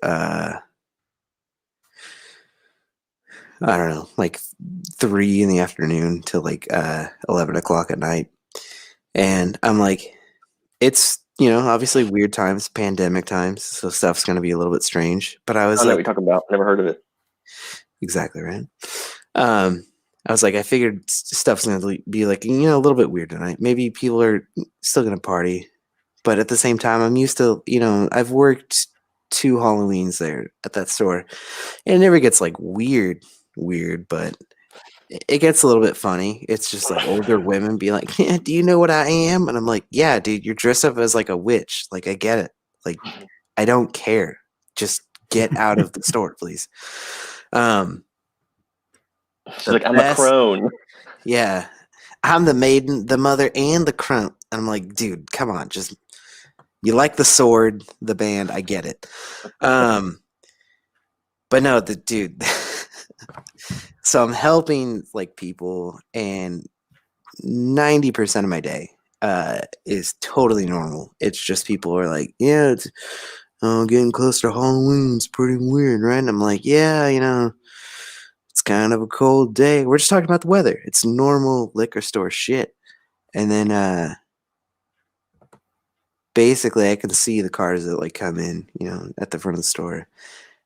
I don't know, like 3 in the afternoon till like 11 o'clock at night. And I'm like, it's, you know, obviously weird times, pandemic times, so stuff's gonna be a little bit strange. But I was I don't know like, what you're talking about. Never heard of it. exactly right. I was like, I figured stuff's gonna be like, you know, a little bit weird tonight. Maybe people are still gonna party, but at the same time, I'm used to, you know, I've worked 2 Halloweens there at that store, and it never gets like weird, but it gets a little bit funny. It's just like older women be like, yeah, do you know what I am? And I'm like, yeah, dude, you're dressed up as like a witch. Like, I get it. Like, I don't care. Just get out of the store, please. She's like, I'm a crone. Yeah. I'm the maiden, the mother, and the crone. And I'm like, dude, come on. Just, you like the sword, the band. I get it. But no, the dude. So I'm helping like people, and 90% of my day is totally normal. It's just people are like, yeah, it's getting close to Halloween. It's pretty weird, right? And I'm like, yeah, you know, it's kind of a cold day. We're just talking about the weather. It's normal liquor store shit. And then basically I can see the cars that like come in, you know, at the front of the store.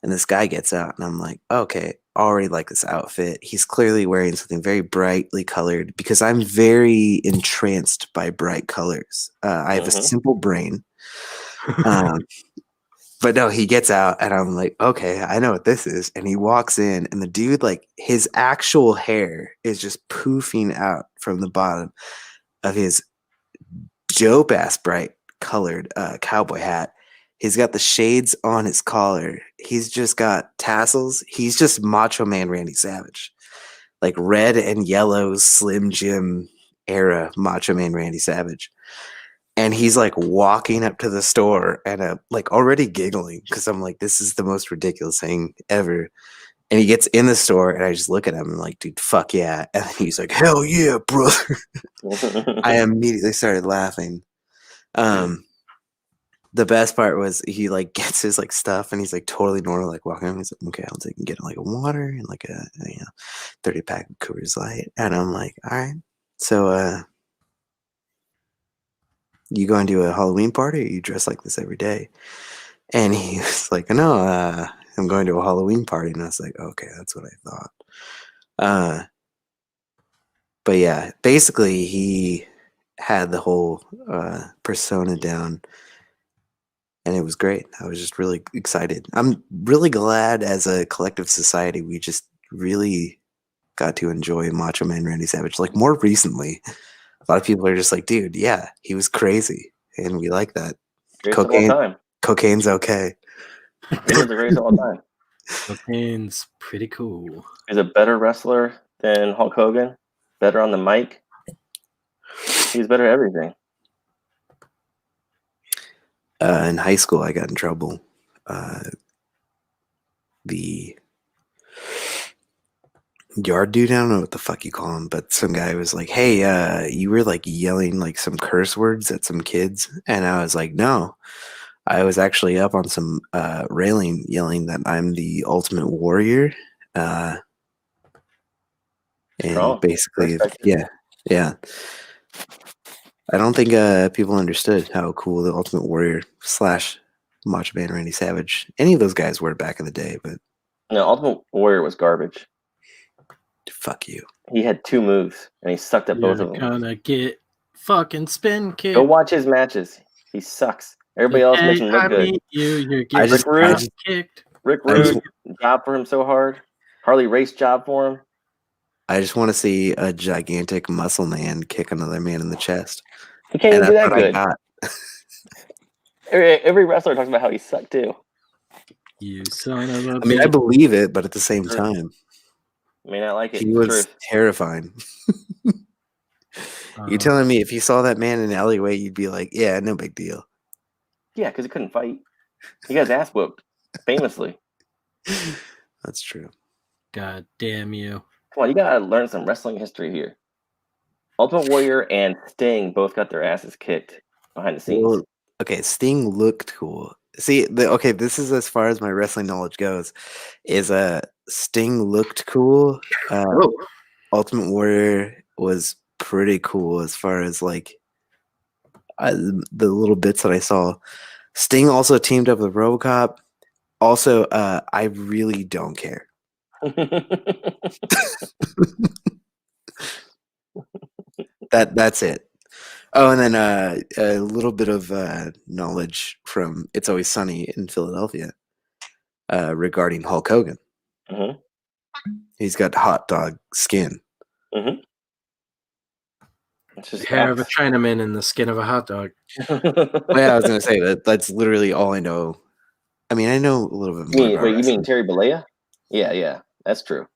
And this guy gets out, and I'm like, okay, already like this outfit. He's clearly wearing something very brightly colored because I'm very entranced by bright colors. I have a simple brain. But no, he gets out, and I'm like, okay, I know what this is. And he walks in, and the dude, like, his actual hair is just poofing out from the bottom of his dope ass bright colored cowboy hat. He's got the shades on his collar. He's just got tassels. He's just Macho Man Randy Savage. Like red and yellow Slim Jim era Macho Man Randy Savage. And he's like walking up to the store and like already giggling because I'm like, this is the most ridiculous thing ever. And he gets in the store and I just look at him and I'm like, dude, fuck yeah. And he's like, hell yeah, brother. I immediately started laughing. The best part was he like gets his like stuff and he's like totally normal, like walking around. He's like, okay, I'll take and get like a water and like a 30 pack of Coors Light. And I'm like, all right. So you going to a Halloween party or you dress like this every day? And he was like, no, I'm going to a Halloween party. And I was like, okay, that's what I thought. But yeah, basically he had the whole persona down. And it was great. I was just really excited. I'm really glad as a collective society, we just really got to enjoy Macho Man Randy Savage. Like more recently, a lot of people are just like, dude, yeah, he was crazy. And we like that. Cocaine's okay. It is the greatest of all time. Cocaine's pretty cool. He's a better wrestler than Hulk Hogan. Better on the mic. He's better at everything. In high school, I got in trouble. The yard dude, I don't know what the fuck you call him, but some guy was like, hey, you were like yelling like some curse words at some kids. And I was like, no, I was actually up on some railing yelling that I'm the ultimate warrior. And basically, yeah. I don't think people understood how cool the Ultimate Warrior / Macho Man Randy Savage, any of those guys were back in the day. But No, Ultimate Warrior was garbage. Fuck you. He had 2 moves, and he sucked at both of them. You're gonna get fucking spin kick. Go watch his matches. He sucks. Everybody else makes him look good. You're I getting just- kicked. Rick I just- Rude job for him so hard. Harley Race job for him. I just want to see a gigantic muscle man kick another man in the chest. He can't even do that good. got. Every wrestler talks about how he sucked too. You son of a I mean, I bitch. believe it, but at the same Sure. time, May not like it. he It's was truth. terrifying. You're telling me if you saw that man in the alleyway, you'd be like, yeah, no big deal. Yeah, because he couldn't fight. He got his ass whooped, famously. That's true. God damn you. Come on, you gotta learn some wrestling history here. Ultimate Warrior and Sting both got their asses kicked behind the scenes. Well, okay, Sting looked cool. See, okay, this is as far as my wrestling knowledge goes. Is Sting looked cool. Ultimate Warrior was pretty cool as far as like the little bits that I saw. Sting also teamed up with RoboCop. Also, I really don't care. That's it. Oh, and then a little bit of knowledge from It's Always Sunny in Philadelphia regarding Hulk Hogan. Mhm. He's got hot dog skin. It's just The hair of a facts. Chinaman in the skin of a hot dog. Yeah, I was gonna say that's literally all I know. I mean, I know a little bit more. You about mean wrestling. Terry Bollea? Yeah, that's true.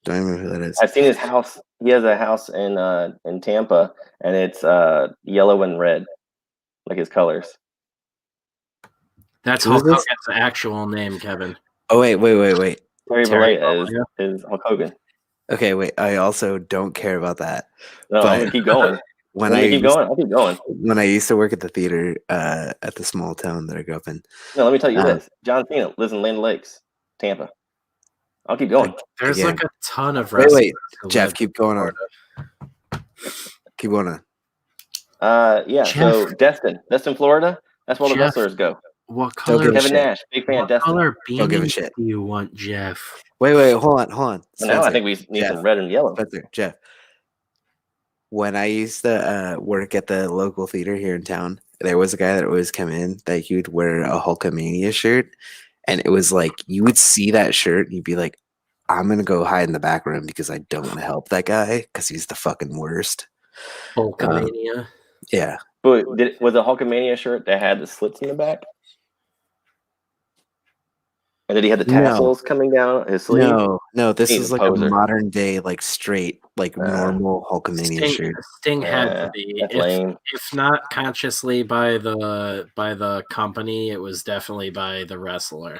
Don't even know who that is. I've seen his house. He has a house in Tampa, and it's yellow and red, like his colors. That's Who is Hulk this? Hogan's actual name, Kevin. Oh wait. Terry Terry Bollea is Hulk Hogan. Okay, wait. I also don't care about that. No, I'm But gonna keep going. When I'll keep going. When I used to work at the theater at the small town that I grew up in, No, let me tell you this. John Cena lives in Land Lakes, Tampa. I'll keep going. There's Again. like a ton of wait, wrestlers. who Jeff, live keep going in on. Florida. Keep going on. Yeah. So Destin, Florida. That's where all the Jeff. wrestlers go. What Don't color? give a Kevin shit. Nash, big fan. What Destin. color Don't give a beanies shit. do you want, Jeff? Wait, hold on. Well, now I Spencer, think we need Jeff. some red and yellow. Spencer, Jeff. When I used to work at the local theater here in town, there was a guy that would always come in that he would wear a Hulkamania shirt, and it was like you would see that shirt and you'd be like, I'm gonna go hide in the back room because I don't want to help that guy because he's the fucking worst. Hulkamania. Yeah. But was a Hulkamania shirt that had the slits in the back? And did he have the tassels coming down his sleeve? No, this He's is a like poser. a modern day, like straight, like normal Hulkamania shirt. Sting had to be, That's lame. if not consciously by the company, it was definitely by the wrestler.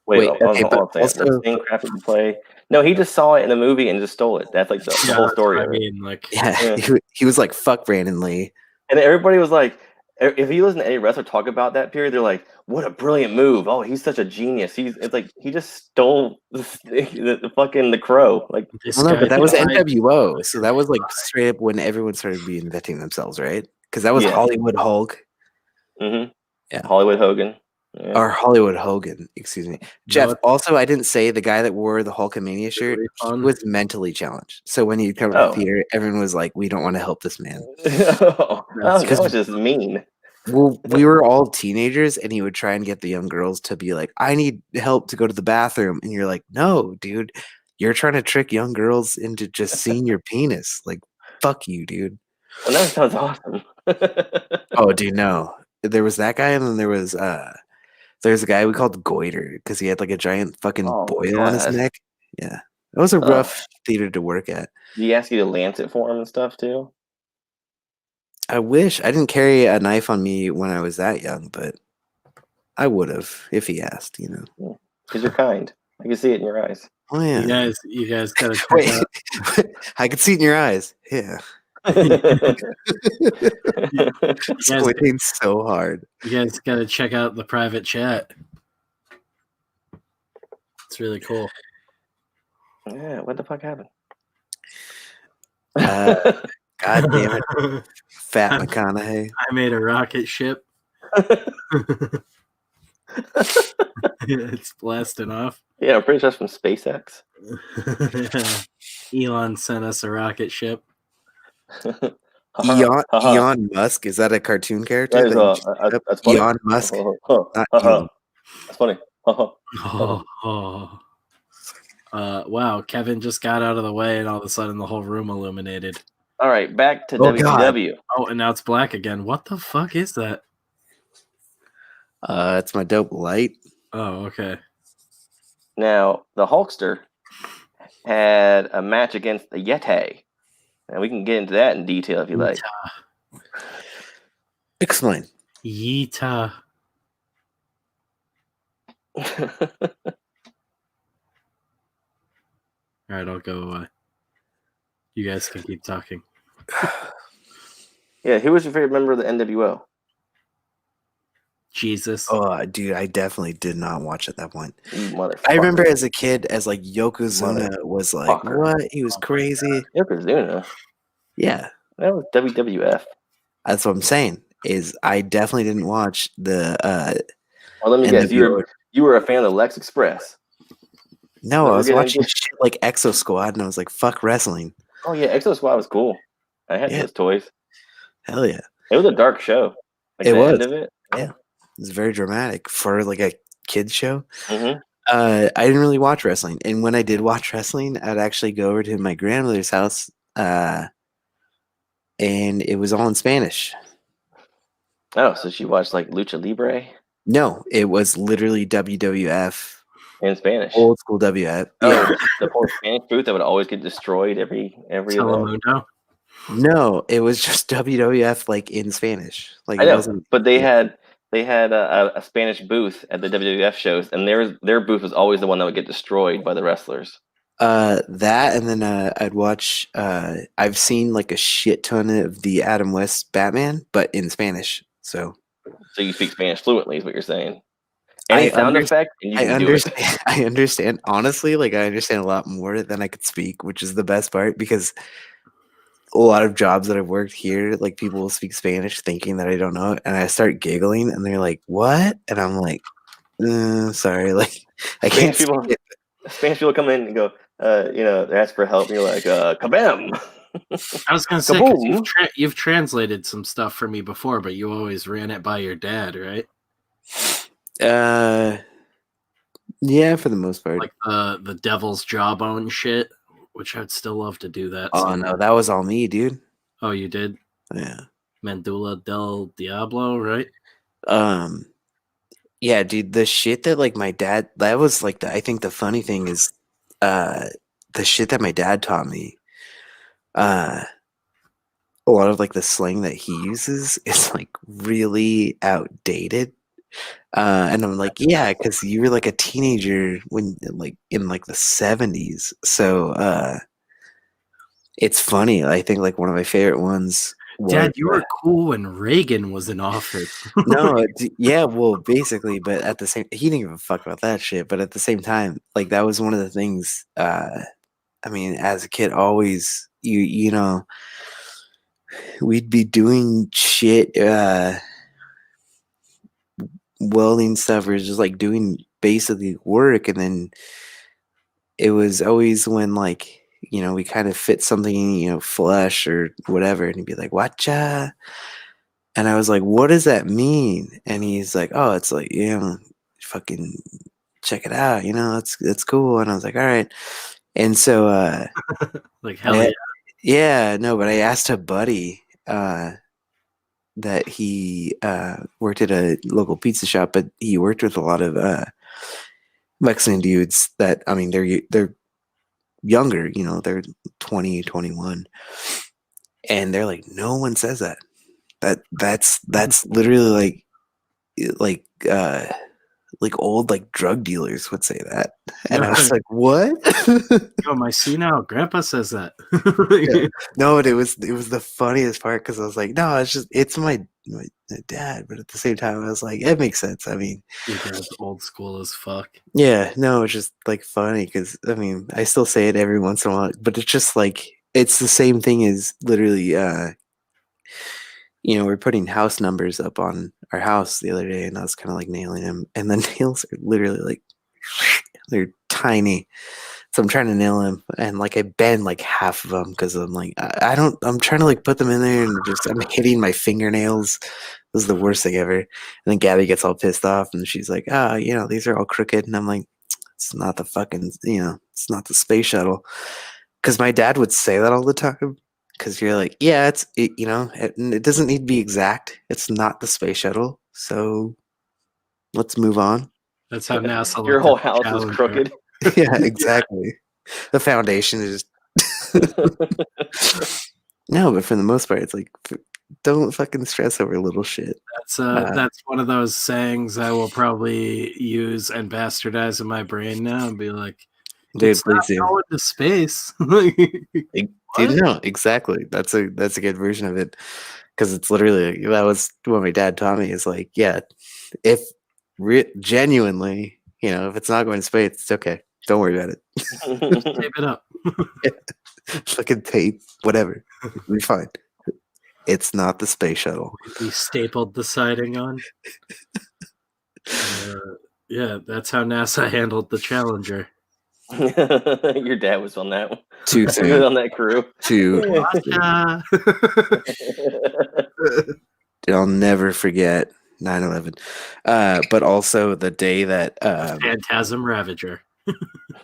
Wait, okay, hold on a second. Was Sting crafted to play? No, he just saw it in the movie and just stole it. That's like the whole story I of it. mean, like, Yeah, he was like, fuck Brandon Lee. And everybody was like, if you listen to any wrestler talk about that period, they're like, "What a brilliant move! Oh, he's such a genius." It's like he just stole the fucking the crow. Like, this Well, no, guy but that was died- NWO, so that was like straight up when everyone started reinventing themselves, right? Because that was Yeah. Hollywood Hulk yeah, Yeah. Hollywood Hogan. Yeah. or Hollywood Hogan. Excuse me, Jeff. what? Also, I didn't say the guy that wore the Hulkamania shirt Really he fun. was mentally challenged. So when he come to Oh. the theater, everyone was like, "We don't want to help this man." Oh, that because- was just mean. Well, we were all teenagers, and he would try and get the young girls to be like, "I need help to go to the bathroom," and you're like, "No, dude, you're trying to trick young girls into just seeing your penis. Like, fuck you, dude." Well, that sounds awesome. Oh, dude, no. There was that guy, and then there's a guy we called Goiter because he had like a giant fucking Oh, boil on his God. neck. Yeah, that was a rough theater to work at. Did he ask you to lance it for him and stuff too? I wish I didn't carry a knife on me when I was that young, but I would have if he asked. Because you're kind. I can see it in your eyes. Oh yeah. You guys gotta check Wait, out. I could see it in your eyes. Yeah, squinting so hard. You guys gotta check out the private chat. It's really cool. Yeah, what the fuck happened? God damn it, Fat McConaughey. I made a rocket ship. It's blasting off. Yeah, I'm pretty sure that's from SpaceX. Elon sent us a rocket ship. Elon Musk, is that a cartoon character? That is, that's funny. Elon Musk, not Elon. That's funny. Wow, Kevin just got out of the way, and all of a sudden the whole room illuminated. All right, back to Oh, WCW. Oh, and now it's black again. What the fuck is that? It's my dope light. Oh, okay. Now, the Hulkster had a match against the Yeti. And we can get into that in detail if you like. Explain. Yeeta. All right, I'll go. You guys can keep talking. Yeah, who was your favorite member of the NWO? Jesus. Oh, dude, I definitely did not watch at that point. Motherfucker. I remember as a kid, as like Yokozuna was like, what? He was crazy. Yokozuna? Yeah. That was WWF. That's what I'm saying. Is I definitely didn't watch the. Well, let me guess. You were a fan of Lex Express. No, I was watching shit like Exo Squad, and I was like, "Fuck wrestling." Oh yeah, Exo Squad was cool. I had those toys. Hell yeah! It was a dark show. Like it was. End of it. Yeah, it was very dramatic for like a kids show. Mm-hmm. I didn't really watch wrestling, and when I did watch wrestling, I'd actually go over to my grandmother's house, and it was all in Spanish. Oh, so she watched like Lucha Libre? No, it was literally WWF. In Spanish. Old school WF. Oh, Yeah. the poor Spanish booth that would always get destroyed every Telemundo? No, it was just WWF like in Spanish. Like I it know, wasn't, but they had a Spanish booth at the WWF shows, and their booth was always the one that would get destroyed by the wrestlers. That, and then I'd watch. I've seen like a shit ton of the Adam West Batman, but in Spanish. So you speak Spanish fluently, is what you're saying. Any sound effect, and you can do it. I understand. Honestly, like I understand a lot more than I could speak, which is the best part because a lot of jobs that I've worked here, like people will speak Spanish thinking that I don't know, and I start giggling, and they're like, "What?" And I'm like, "Sorry, like I can't." Spanish people come in and go, they ask for help, and you're like, "Kabam!" I was gonna say 'cause you've translated some stuff for me before, but you always ran it by your dad, right? Yeah, for the most part. Like the devil's jawbone shit, which I'd still love to do that. Oh no, that was all me, dude. Oh, you did? Yeah. Medulla del Diablo, right? Yeah, dude, the shit that like my dad, that was like I think the funny thing is the shit that my dad taught me. A lot of like the slang that he uses is like really outdated. And I'm like, yeah, because you were like a teenager when like in like the 70s. So it's funny. I think like one of my favorite ones was, Dad, you were cool when Reagan was in office. No, yeah, well, basically, but at the same, he didn't give a fuck about that shit. But at the same time, like that was one of the things. I mean, as a kid, always you know, we'd be doing shit, welding stuff, or just like doing basically work, and then it was always when like we kind of fit something flesh or whatever, and he'd be like, "Watcha." And I was like, "What does that mean?" And he's like, "Oh, it's like, fucking check it out. It's cool." And I was like, "All right." And so, like, hell yeah. Yeah, no, but I asked a buddy that he worked at a local pizza shop, but he worked with a lot of Mexican dudes that, I mean, they're younger, they're 20, 21. And they're like, no one says that. That's literally like old like drug dealers would say that. And I was like, what? Oh, my senile grandpa says that. Yeah. No, but it was the funniest part because I was like, no, it's my dad, but at the same time I was like, it makes sense. I mean, your dad's old school as fuck. Yeah, no, it's just like funny because I mean I still say it every once in a while, but it's just like it's the same thing as literally we're putting house numbers up on our house the other day, and I was kind of like nailing them, and the nails are literally like they're tiny. So I'm trying to nail them, and like I bend like half of them because I'm like I don't. I'm trying to like put them in there, and just I'm hitting my fingernails. This is the worst thing ever. And then Gabby gets all pissed off, and she's like, these are all crooked, and I'm like, it's not the fucking, it's not the space shuttle. Because my dad would say that all the time. Because you're like, yeah, it doesn't need to be exact. It's not the space shuttle. So let's move on. That's how NASA. Your whole house is crooked. Yeah, exactly. The foundation is no, but for the most part, it's like, don't fucking stress over little shit. That's one of those sayings I will probably use and bastardize in my brain now and be like, dude, it's please not do. going to space. Dude, no, exactly. That's a good version of it. Because it's literally, that was what my dad taught me, is like, yeah, if genuinely, if it's not going to space, it's okay. Don't worry about it. Just tape it up. Fucking tape, whatever. It'll be fine. It's not the space shuttle. We stapled the siding on. Yeah, that's how NASA handled the Challenger. Your dad was on that one. Too soon. On that crew. I'll never forget 9/11. But also the day that Phantasm Ravager.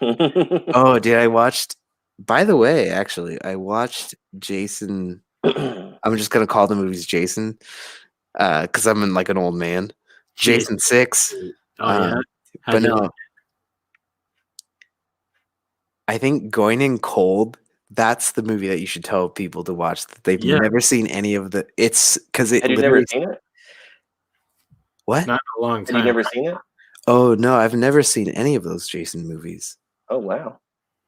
Oh, dude, I watched. By the way, actually, I watched Jason. I'm just gonna call the movies Jason, because I'm like an old man. Jason 6. Oh yeah. But no, I think Going In Cold. That's the movie that you should tell people to watch. That they've never seen any of the. It's because it. Have you never seen it? What? Not in a long time. Have you never seen it? Oh no, I've never seen any of those Jason movies. Oh wow.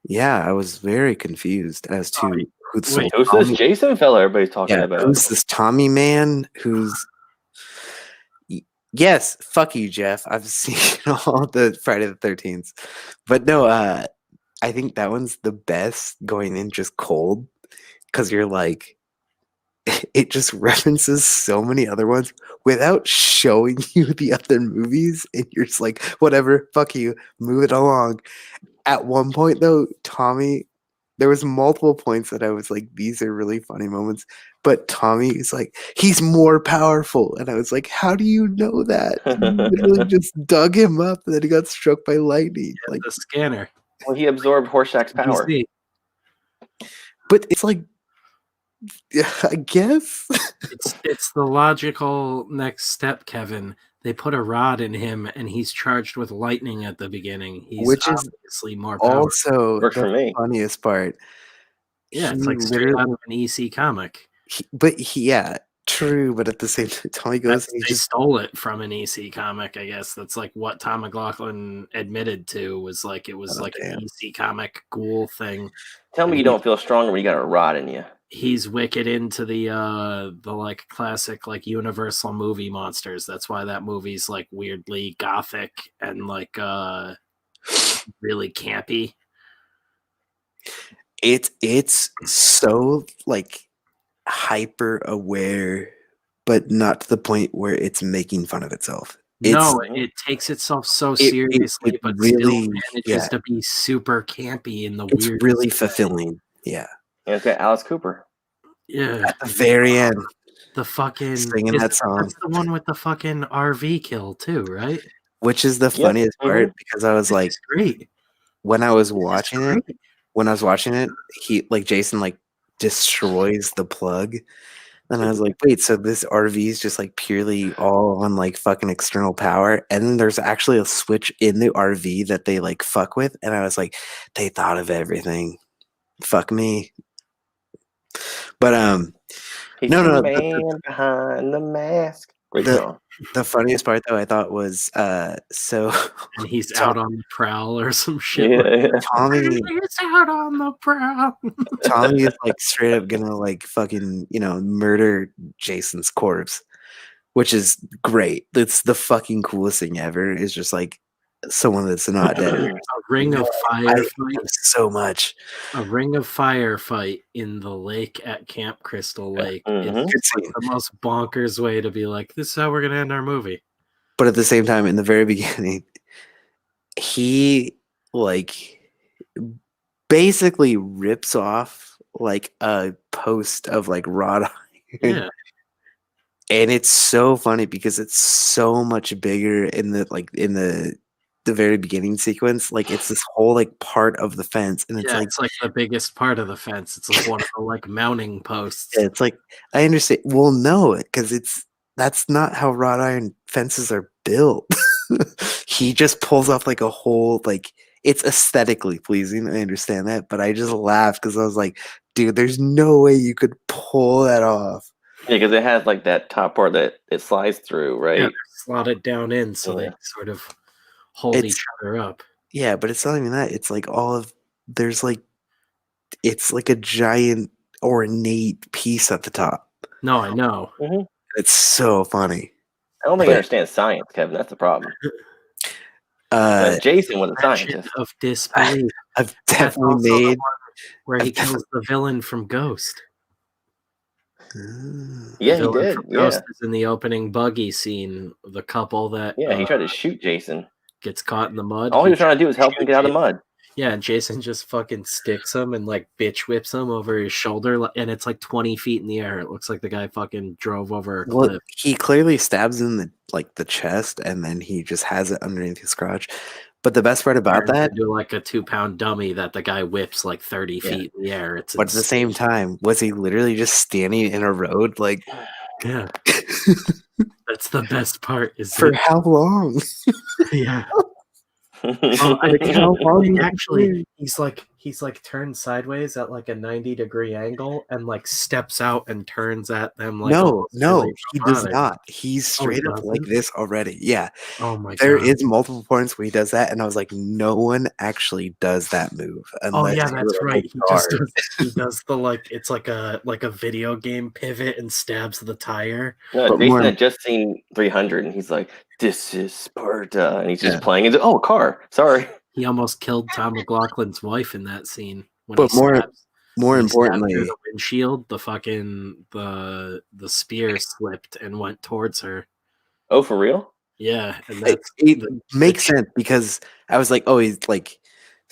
Yeah, I was very confused as to who's this Jason fella everybody's talking about. Who's this Tommy man? Who's yes, fuck you, Jeff. I've seen all the Friday the 13th, but no, I think that one's the best. Going In just cold, because you're like, it just references so many other ones without showing you the other movies, and you're just like, whatever, fuck you, move it along. At one point, though, Tommy, there was multiple points that I was like, these are really funny moments. But Tommy is like, he's more powerful. And I was like, how do you know that? You literally just dug him up and then he got struck by lightning. Yeah, like the scanner. Well, he absorbed Horshack's power. But it's like, I guess. It's the logical next step, Kevin. They put a rod in him, and he's charged with lightning at the beginning. He's which is obviously more powerful. Also the funniest part. Yeah, it's like straight out of an EC comic. True. But at the same time, Tommy goes, they stole it from an EC comic. I guess that's like what Tom McLaughlin admitted to, was like it was an EC comic ghoul thing. Tell me you don't feel stronger when you got a rod in you. He's wicked into the like classic like Universal movie monsters. That's why that movie's like weirdly gothic and like really campy. It's so like hyper aware, but not to the point where it's making fun of itself. It takes itself so seriously, but really still manages to be super campy in the weird. It's really fulfilling. Yeah. And it's got Alice Cooper. Yeah. At the very end. The fucking singing that song. That's the one with the fucking RV kill too, right? Which is the funniest part, because I was like, great. When I was watching it, he like Jason like destroys the plug. And I was like, wait, so this RV is just like purely all on like fucking external power, and then there's actually a switch in the RV that they like fuck with, and I was like, they thought of everything. Fuck me. But He's the man behind the mask. Great song. The funniest part though, I thought, was so and he's out on the prowl or some shit. Yeah. Tommy is out on the prowl. Tommy is like straight up gonna like fucking, murder Jason's corpse, which is great. It's the fucking coolest thing ever. It's just like someone that's not dead. A ring of fire fight. So much. A ring of fire fight in the lake at Camp Crystal Lake. It's like the most bonkers way to be like, this is how we're gonna end our movie. But at the same time, in the very beginning, he like basically rips off like a post of like wrought iron. Yeah. And it's so funny because it's so much bigger in the very beginning sequence. Like it's this whole like part of the fence, and it's it's like the biggest part of the fence. It's like one of the like mounting posts. Yeah, it's like I understand. Well, no, because that's not how wrought iron fences are built. He just pulls off like a whole like it's aesthetically pleasing. I understand that, but I just laughed because I was like, dude, there's no way you could pull that off. Yeah, because it has like that top part that it slides through, right? Yeah, slotted down in so they sort of hold each other up. Yeah, but it's not even that. It's like there's like it's like a giant ornate piece at the top. No, I know. Mm-hmm. It's so funny. I don't think I understand science, Kevin. That's the problem. Jason was a scientist. Of disbelief. I've definitely made where he kills the villain from Ghost. Yeah, he did. Ghost is in the opening buggy scene. The couple that he tried to shoot Jason. Gets caught in the mud. All he was trying to do is help him get out of the mud. Yeah, and Jason just fucking sticks him and like bitch whips him over his shoulder, and it's like 20 feet in the air. It looks like the guy fucking drove over a cliff. Well, he clearly stabs in the chest, and then he just has it underneath his crotch. But the best part about that, do like a 2-pound dummy that the guy whips like 30 feet in the air. But at the same time, was he literally just standing in a road? Like, yeah, that's the best part. Is for how long? Yeah. Actually, he's like turned sideways at like a 90-degree angle and like steps out and turns at them. Like no, he does not. He's straight up like this already. Yeah. Oh my god. There is multiple points where he does that, and I was like, no one actually does that move. Oh yeah, that's right. He does the like it's like a video game pivot and stabs the tire. No, Jason had just seen 300, and he's like, "This is Sparta," and he's just playing. And a car. Sorry. He almost killed Tom McLaughlin's wife in that scene. But more importantly, the windshield, the spear slipped and went towards her. Oh, for real? Yeah, and it makes sense because I was like, oh, he's like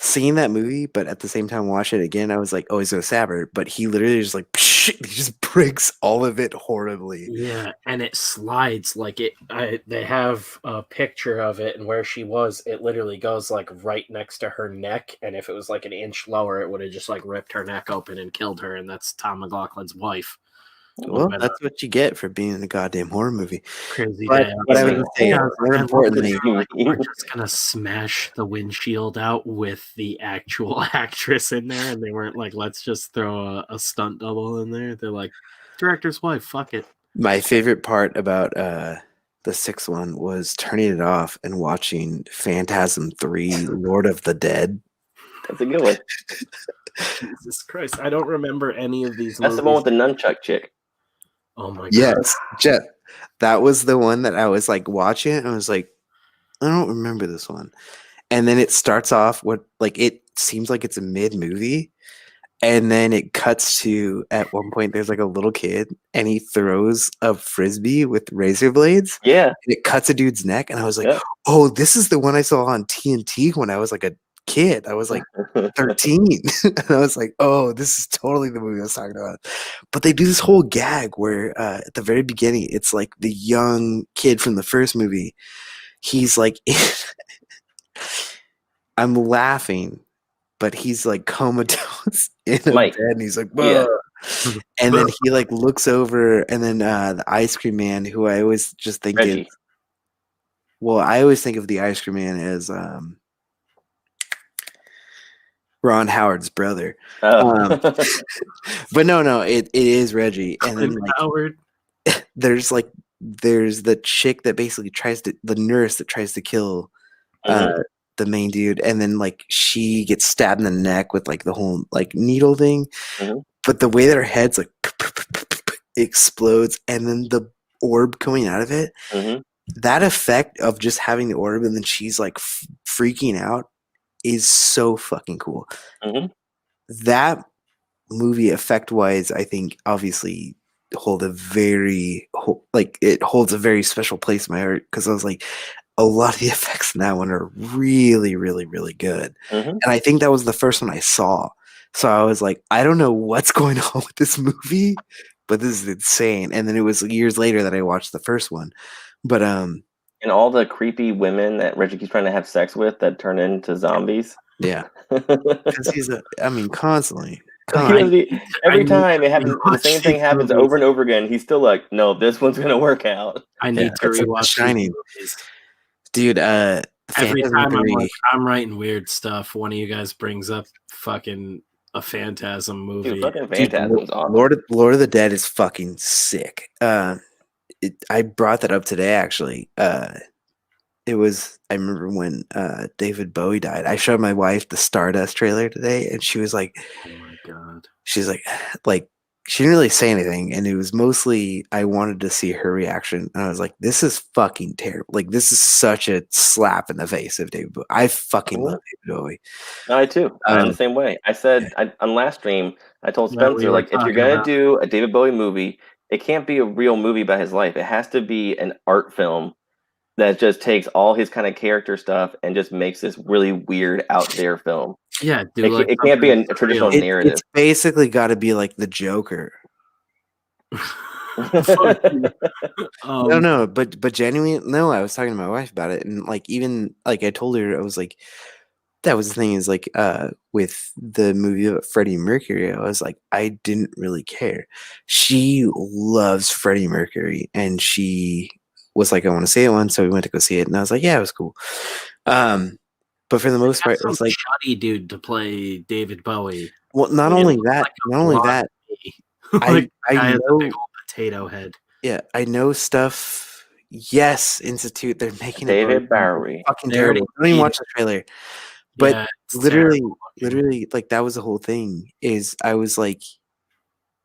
seeing that movie, but at the same time watch it again, I was like, oh, he's gonna stab her, but he literally just like he just breaks all of it horribly. Yeah, and it slides like it. They have a picture of it, and where she was, it literally goes like right next to her neck, and if it was like an inch lower, it would have just like ripped her neck open and killed her, and that's Tom McLaughlin's wife. Well, that's what you get for being in a goddamn horror movie. Crazy. But I was saying, more importantly, we're just gonna smash the windshield out with the actual actress in there, and they weren't like, let's just throw a stunt double in there. They're like, director's wife, fuck it. My favorite part about the sixth one was turning it off and watching Phantasm 3: Lord of the Dead. That's a good one. Jesus Christ, I don't remember any of these. That's movies. The one with the nunchuck chick. Oh my god. Yes, Jeff. That was the one that I was like watching it and I was like, I don't remember this one. And then it starts off with like it seems like it's a mid-movie. And then it cuts to at one point there's like a little kid and he throws a frisbee with razor blades. Yeah. And it cuts a dude's neck. And I was like, oh, this is the one I saw on TNT when I was like a kid. I was like 13 and I was like, oh, this is totally the movie I was talking about. But they do this whole gag where at the very beginning it's like the young kid from the first movie. He's like I'm laughing, but he's like comatose in a bed and he's like, and then he like looks over and then the ice cream man, who I always just think is, well, I always think of the ice cream man as Ron Howard's brother. But no, it is Reggie. And then like, Howard. there's the chick that basically the nurse that tries to kill the main dude, and then like she gets stabbed in the neck with like the whole like needle thing. But the way that her head's like explodes, and then the orb coming out of it, that effect of just having the orb and then she's like freaking out is so fucking cool. Mm-hmm. That movie, effect wise, I think obviously holds a very special place in my heart because I was like, a lot of the effects in that one are really, really, really good. Mm-hmm. And I think that was the first one I saw. So I was like, I don't know what's going on with this movie, but this is insane. And then it was years later that I watched the first one. But and all the creepy women that Reggie keeps trying to have sex with that turn into zombies. Yeah. Because constantly. Every time it happens, the same thing happens over and over again. He's still like, no, this one's gonna work out. I need to rewatch Shining. Dude, every time I'm writing weird stuff, one of you guys brings up fucking a Phantasm movie. Dude, fucking Phantasm's awesome. Lord of the Dead is fucking sick. I brought that up today actually. I remember when David Bowie died. I showed my wife the Stardust trailer today, and she was like, "Oh my god!" She's like she didn't really say anything, and it was mostly I wanted to see her reaction. And I was like, "This is fucking terrible! Like this is such a slap in the face of David Bowie. I fucking love David Bowie." I too. I'm the same way. I said on last stream, I told Spencer if you're gonna do a David Bowie movie, it can't be a real movie about his life. It has to be an art film that just takes all his kind of character stuff and just makes this really weird out there film. Yeah, dude, it can't be a traditional narrative. It's basically got to be like the Joker. No, but genuinely, no. I was talking to my wife about it, and even I told her, I was like, that was the thing is with the movie of Freddie Mercury, I was like, I didn't really care. She loves Freddie Mercury, and she was like, I want to see it once, so we went to go see it, and I was like, yeah, it was cool. But for the most part, it's like shoddy dude to play David Bowie. Well, not only that, I know big old potato head. Yeah, I know stuff. Yes, Institute, they're making David Bowie. Fucking terrible. Don't even watch the trailer. But literally, that was the whole thing. Is I was like,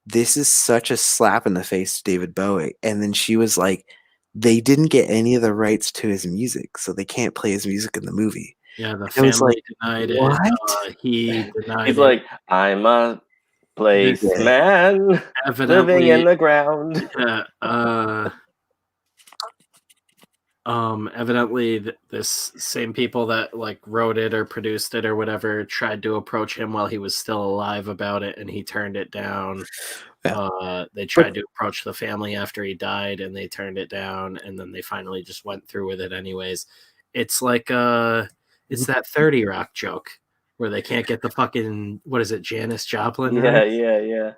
this is such a slap in the face to David Bowie, and then she was like, they didn't get any of the rights to his music, so they can't play his music in the movie. Yeah, the family denied it. He denied He's it. like, I'm a placeman living in the ground. Evidently, this same people that wrote it or produced it or whatever tried to approach him while he was still alive about it, and he turned it down. Yeah. They tried to approach the family after he died, and they turned it down, and then they finally just went through with it anyways. It's like it's that 30 Rock joke where they can't get the fucking, what is it, Janis Joplin? Yeah.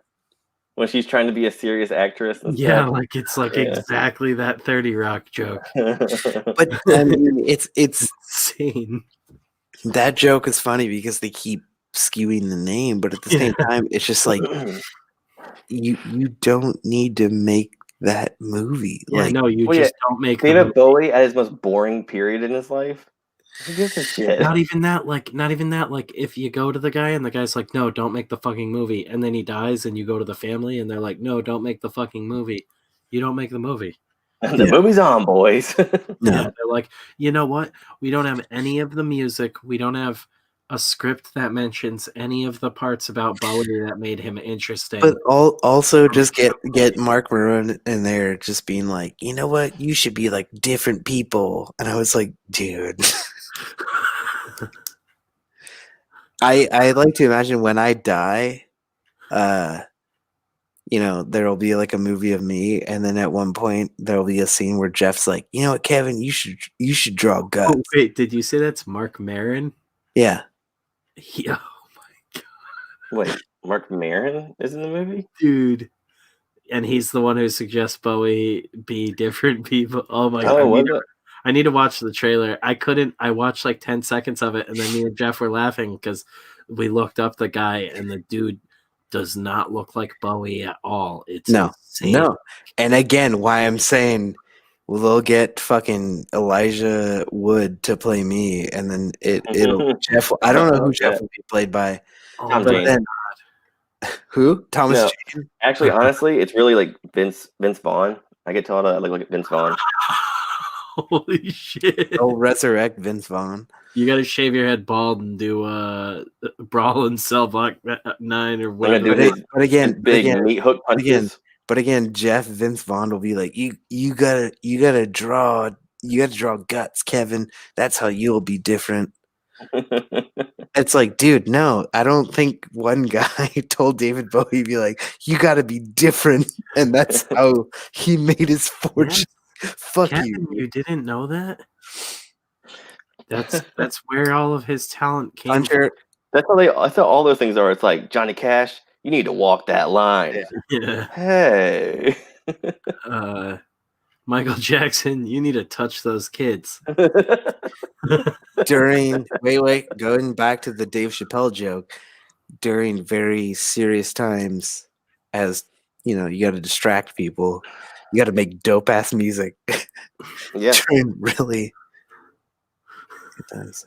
When she's trying to be a serious actress. And stuff. It's exactly that 30 Rock joke. But I mean, it's insane. That joke is funny because they keep skewing the name, but at the same time, it's just like you don't need to make that movie. Yeah, no, you just don't make David Bowie at his most boring period in his life. Who gives a shit? Not even that. If you go to the guy and the guy's like, no, don't make the fucking movie, and then he dies, and you go to the family and they're like, no, don't make the fucking movie. You don't make the movie. The movie's on, boys. Yeah, they're like, you know what? We don't have any of the music. We don't have a script that mentions any of the parts about Bowie that made him interesting. But also just get Mark Maron in there just being like, you know what? You should be like different people. And I was like, dude. I like to imagine when I die, there'll be like a movie of me, and then at one point there'll be a scene where Jeff's like, you know what, Kevin, you should draw guts. Oh, wait, did you say that's Mark Maron? Yeah. Oh my god. Wait, Mark Maron is in the movie? Dude. And he's the one who suggests Bowie be different people. Oh my god. I need to watch the trailer. I watched 10 seconds of it, and then me and Jeff were laughing because we looked up the guy, and the dude does not look like Bowie at all. It's insane. No. And again, why I'm saying they'll get fucking Elijah Wood to play me, and then it'll Jeff. I don't know who Jeff will be played by. Tom Jane. Who? Thomas Jane? Actually, honestly, it's really like Vince Vaughn. I get told I look like Vince Vaughn. Holy shit! They'll resurrect Vince Vaughn. You got to shave your head bald and do Brawl and Cell Block 9 or whatever. But again, big meat hook punches. But again, Vince Vaughn will be like, you gotta draw guts, Kevin. That's how you'll be different. It's like, dude, no, I don't think one guy told David Bowie, be like, you gotta be different, and that's how he made his fortune. Yeah. Fuck Kevin, you didn't know that? That's where all of his talent came from. That's how all those things are. It's like, Johnny Cash, you need to walk that line. Yeah. Hey. Michael Jackson, you need to touch those kids. Going back to the Dave Chappelle joke, during very serious times, as you know, you got to distract people. You got to make dope ass music. Yeah. Really. It does.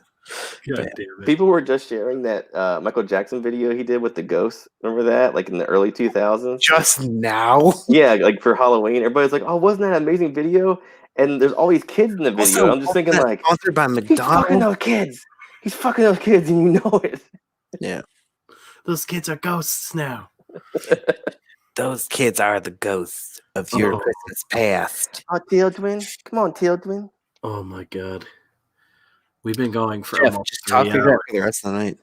God damn it. People were just sharing that Michael Jackson video he did with the ghosts. Remember that? Like in the early 2000s? Just now? Yeah, like for Halloween. Everybody's like, oh, wasn't that an amazing video? And there's all these kids in the video. Also, I'm just thinking like, sponsored by McDonald's. He's fucking those kids. He's fucking those kids and you know it. Yeah. Those kids are ghosts now. Those kids are the ghosts of your Christmas past. Oh, children. Come on, children. Oh my god. We've been going for Jeff, almost just talk 3 through hours. that for the rest of the night.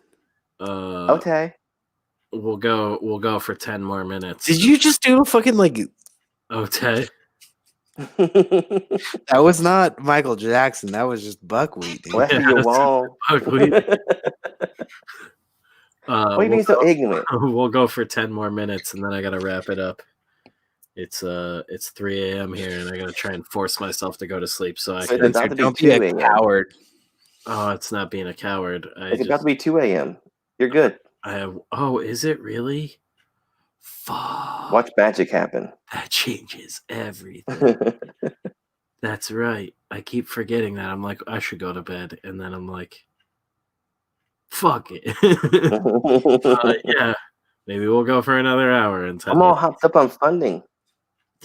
Okay. We'll go for 10 more minutes. Did you just do a fucking like Okay. That was not Michael Jackson, that was just buckwheat, dude. Well, you're wrong. Buckwheat. Why are you being so ignorant? We'll go for 10 more minutes and then I gotta wrap it up. It's 3 a.m. here and I gotta try and force myself to go to sleep so I can. Don't be a coward. Oh, it's not being a coward. It's about to be 2 a.m. You're good. Oh, is it really? Fuck. Watch magic happen. That changes everything. That's right. I keep forgetting that. I'm like, I should go to bed. And then I'm like, fuck it. Yeah. Maybe we'll go for another hour. I'm all hopped up on funding.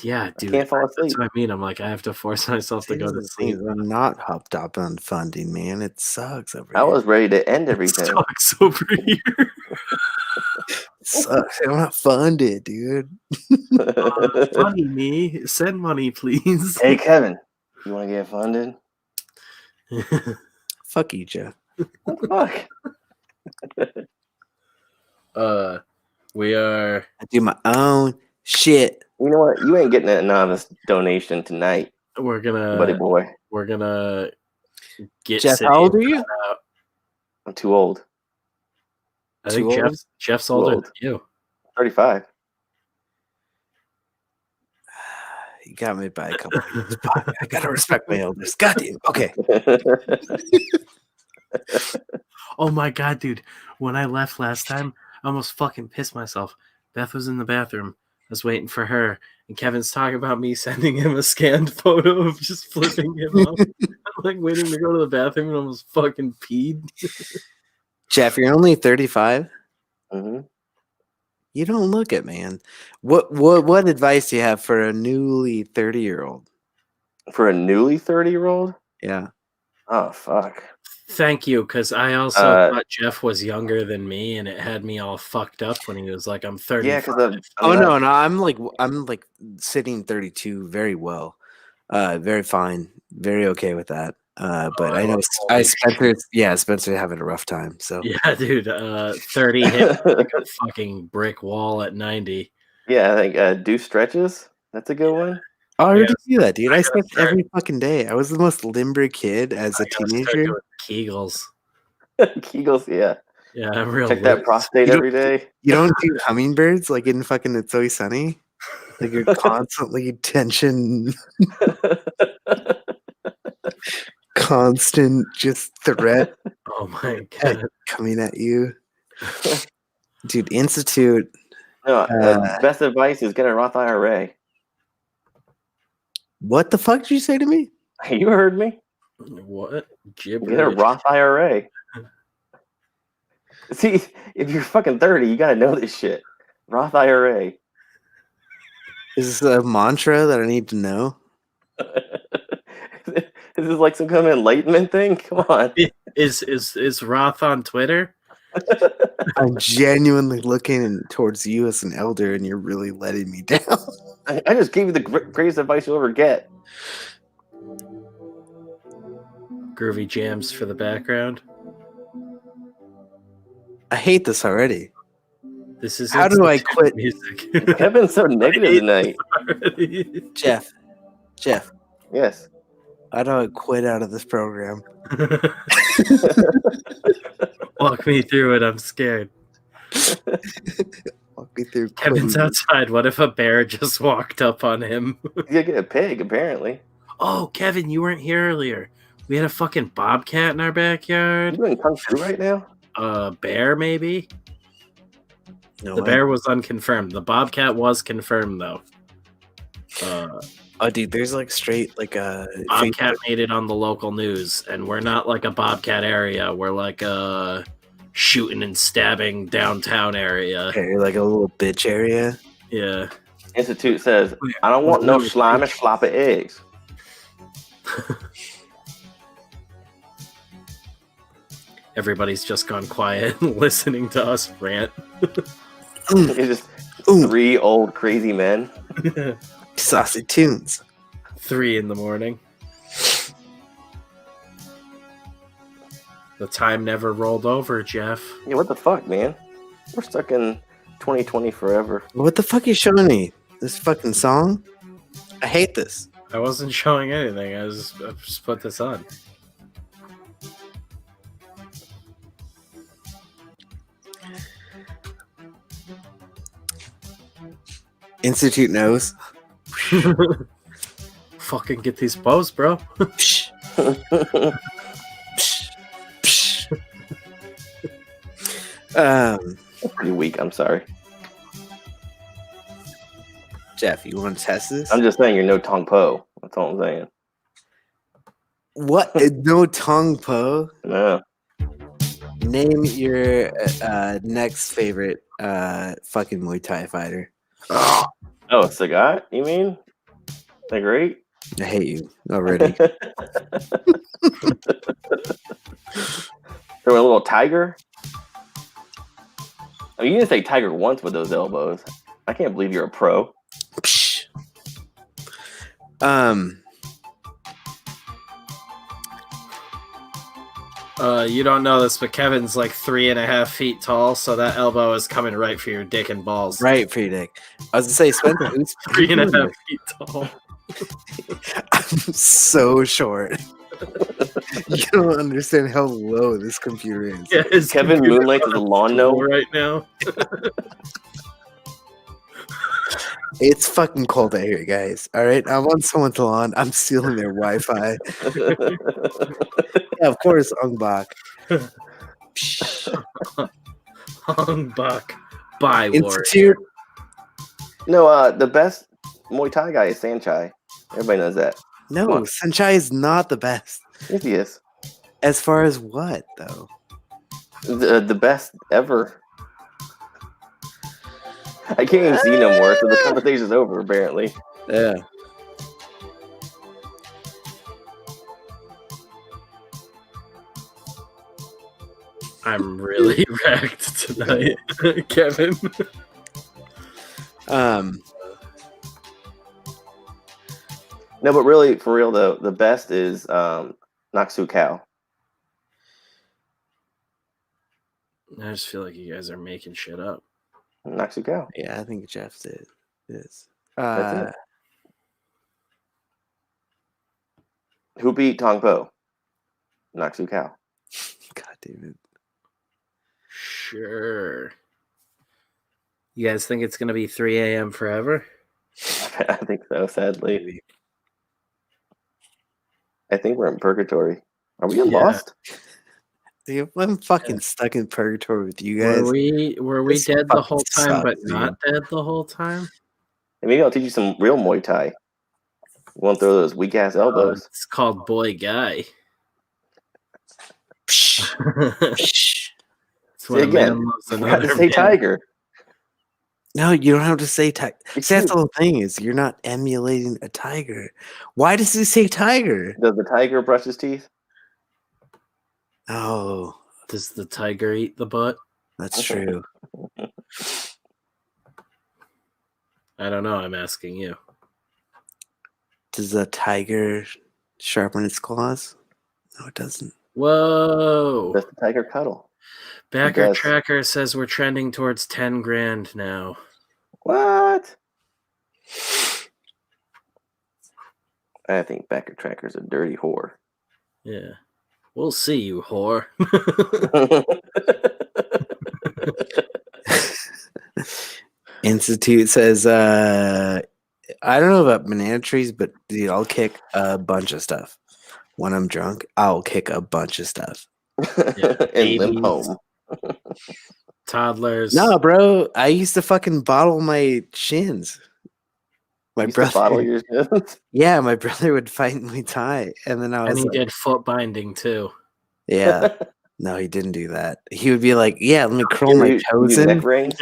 Yeah, dude. I can't fall asleep. That's what I mean. I'm like, I have to force myself to go to sleep. I'm not hopped up on funding, man. It sucks over here. I was ready to end everything. It sucks over here. Sucks. I'm not funded, dude. Funny me. Send money, please. Hey, Kevin. You want to get funded? Fuck you, Jeff. Fuck. We are. I do my own shit. You know what? You ain't getting an anonymous donation tonight. We're gonna, buddy boy. We're gonna get. Jeff, how old are you? I'm too old. I think Jeff's older than you. 35. You got me by a couple of years. I gotta respect my elders. Goddamn. Okay. Oh my god, dude! When I left last time, I almost fucking pissed myself. Beth was in the bathroom. I was waiting for her, and Kevin's talking about me sending him a scanned photo of just flipping him up. I'm like waiting to go to the bathroom and almost fucking peed. Jeff, you're only 35. Mm-hmm. You don't look it, man. What advice do you have for a newly 30-year-old? For a newly 30-year-old? Yeah. Oh fuck. Thank you, because I also thought Jeff was younger than me, and it had me all fucked up when he was like, "I'm 30." Yeah, because no, I'm like sitting 32 very well, very fine, very okay with that. But I know Spencer's having a rough time. So yeah, dude, 30 hit like a fucking brick wall at 90. Yeah, I think do stretches. That's a good one. Oh, I already do that, dude. I slept every fucking day. I was the most limber kid as a teenager. Kegels. Kegels, yeah. Yeah, I'm real. Check that prostate every day. You don't do hummingbirds like in fucking It's Always Sunny? Like you're constantly tension. Constant just threat. Oh my god. Coming at you. Dude, Institute. No, best advice is get a Roth IRA. What the fuck did you say to me? You heard me. What? Gibberish. Get a Roth IRA. See, if you're fucking 30, you gotta know this shit. Roth IRA. Is this a mantra that I need to know? Is this like some kind of enlightenment thing? Come on. Is Roth on Twitter? I'm genuinely looking towards you as an elder, and you're really letting me down. I just gave you the greatest advice you'll ever get. Groovy jams for the background. I hate this already. This is How do I quit music. Kevin's so negative tonight. Jeff? Yes. How do I quit out of this program? Walk me through it. I'm scared. Walk me through. Kevin's outside. What if a bear just walked up on him? He's gonna get a pig, apparently. Oh, Kevin, you weren't here earlier. We had a fucking bobcat in our backyard. You doing kung fu right now? A bear, maybe? No The way. bear was unconfirmed. The bobcat was confirmed, though. Oh, dude, there's like straight like Bobcat made it on the local news, and we're not like a bobcat area. We're like a shooting and stabbing downtown area. Okay, like a little bitch area. Yeah. Institute says, I don't want no slimy sloppy eggs. Everybody's just gone quiet listening to us rant. It's just 3 old crazy men. Saucy tunes. 3 in the morning. The time never rolled over, Jeff. Yeah, what the fuck, man? We're stuck in 2020 forever. What the fuck are you showing me? This fucking song? I hate this. I wasn't showing anything. I just put this on. Institute knows. Fucking get these bows, bro. Pretty weak, I'm sorry. Jeff, you want to test this? I'm just saying you're no Tong Po. That's all I'm saying. What? No tongue po? No. Name your next favorite fucking Muay Thai fighter. Oh, Sagat, you mean? They're great? I hate you already. Throw a little tiger? I mean, you didn't say tiger once with those elbows. I can't believe you're a pro. You don't know this, but Kevin's like 3.5 feet tall, so that elbow is coming right for your dick and balls. Right for your dick. I was gonna say, Spencer, who's 3.5 feet tall. I'm so short. You don't understand how low this computer is. Yeah, Kevin Moonlight is a lawn gnome right now. It's fucking cold out here, guys. All right, I'm on someone's lawn. I'm stealing their Wi-Fi. Yeah, of course, Ong Bak. Hong Bak by Institute. No, the best Muay Thai guy is Sanchai. Everybody knows that. No, Sanchai is not the best. Yes, he is. As far as what, though? The best ever. I can't even see no more, so the conversation's over, apparently. Yeah. I'm really wrecked tonight, Kevin. No, but really, for real though, the best is Naksu Cow. I just feel like you guys are making shit up. Naksu Cow. Yeah, I think Jeff did. Is. That's it. Who beat Tong Po? Naksu Cow. God damn it. Sure. You guys think it's going to be 3 a.m. forever? I think so, sadly. I think we're in purgatory. Are we lost? Dude, I'm fucking stuck in purgatory with you guys. Were we dead the whole time, but dude. not dead the whole time? And maybe I'll teach you some real Muay Thai. You won't throw those weak ass elbows. It's called Boy Guy. Psh. It's Say again. loves I forgot to another say man. tiger. No, you don't have to say tiger. It's See, that's the cute. whole thing is you're not emulating a tiger. Why does he say tiger? Does the tiger brush his teeth? Oh, Does the tiger eat the butt? that's true. I don't know. I'm asking you. Does a tiger sharpen its claws? No, it doesn't. Whoa. Does the tiger cuddle? Backer does. Tracker says we're trending towards 10 grand now. What? I think Backer Tracker's a dirty whore. Yeah. We'll see, you whore. Institute says, I don't know about banana trees, but dude, I'll kick a bunch of stuff. When I'm drunk, I'll kick a bunch of stuff. And limp home. Toddlers. No, bro, I used to fucking bottle my shins. My brother, bottle your shins? Yeah, my brother would fight Muay Thai, and then I was And he like, did foot binding too. yeah. No, he didn't do that. He would be like, yeah, let me curl my toes you in. neck rings?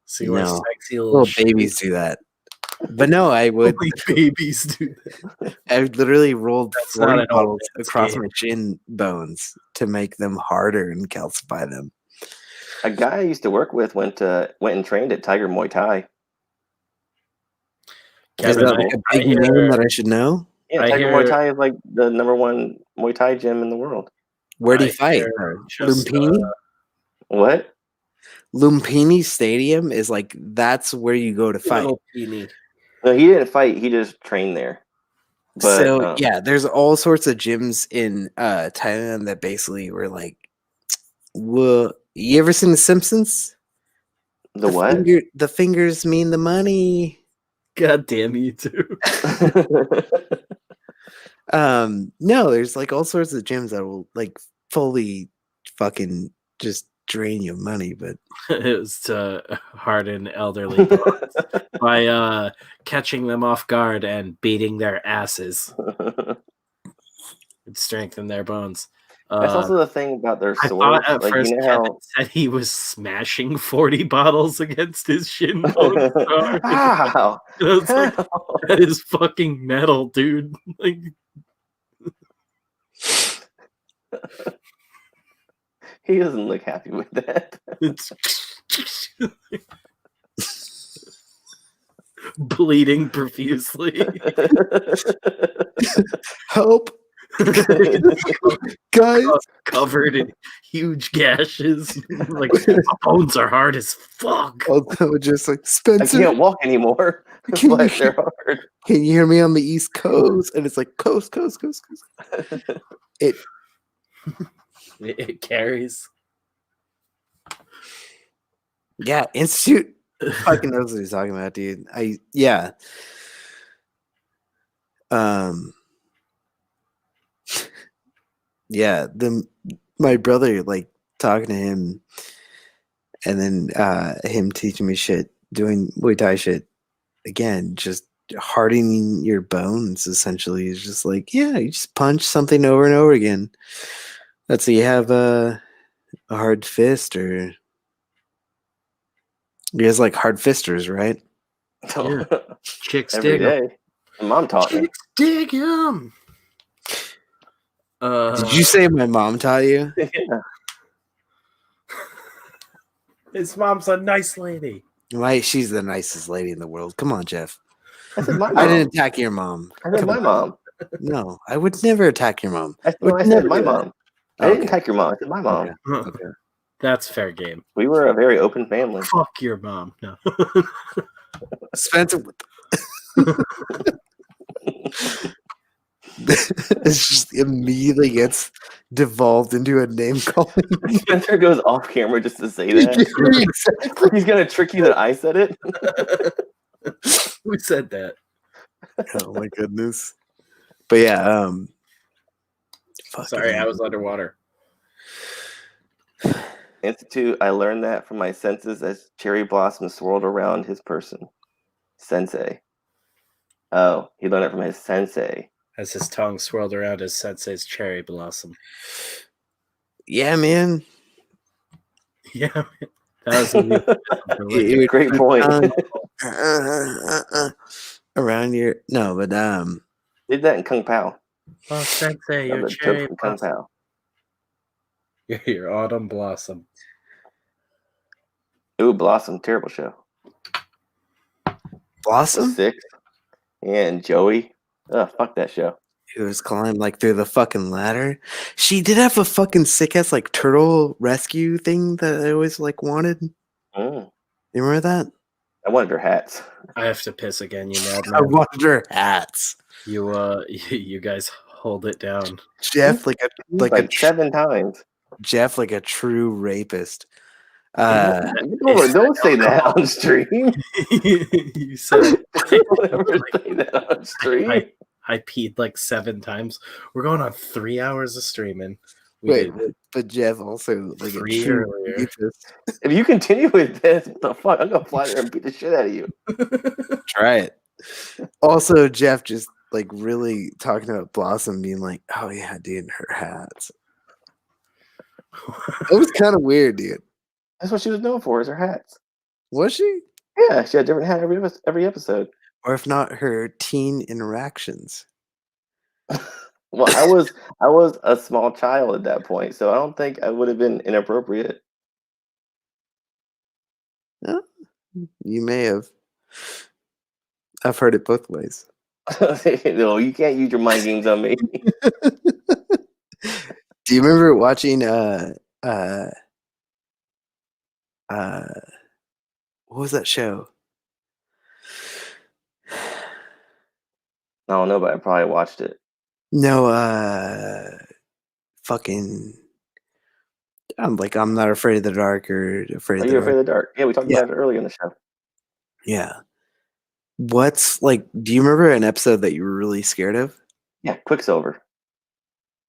See what sexy little babies do that. But no, I would. Only babies do that. I literally rolled That's 40 not an bottles old across game. my shin bones to make them harder and calcify them. A guy I used to work with went and trained at Tiger Muay Thai. Is that like a big name that I should know? Yeah, Tiger Muay Thai is like the #1 Muay Thai gym in the world. Where did he fight? Lumpini? What? Lumpini Stadium is like, that's where you go to fight. No, he didn't fight. He just trained there. But, so yeah, there's all sorts of gyms in Thailand that basically were like, well, you ever seen The Simpsons? The what? The fingers mean the money. God damn you too. No, there's like all sorts of gyms that will like fully fucking just drain you of money, but it was to harden elderly dogs by catching them off guard and beating their asses. It strengthened their bones. That's also the thing about their swords. I thought at like, first you know Kevin how... said he was smashing 40 bottles against his shin bone. How? Like, that is fucking metal, dude. Like, he doesn't look happy with that. It's bleeding profusely. Help. Guys, covered in huge gashes. Like, my bones are hard as fuck. Also, just like, Spencer, I can't walk anymore. But they're hard. Can you hear me on the East Coast? And it's like coast. It carries. Yeah, Institute fucking knows what he's talking about, dude. Yeah. Yeah, my brother, like, talking to him and then him teaching me shit, doing Muay Thai shit, again, just hardening your bones, essentially. Is just like, yeah, you just punch something over and over again. Let's say you have a hard fist, or you guys like hard fisters, right? Yeah. Chicks Every dig 'em. day. My mom taught me. Chicks dig 'em. Did you say my mom taught you? Yeah. His mom's a nice lady. Why? She's the nicest lady in the world. Come on, Jeff. I said my mom. I didn't attack your mom. I said my mom. No, I would never attack your mom. I said my mom. I didn't attack your mom. I said my mom. Okay. That's fair game. We were a very open family. Fuck your mom. No. Spencer. It's just immediately gets devolved into a name calling. Spencer goes off camera just to say that. Exactly. He's gonna trick you that I said it. Who said that? Oh my goodness. But yeah, Sorry, I was underwater. Institute, I learned that from my senses as cherry blossoms swirled around his person. Sensei. Oh, he learned it from his sensei. As his tongue swirled around his sensei's cherry blossom. yeah, man. Yeah, That was a Great point. Around your but Did that in Kung Pao. Oh, Sensei, your The cherry joke from Kung blossom. Pao. Your autumn blossom. Ooh, Blossom, terrible show. Blossom? The Six. Yeah, and Joey. Oh, fuck that show. He was climbing like through the fucking ladder. She did have a fucking sick ass like turtle rescue thing that I always like wanted. Mm. You remember that? I wanted her hats. I have to piss again, you I madman. wanted her hats. You guys hold it down. Jeff like 7 times. Jeff like a true rapist. Don't say that on stream. You said Don't ever say that on stream. I peed like 7 times. We're going on 3 hours of streaming. Wait, but Jeff also like a 3 true earlier. rapist. If you continue with this, what the fuck? I'm gonna fly there and beat the shit out of you. Try it. Also, Jeff just like really talking about Blossom being like, "Oh yeah, dude, her hats." It was kind of weird, dude. That's what she was known for, is her hats. Was she? Yeah, she had a different hat every episode. Or if not, her teen interactions. Well, I was a small child at that point, so I don't think I would have been inappropriate. Yeah, you may have. I've heard it both ways. No, you can't use your mind games on me. Do you remember watching what was that show? I don't know, but I probably watched it. No, fucking I'm not afraid of the dark or afraid Are of you the afraid dark. of the dark? Yeah, we talked about it earlier in the show. Yeah. What's like do you remember an episode that you were really scared of? Yeah, Quicksilver.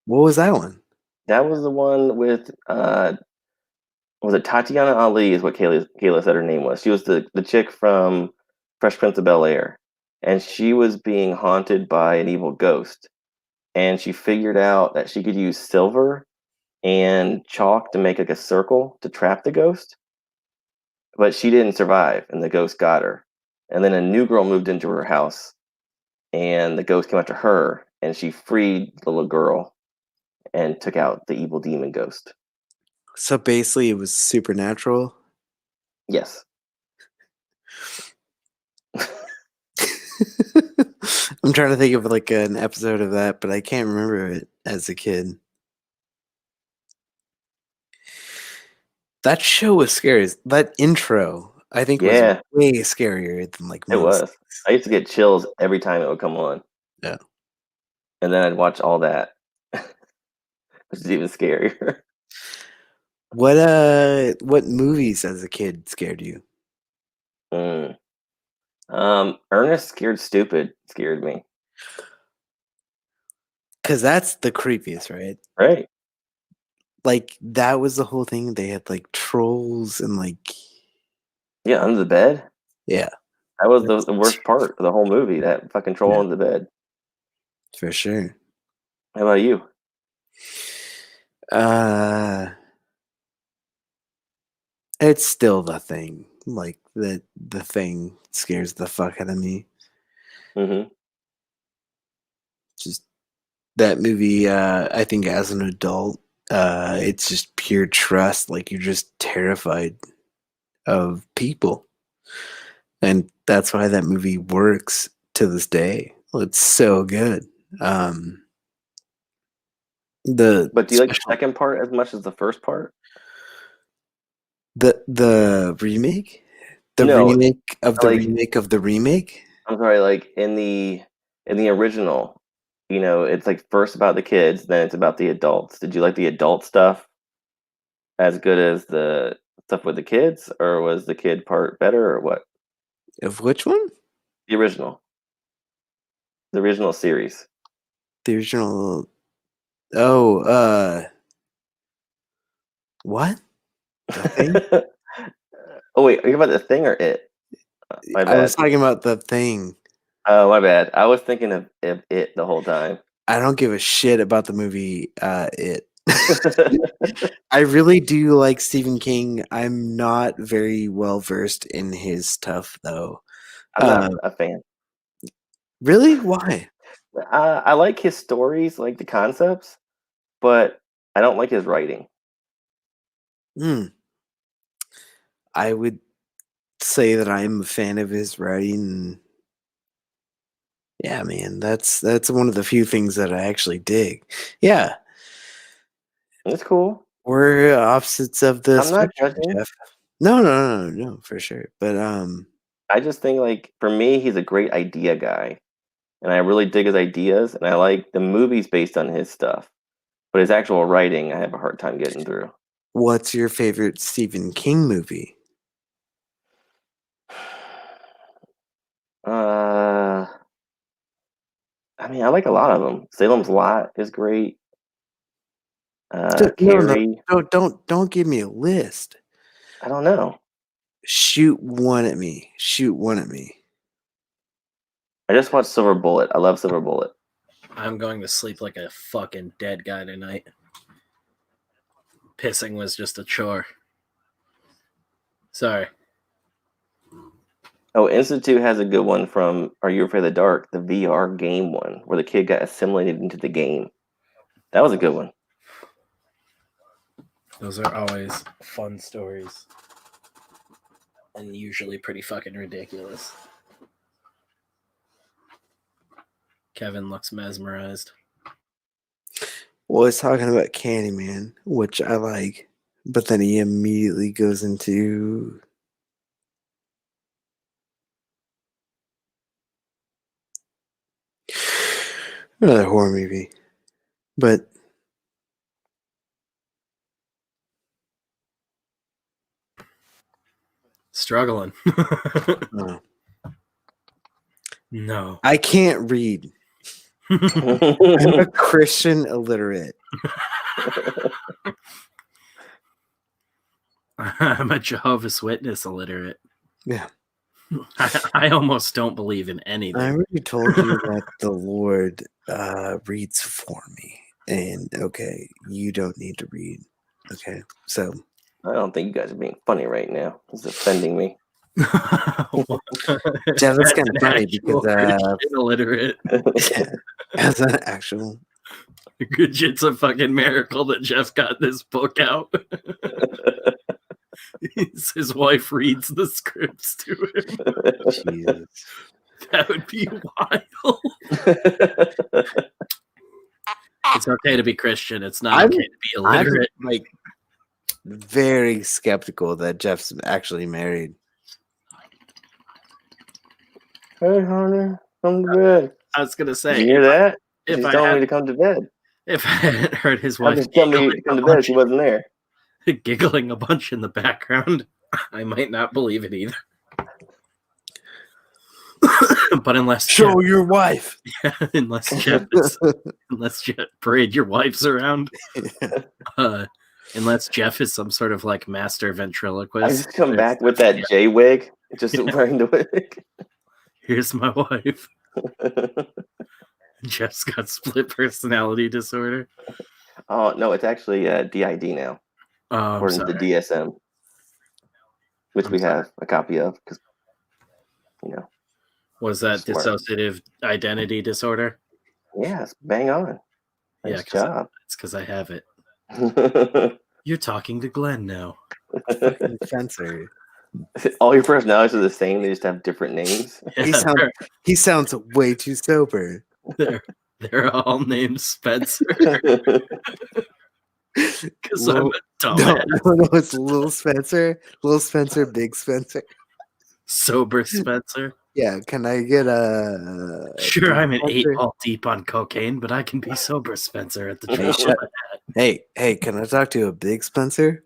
What was that one? That was the one with was it Tatiana Ali is what Kayla said her name was. She was the chick from Fresh Prince of Bel-Air. And she was being haunted by an evil ghost. And she figured out that she could use silver and chalk to make like a circle to trap the ghost. But she didn't survive, and the ghost got her. And then a new girl moved into her house, and the ghost came after her, and she freed the little girl and took out the evil demon ghost. So basically it was supernatural. Yes. I'm trying to think of like an episode of that, but I can't remember it as a kid. That show was scary. That intro, I think, was way scarier than like most. It was. I used to get chills every time it would come on. Yeah. And then I'd watch all that, which is even scarier. What movies as a kid scared you? Ernest Scared Stupid scared me. Because that's the creepiest, right? Right. Like that was the whole thing. They had like trolls and like under the bed. Yeah. That was the worst part of the whole movie, that fucking troll under the bed. For sure. How about you? It's still The Thing. Like the Thing scares the fuck out of me. Mm-hmm. Just that movie, I think as an adult, it's just pure trust. Like you're just terrified of people. And that's why that movie works to this day. It's so good. But do you like the second part as much as the first part? The remake? Remake of the remake of the remake? I'm sorry, like in the original, it's like first about the kids, then it's about the adults. Did you like the adult stuff as good as the stuff with the kids, or was the kid part better, or what? Of which one? The original. The original series. The original. Oh, what? The Thing? Oh wait, are you about The Thing or It? My bad. I was talking about The Thing. Oh, my bad. I was thinking of It the whole time. I don't give a shit about the movie It. I really do like Stephen King. I'm not very well versed in his stuff, though. I'm not a fan. Really? Why? I like his stories, like the concepts, but I don't like his writing. I would say that I'm a fan of his writing. Yeah, man, that's one of the few things that I actually dig. Yeah, It's cool. we're opposites of the I'm not spectrum, judging. Jeff. No, for sure. But I just think, like, for me, he's a great idea guy, and I really dig his ideas, and I like the movies based on his stuff. But his actual writing, I have a hard time getting through. what's your favorite Stephen King movie? I mean, I like a lot of them. Salem's Lot is great. No, Carrie. Don't give me a list. I don't know. Shoot one at me. I just watched Silver Bullet. I love Silver Bullet. I'm going to sleep like a fucking dead guy tonight. Pissing was just a chore. Sorry. Oh, Institute has a good one from Are You Afraid of the Dark, the VR game one, where the kid got assimilated into the game. That was a good one. Those are always fun stories. And usually pretty fucking ridiculous. Kevin looks mesmerized. Well, he's talking about Candyman, which I like, but then he immediately goes into another horror movie. But Struggling. no. No. I can't read. I'm a Christian illiterate. I'm a Jehovah's Witness illiterate. Yeah. I almost don't believe in anything. I already told you that the Lord reads for me. And okay, you don't need to read. Okay, so I don't think you guys are being funny right now. It's offending me. Jeff, that's kind of funny because illiterate. as an actual, It's a fucking miracle that Jeff got this book out. His wife reads the scripts to him. Jesus. That would be wild. It's okay to be Christian. It's not okay to be illiterate. I'm like very skeptical that Jeff's actually married. Hey, honey, come to bed. I was gonna say, Did you hear that? If She's I telling had, me to come to bed. if I hadn't heard his I wife just tell me to come to bed. She wasn't there. giggling a bunch in the background, I might not believe it either. But unless Show your wife. unless Jeff parade your wives around, unless Jeff is some sort of like master ventriloquist. I just come back with that J wig, just wearing the wig. Here's my wife. Jeff's got split personality disorder. Oh no, it's actually DID now, according to the DSM, which we have a copy of because Was that smart. dissociative identity disorder? Yes, bang on. Nice job. It's because I have it. You're talking to Glenn now. Spencer. All your personalities are the same. They just have different names. Yeah, He sounds way too sober. they're all named Spencer. Because I'm a dumbass. No, it's Little Spencer, Big Spencer. Sober Spencer. Yeah, can I get a? Sure, I'm an 8-ball deep on cocaine, but I can be sober Spencer at the drop of a hat. Hey, can I talk to a Big Spencer?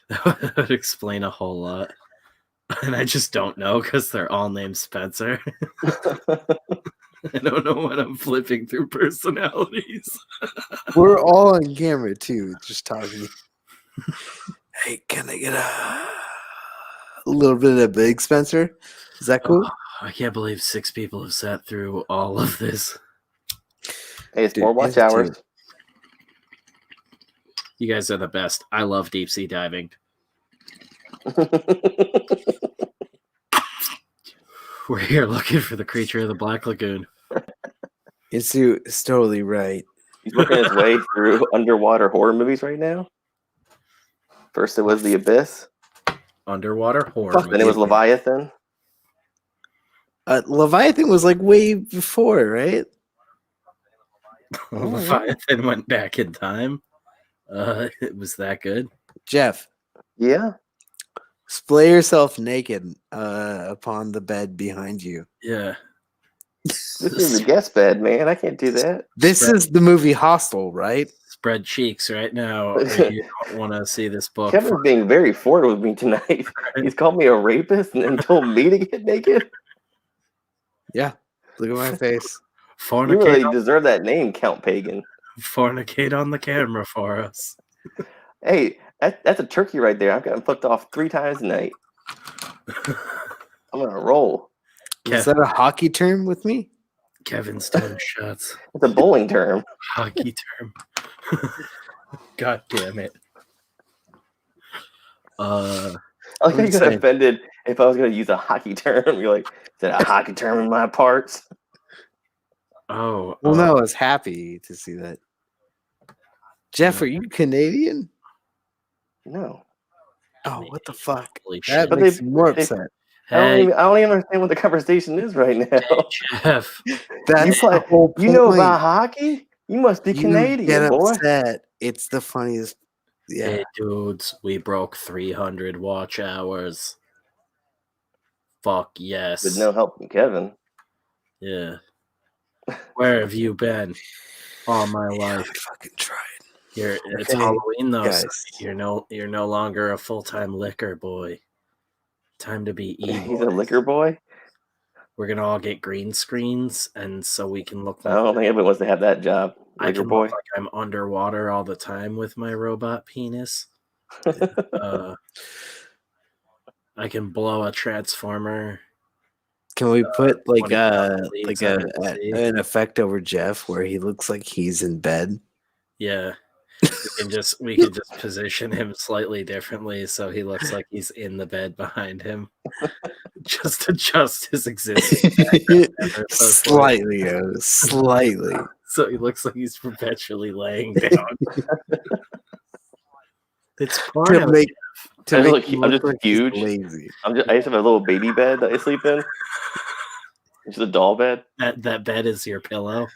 That would explain a whole lot. And I just don't know because they're all named Spencer. I don't know when I'm flipping through personalities. We're all on camera too, just talking. Hey, can I get a little bit of Big Spencer? Is that cool? Oh, I can't believe 6 people have sat through all of this. Hey, it's more watch hours. You guys are the best. I love deep sea diving. We're here looking for the creature of the Black Lagoon. It's totally right. He's working his way through underwater horror movies right now. First, it was The Abyss. Underwater horror. Then it was Leviathan. Leviathan was like way before, right? Leviathan went back in time. It was that good. Jeff. Yeah. Splay yourself naked upon the bed behind you. Yeah. This is a guest bed, man. I can't do that. This is the movie Hostel, right? Spread cheeks right now. You don't want to see this book. Kevin's being very forward with me tonight. He's called me a rapist and then told me to get naked. Yeah. Look at my face. You really deserve that name, Count Pagan. Fornicate on the camera for us. Hey, that's a turkey right there. I've gotten flipped off 3 times tonight. I'm gonna roll. Is that a hockey term with me? Kevin's doing shots. It's a bowling term. Hockey term. God damn it. I like how you got offended if I was gonna use a hockey term. You're like, is that a hockey term in my parts? Oh. Well, no, I was happy to see that. Jeff, are you Canadian? No. Oh, what the fuck? That makes me more upset. I don't even understand what the conversation is right now. Jeff, that's the whole point. You know about hockey? You must be Canadian, get boy. Upset. It's the funniest. Yeah. Hey, dudes, we broke 300 watch hours. Fuck yes. With no help from Kevin. Yeah. Where have you been all my life? I fucking tried. It's Halloween though. Guys. So you're no longer a full-time liquor boy. Time to be evil. He's a liquor boy. We're gonna all get green screens, and so we can look. I don't think everyone wants to have that job. I can look like I'm underwater all the time with my robot penis. I can blow a transformer. Can we put like an effect over Jeff where he looks like he's in bed? Yeah. We can just position him slightly differently so he looks like he's in the bed behind him. Just adjust his existence. Slightly. So he looks like he's perpetually laying down. It's porn. I'm just huge. Lazy. I just have a little baby bed that I sleep in. It's just a doll bed. That bed is your pillow.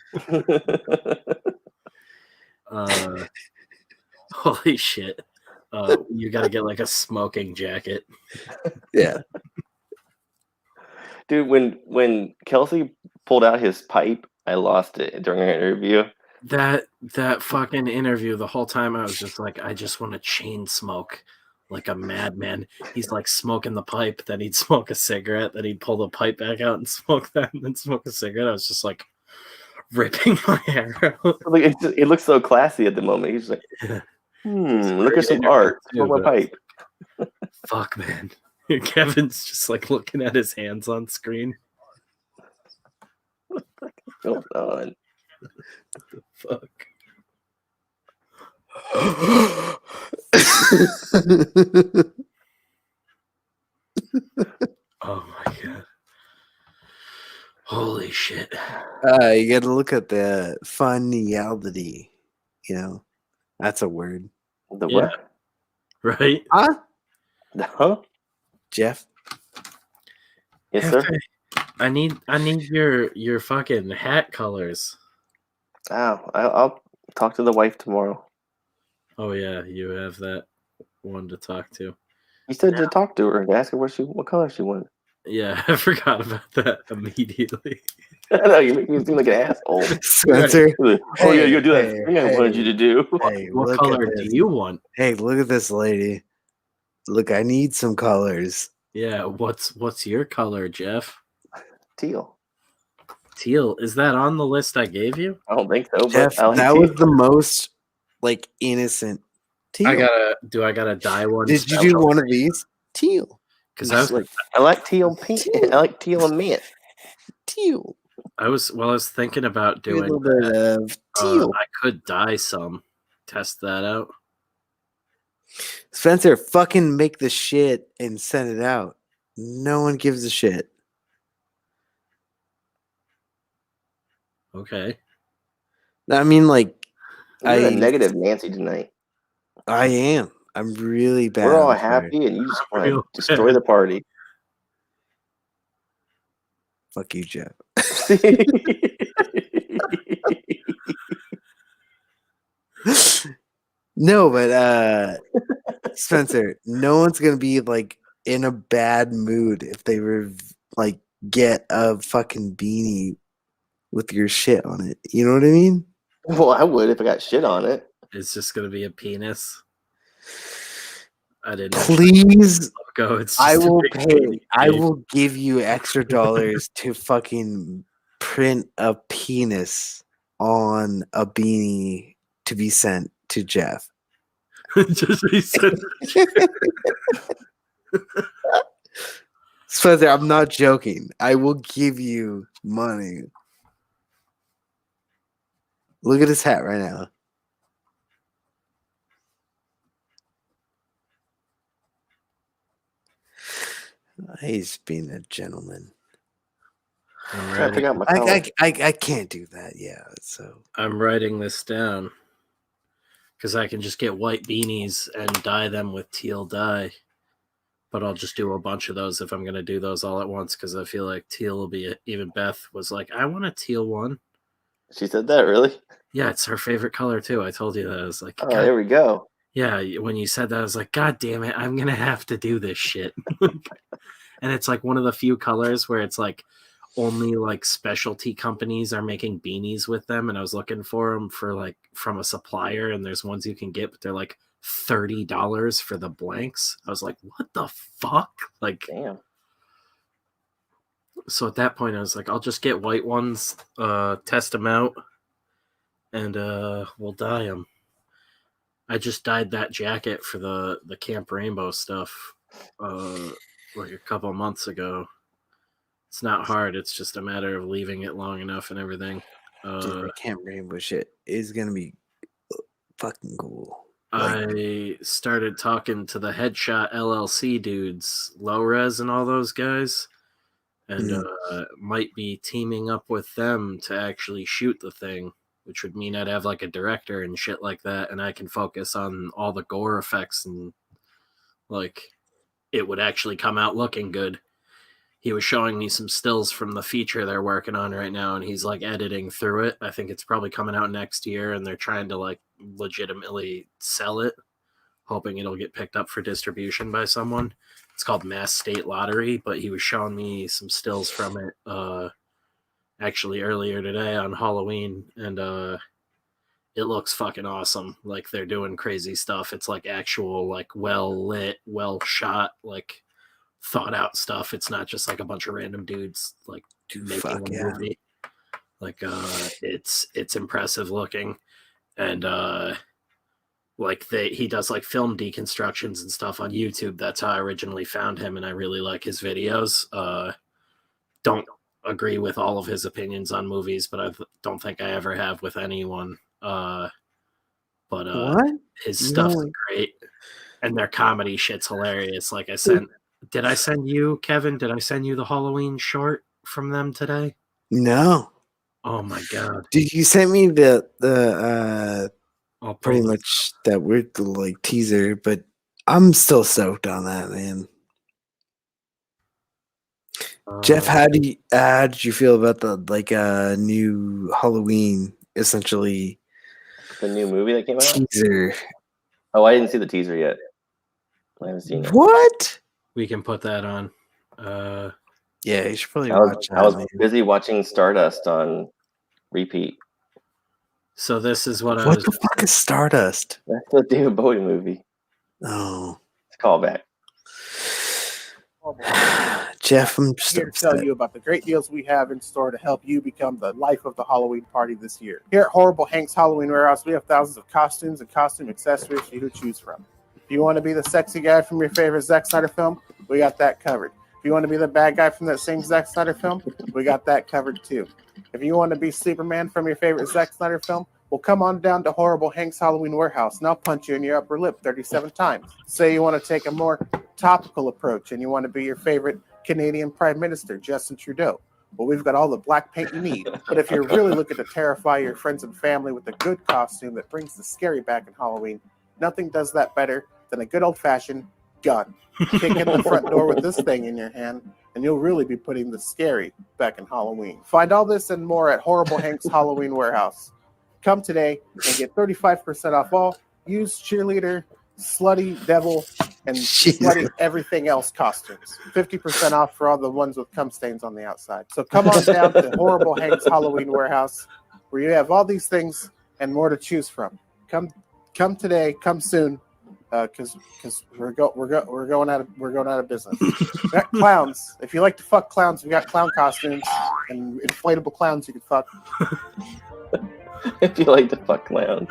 Holy shit. You gotta get like a smoking jacket. Yeah. Dude, when Kelsey pulled out his pipe, I lost it during our interview. That fucking interview, the whole time I was just like, I just want to chain smoke like a madman. He's like smoking the pipe, then he'd smoke a cigarette, then he'd pull the pipe back out and smoke that, and then smoke a cigarette. I was just like ripping my hair out. Like it looks so classy at the moment. He's like, look at some art. Smoke my pipe. Fuck, man. Kevin's just like looking at his hands on screen. What's going on? What the fuck? Oh my god. Holy shit. You gotta look at the funniality. You know, that's a word. The what? Right? Huh? Huh? Jeff? Yes, sir. I need your fucking hat colors. Oh, I'll talk to the wife tomorrow. Oh yeah, you have that one to talk to. You said to talk to her and ask her what color she wanted. Yeah, I forgot about that immediately. I know, you make me seem like an asshole. Spencer? Oh yeah, you do that thing I wanted you to do. Hey, what color do you want? Hey, look at this lady. Look, I need some colors. Yeah, what's your color, Jeff? Teal. Teal. Is that on the list I gave you? I don't think so. Jeff, but that was the most like innocent teal. I gotta dye one? Did you do one of these? Teal. Because I like teal pink. I like teal and mint. Teal. I was thinking about doing a little bit of teal. I could dye some. Test that out. Spencer, fucking make the shit and send it out. No one gives a shit. Okay. I mean, like, You're a negative Nancy tonight. I am. I'm really bad. We're all happy, and you just want to destroy the party. Fuck you, Jeff. No, but Spencer, no one's gonna be like in a bad mood if they like get a fucking beanie with your shit on it. You know what I mean? Well, I would if I got shit on it. It's just gonna be a penis. I didn't. Please, go. It's I just will pay. I will give you extra dollars to fucking print a penis on a beanie to be sent to Jeff. Just be sent. Spencer, I'm not joking. I will give you money. Look at his hat right now. He's being a gentleman. I can't do that. Yeah, so I'm writing this down because I can just get white beanies and dye them with teal dye. But I'll just do a bunch of those if I'm going to do those all at once because I feel like teal will be even Beth was like, I want a teal one. She said that, really? Yeah, it's her favorite color too. I told you that. I was like, oh, there we go. Yeah, when you said that, I was like, God damn it, I'm going to have to do this shit. And it's like one of the few colors where it's like only like specialty companies are making beanies with them. And I was looking for them for like from a supplier, and there's ones you can get, but they're like $30 for the blanks. I was like, what the fuck? Like, damn. So at that point, I was like, I'll just get white ones, test them out, and we'll dye them. I just dyed that jacket for the Camp Rainbow stuff like a couple of months ago. It's not hard. It's just a matter of leaving it long enough and everything. Dude, the Camp Rainbow shit is going to be fucking cool. I started talking to the Headshot LLC dudes, Low Res and all those guys, and might be teaming up with them to actually shoot the thing, which would mean I'd have like a director and shit like that, and I can focus on all the gore effects and like it would actually come out looking good. He was showing me some stills from the feature they're working on right now, and he's like editing through it. I think it's probably coming out next year, and they're trying to like legitimately sell it, hoping it'll get picked up for distribution by someone. It's called Mass State Lottery, but he was showing me some stills from it actually earlier today on Halloween, and it looks fucking awesome. Like they're doing crazy stuff. It's like actual, like well lit, well shot, like thought out stuff. It's not just like a bunch of random dudes like making a movie. Like it's impressive looking, and like he does like film deconstructions and stuff on YouTube. That's how I originally found him, and I really like his videos. Don't agree with all of his opinions on movies, but I don't think I ever have with anyone. But his stuff's great, and their comedy shit's hilarious. Like did I send you, Kevin? Did I send you the Halloween short from them today? No. Oh my god! Did you send me the pretty much that weird like teaser? But I'm still stoked on that, man. Jeff, how did you feel about the like new Halloween essentially? The new movie that came out? Teaser. Oh, I didn't see the teaser yet. I haven't seen it. What? We can put that on. Yeah, you should probably watch that. I was busy watching Stardust on repeat. So this is what the fuck is Stardust? That's the David Bowie movie. Oh. It's a callback. Jeff, I'm just here to tell you about the great deals we have in store to help you become the life of the Halloween party this year. Here at Horrible Hank's Halloween Warehouse, we have thousands of costumes and costume accessories for you to choose from. If you want to be the sexy guy from your favorite Zack Snyder film, we got that covered. If you want to be the bad guy from that same Zack Snyder film, we got that covered too. If you want to be Superman from your favorite Zack Snyder film, Well, come on down to Horrible Hank's Halloween Warehouse, and I'll punch you in your upper lip 37 times. Say you want to take a more topical approach, and you want to be your favorite Canadian Prime Minister, Justin Trudeau. Well, we've got all the black paint you need. But if you're really looking to terrify your friends and family with a good costume that brings the scary back in Halloween, nothing does that better than a good old-fashioned gun. Kick in the front door with this thing in your hand, and you'll really be putting the scary back in Halloween. Find all this and more at Horrible Hank's Halloween Warehouse. Come today and get 35% off all used cheerleader, slutty devil, and slutty everything else costumes. 50% off for all the ones with cum stains on the outside. So come on down to Horrible Hank's Halloween Warehouse, where you have all these things and more to choose from. Come today, come soon, because we're going out of business. We got clowns. If you like to fuck clowns, we got clown costumes and inflatable clowns you can fuck. If you like to fuck clowns.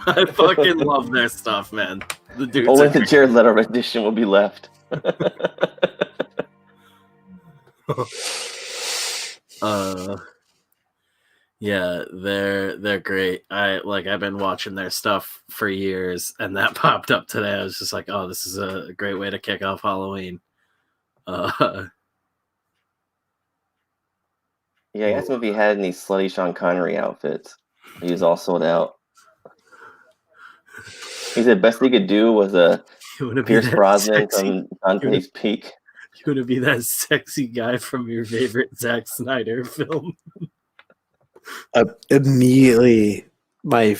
I fucking love their stuff, man. The dudes only the Jared Leto edition will be left. Yeah, they're great. I've been watching their stuff for years, and that popped up today. I was just like, oh, this is a great way to kick off Halloween. Yeah, I asked him if he had any slutty Sean Connery outfits. He was all sold out. He said best he could do was a Pierce Brosnan from Dante's Peak. You want to be that sexy guy from your favorite Zack Snyder film? Immediately, my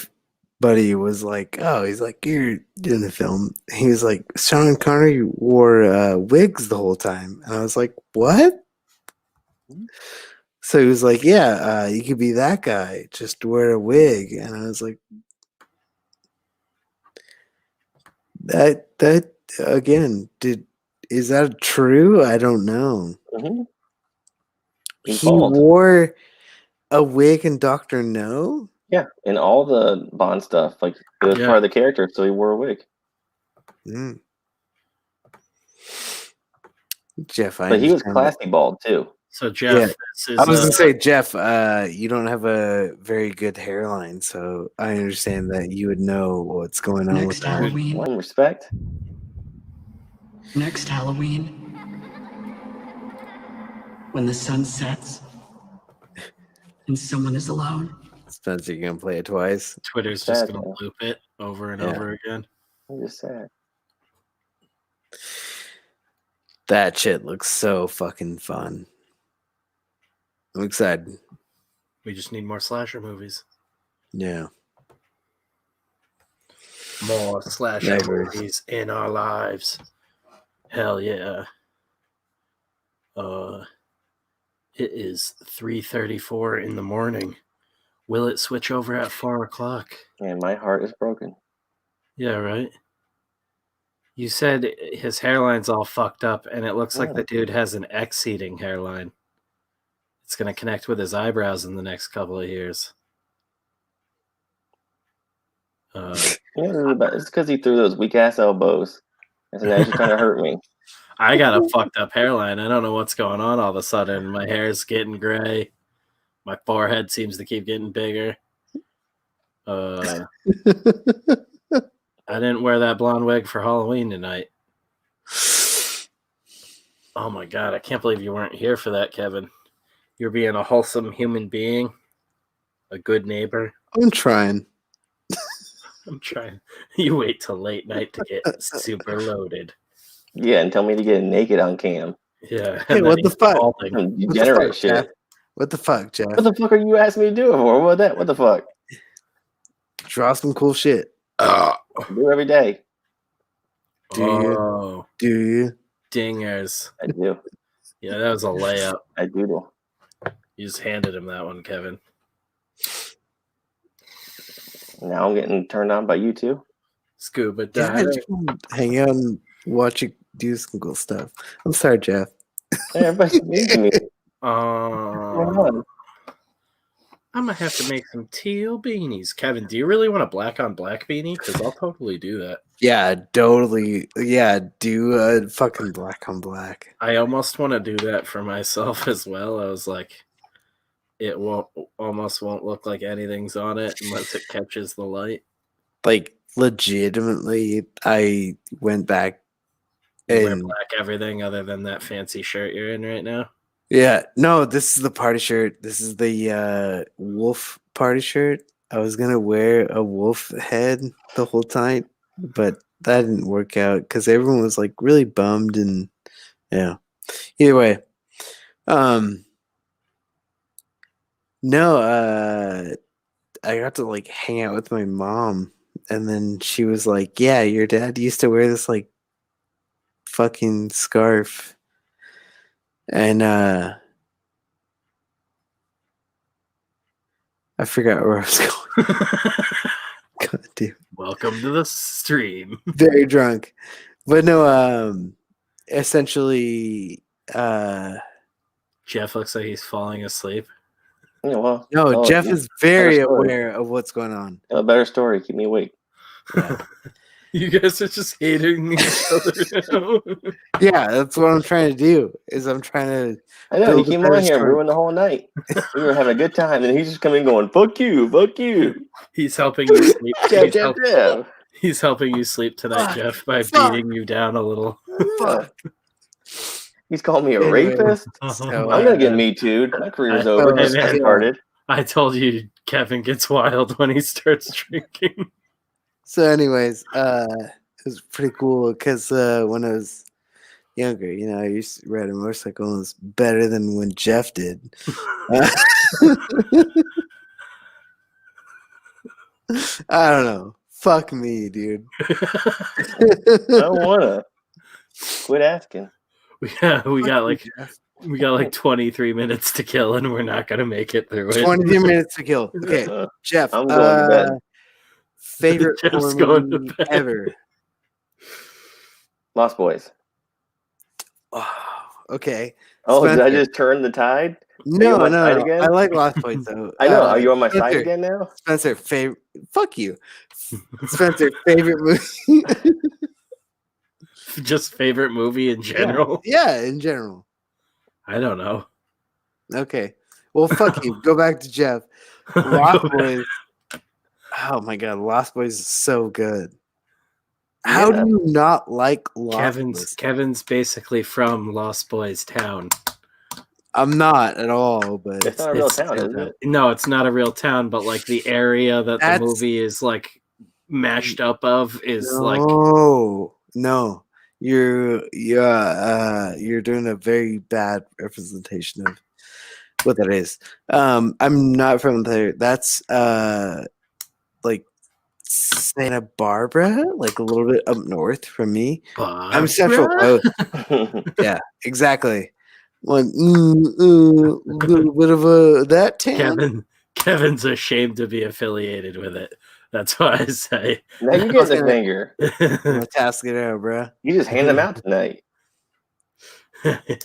buddy was like, "Oh, he's like, you're doing the film." He was like, "Sean Connery wore wigs the whole time," and I was like, "What?" So he was like, "Yeah, you could be that guy. Just wear a wig." And I was like, "That again? Is that true? I don't know." Mm-hmm. He wore a wig in Dr. No? Yeah, in all the Bond stuff, like it was part of the character, so he wore a wig. Mm. Jeff, but he was classy bald too. So Jeff, I was gonna say, Jeff, you don't have a very good hairline, so I understand that you would know what's going on with Halloween. One respect. Next Halloween, when the sun sets and someone is alone. Spencer, you gonna play it twice? Twitter's just gonna loop it over and over again. I'm just sad. That shit looks so fucking fun. I'm excited. We just need more slasher movies. Yeah. More slasher movies in our lives. Hell yeah. It is 3:34 in the morning. Will it switch over at 4 o'clock? Man, my heart is broken. Yeah, right? You said his hairline's all fucked up, and it looks like the dude has an X-seating hairline. It's going to connect with his eyebrows in the next couple of years. It's because he threw those weak-ass elbows. And so now he's trying to hurt me. I got a fucked up hairline. I don't know what's going on all of a sudden. My hair's getting gray. My forehead seems to keep getting bigger. I didn't wear that blonde wig for Halloween tonight. Oh my God, I can't believe you weren't here for that, Kevin. You're being a wholesome human being, a good neighbor. I'm trying. I'm trying. You wait till late night to get super loaded. Yeah, and tell me to get naked on cam. Yeah. Hey, what the fuck? Degenerate shit. What the fuck, Jeff? What the fuck are you asking me to do it for? What that? What the fuck? Draw some cool shit. Do every day. Do you? Do you? Dingers. I do. Yeah, that was a layup. I do. You just handed him that one, Kevin. Now I'm getting turned on by you too. Scuba Yeah, dive. hang out and watch you do some cool stuff. I'm sorry, Jeff. Hey, everybody's mean me. I'm gonna have to make some teal beanies. Kevin, do you really want a black on black beanie? Because I'll totally do that. Yeah, totally. Yeah, do a fucking black on black. I almost want to do that for myself as well. I was like, it almost won't look like anything's on it unless it catches the light. Like legitimately, I went back You wear and black everything other than that fancy shirt you're in right now. yeah, no, this is the party shirt. This is the wolf party shirt. I was gonna wear a wolf head the whole time, but that didn't work out because everyone was like really bummed and yeah. Either way, no, I got to like hang out with my mom, and then she was like, "Yeah, your dad used to wear this like fucking scarf," and I forgot where I was going. God damn. Welcome to the stream. Very drunk, but no, essentially, Jeff looks like he's falling asleep. Yeah, well, no, Jeff is very better story. aware of what's going on. A better story. Keep me awake. Yeah. You guys are just hating each other now. Yeah, that's what I'm trying to do. Is I'm trying to. I know, you build a came better on here and story. ruined the whole night. We were having a good time, and he's just coming going, fuck you, fuck you. He's helping you sleep. Jeff. He's helping you sleep tonight, Fuck. Jeff, by Fuck. beating you down a little. Fuck. He's calling me a Anyway, rapist. So, I'm gonna get Me Too'd. My career's over. Just man. started. I told you Kevin gets wild when he starts drinking. So, anyways, it was pretty cool because when I was younger, I used to ride a motorcycle and it was better than when Jeff did. I don't know. Fuck me, dude. I don't wanna. Quit asking. we got like 23 minutes to kill, and we're not gonna make it through it. 20 minutes to kill. Okay, Jeff. I'm going to bed. Favorite Jeff's horror going to movie bed. ever. Lost Boys. Oh, okay. Oh, did I Spencer. just turn the tide? No, on my no, side no. again? I like Lost Boys though. I know. Are you on my Spencer, side again now? Spencer, favorite. Fuck you, Spencer. Favorite movie. Just favorite movie in general. Yeah, in general. I don't know. Okay. Well, fuck you. Go back to Jeff. Lost Boys. Oh my god, Lost Boys is so good. How do you not like Lost Boys? Kevin's basically from Lost Boys Town. I'm not at all, but It's not a real town, is it? No, it's not a real town, but like the area that the movie is like mashed up of is no. You're doing a very bad representation of what that is. I'm not from there. That's like Santa Barbara, like a little bit up north from me. I'm Central Coast. Yeah, exactly. One little bit of that town. Kevin's ashamed to be affiliated with it. That's why I say. Now you get the finger. I'm gonna task it out, bro. You just hand them out tonight.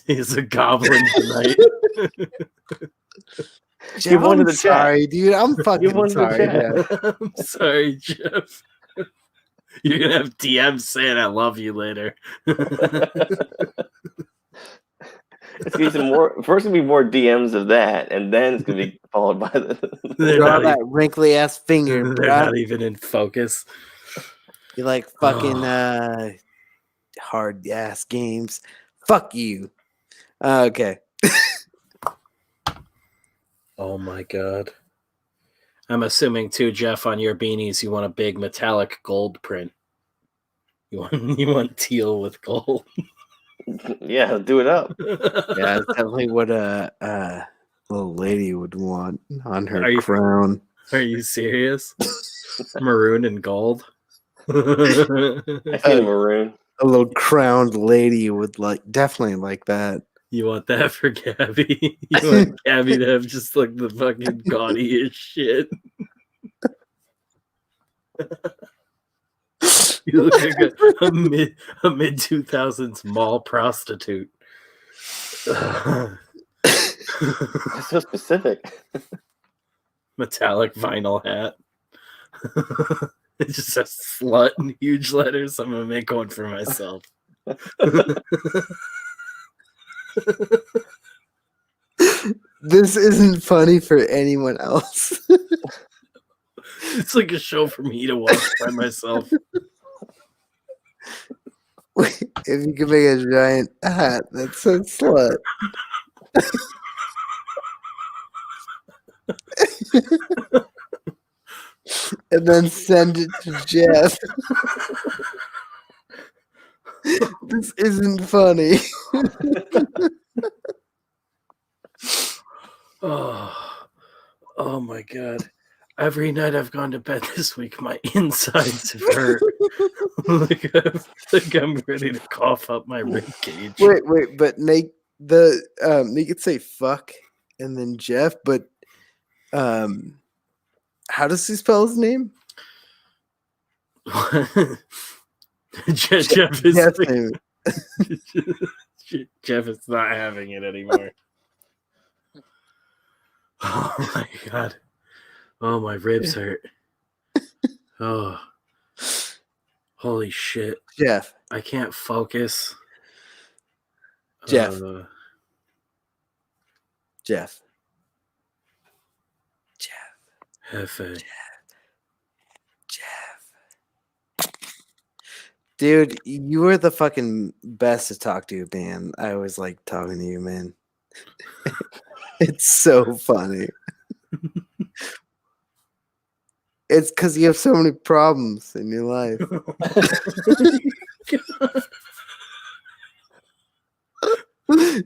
He's a goblin tonight. You wanted I'm sorry, dude. I'm fucking sorry. I'm sorry, Jeff. You're gonna have DMs saying I love you later. It's gonna be some more. First, gonna be more DMs of that, and then it's gonna be followed by Draw that wrinkly ass finger. They're not even in focus. You like fucking hard ass games. Fuck you. Okay. Oh my god. I'm assuming too, Jeff, on your beanies you want a big metallic gold print. You want teal with gold. Yeah, do it up. Yeah, that's definitely what a little lady would want on her crown. Are you serious? Maroon and gold. I see the maroon. A little crowned lady would definitely like that. You want that for Gabby? You want Gabby to have just like the fucking gaudiest shit. You look like a mid 2000s mall prostitute. That's so specific. Metallic vinyl hat. It just says slut in huge letters. I'm gonna make one for myself. This isn't funny for anyone else. It's like a show for me to watch by myself. If you could make a giant hat that said slut. And then send it to Jeff. This isn't funny. Oh my god. Every night I've gone to bed this week, my insides have hurt. Like I think I'm ready to cough up my rib cage. Wait, but make it say fuck and then Jeff, but how does he spell his name? Jeff is Jeff is not having it anymore. Oh my god. Oh, my ribs hurt. Oh. Holy shit. Jeff. I can't focus. Jeff. Jeff. Jeff. Dude, you were the fucking best to talk to, man. I always like talking to you, man. It's so funny. It's because you have so many problems in your life. This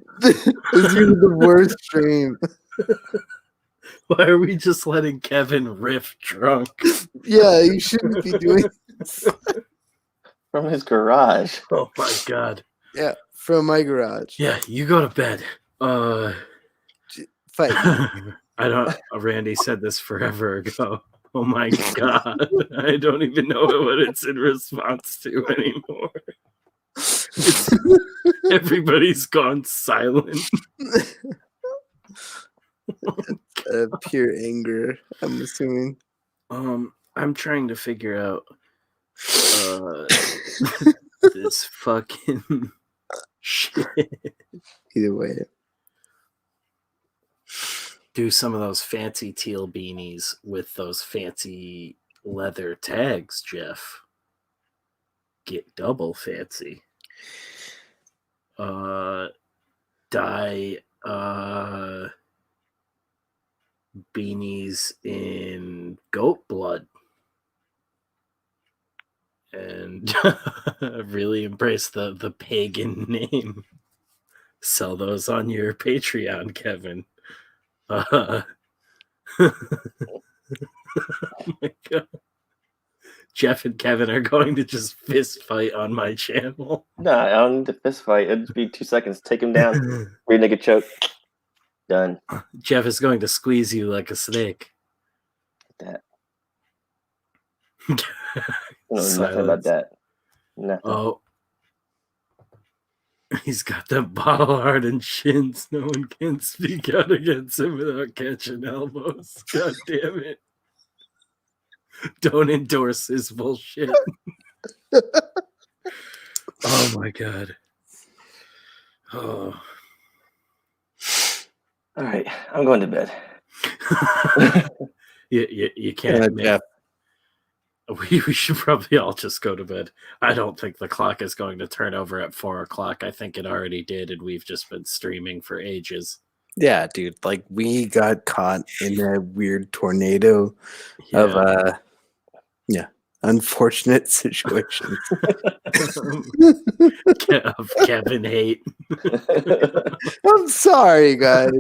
is the worst stream. Why are we just letting Kevin riff drunk? Yeah, you shouldn't be doing this. From his garage. Oh my god. Yeah, from my garage. Yeah, you go to bed. Fight. I don't. Randy said this forever ago. Oh my god. I don't even know what it's in response to anymore. Everybody's gone silent. Pure anger, I'm assuming. I'm trying to figure out this fucking shit. Either way. Do some of those fancy teal beanies with those fancy leather tags, Jeff. Get double fancy. Dye beanies in goat blood. And really embrace the pagan name. Sell those on your Patreon, Kevin. Oh my god. Jeff and Kevin are going to just fist fight on my channel. No, I don't need to fist fight. It'd be 2 seconds. Take him down. Rear naked choke. Done. Jeff is going to squeeze you like a snake. That. Nothing about that. Nothing. Oh. He's got that bottle hardened shins. No one can speak out against him without catching elbows. God damn it. Don't endorse his bullshit. Oh my god. Oh. All right, I'm going to bed. You can't. We should probably all just go to bed. I don't think the clock is going to turn over at 4 o'clock. I think it already did, and we've just been streaming for ages. Yeah, dude. Like, we got caught in a weird tornado of unfortunate situations. Of Kevin hate. I'm sorry, guys.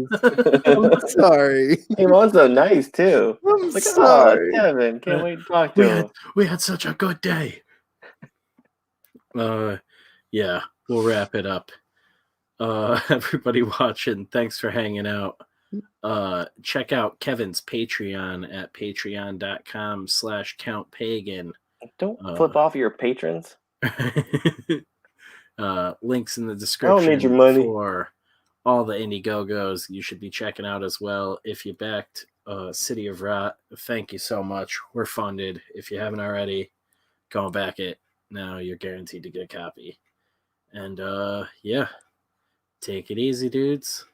I'm sorry. He was so nice too. I'm like, sorry. Oh, Kevin, can't wait to talk to him. We had such a good day. Yeah, we'll wrap it up. Everybody watching, thanks for hanging out. Check out Kevin's Patreon at patreon.com/countpagan. Don't flip off your patrons. Links in the description. I don't need your money. For all the Indiegogos you should be checking out as well. If you backed City of Rot, thank you so much. We're funded. If you haven't already, go and back it. Now you're guaranteed to get a copy. And yeah, take it easy, dudes.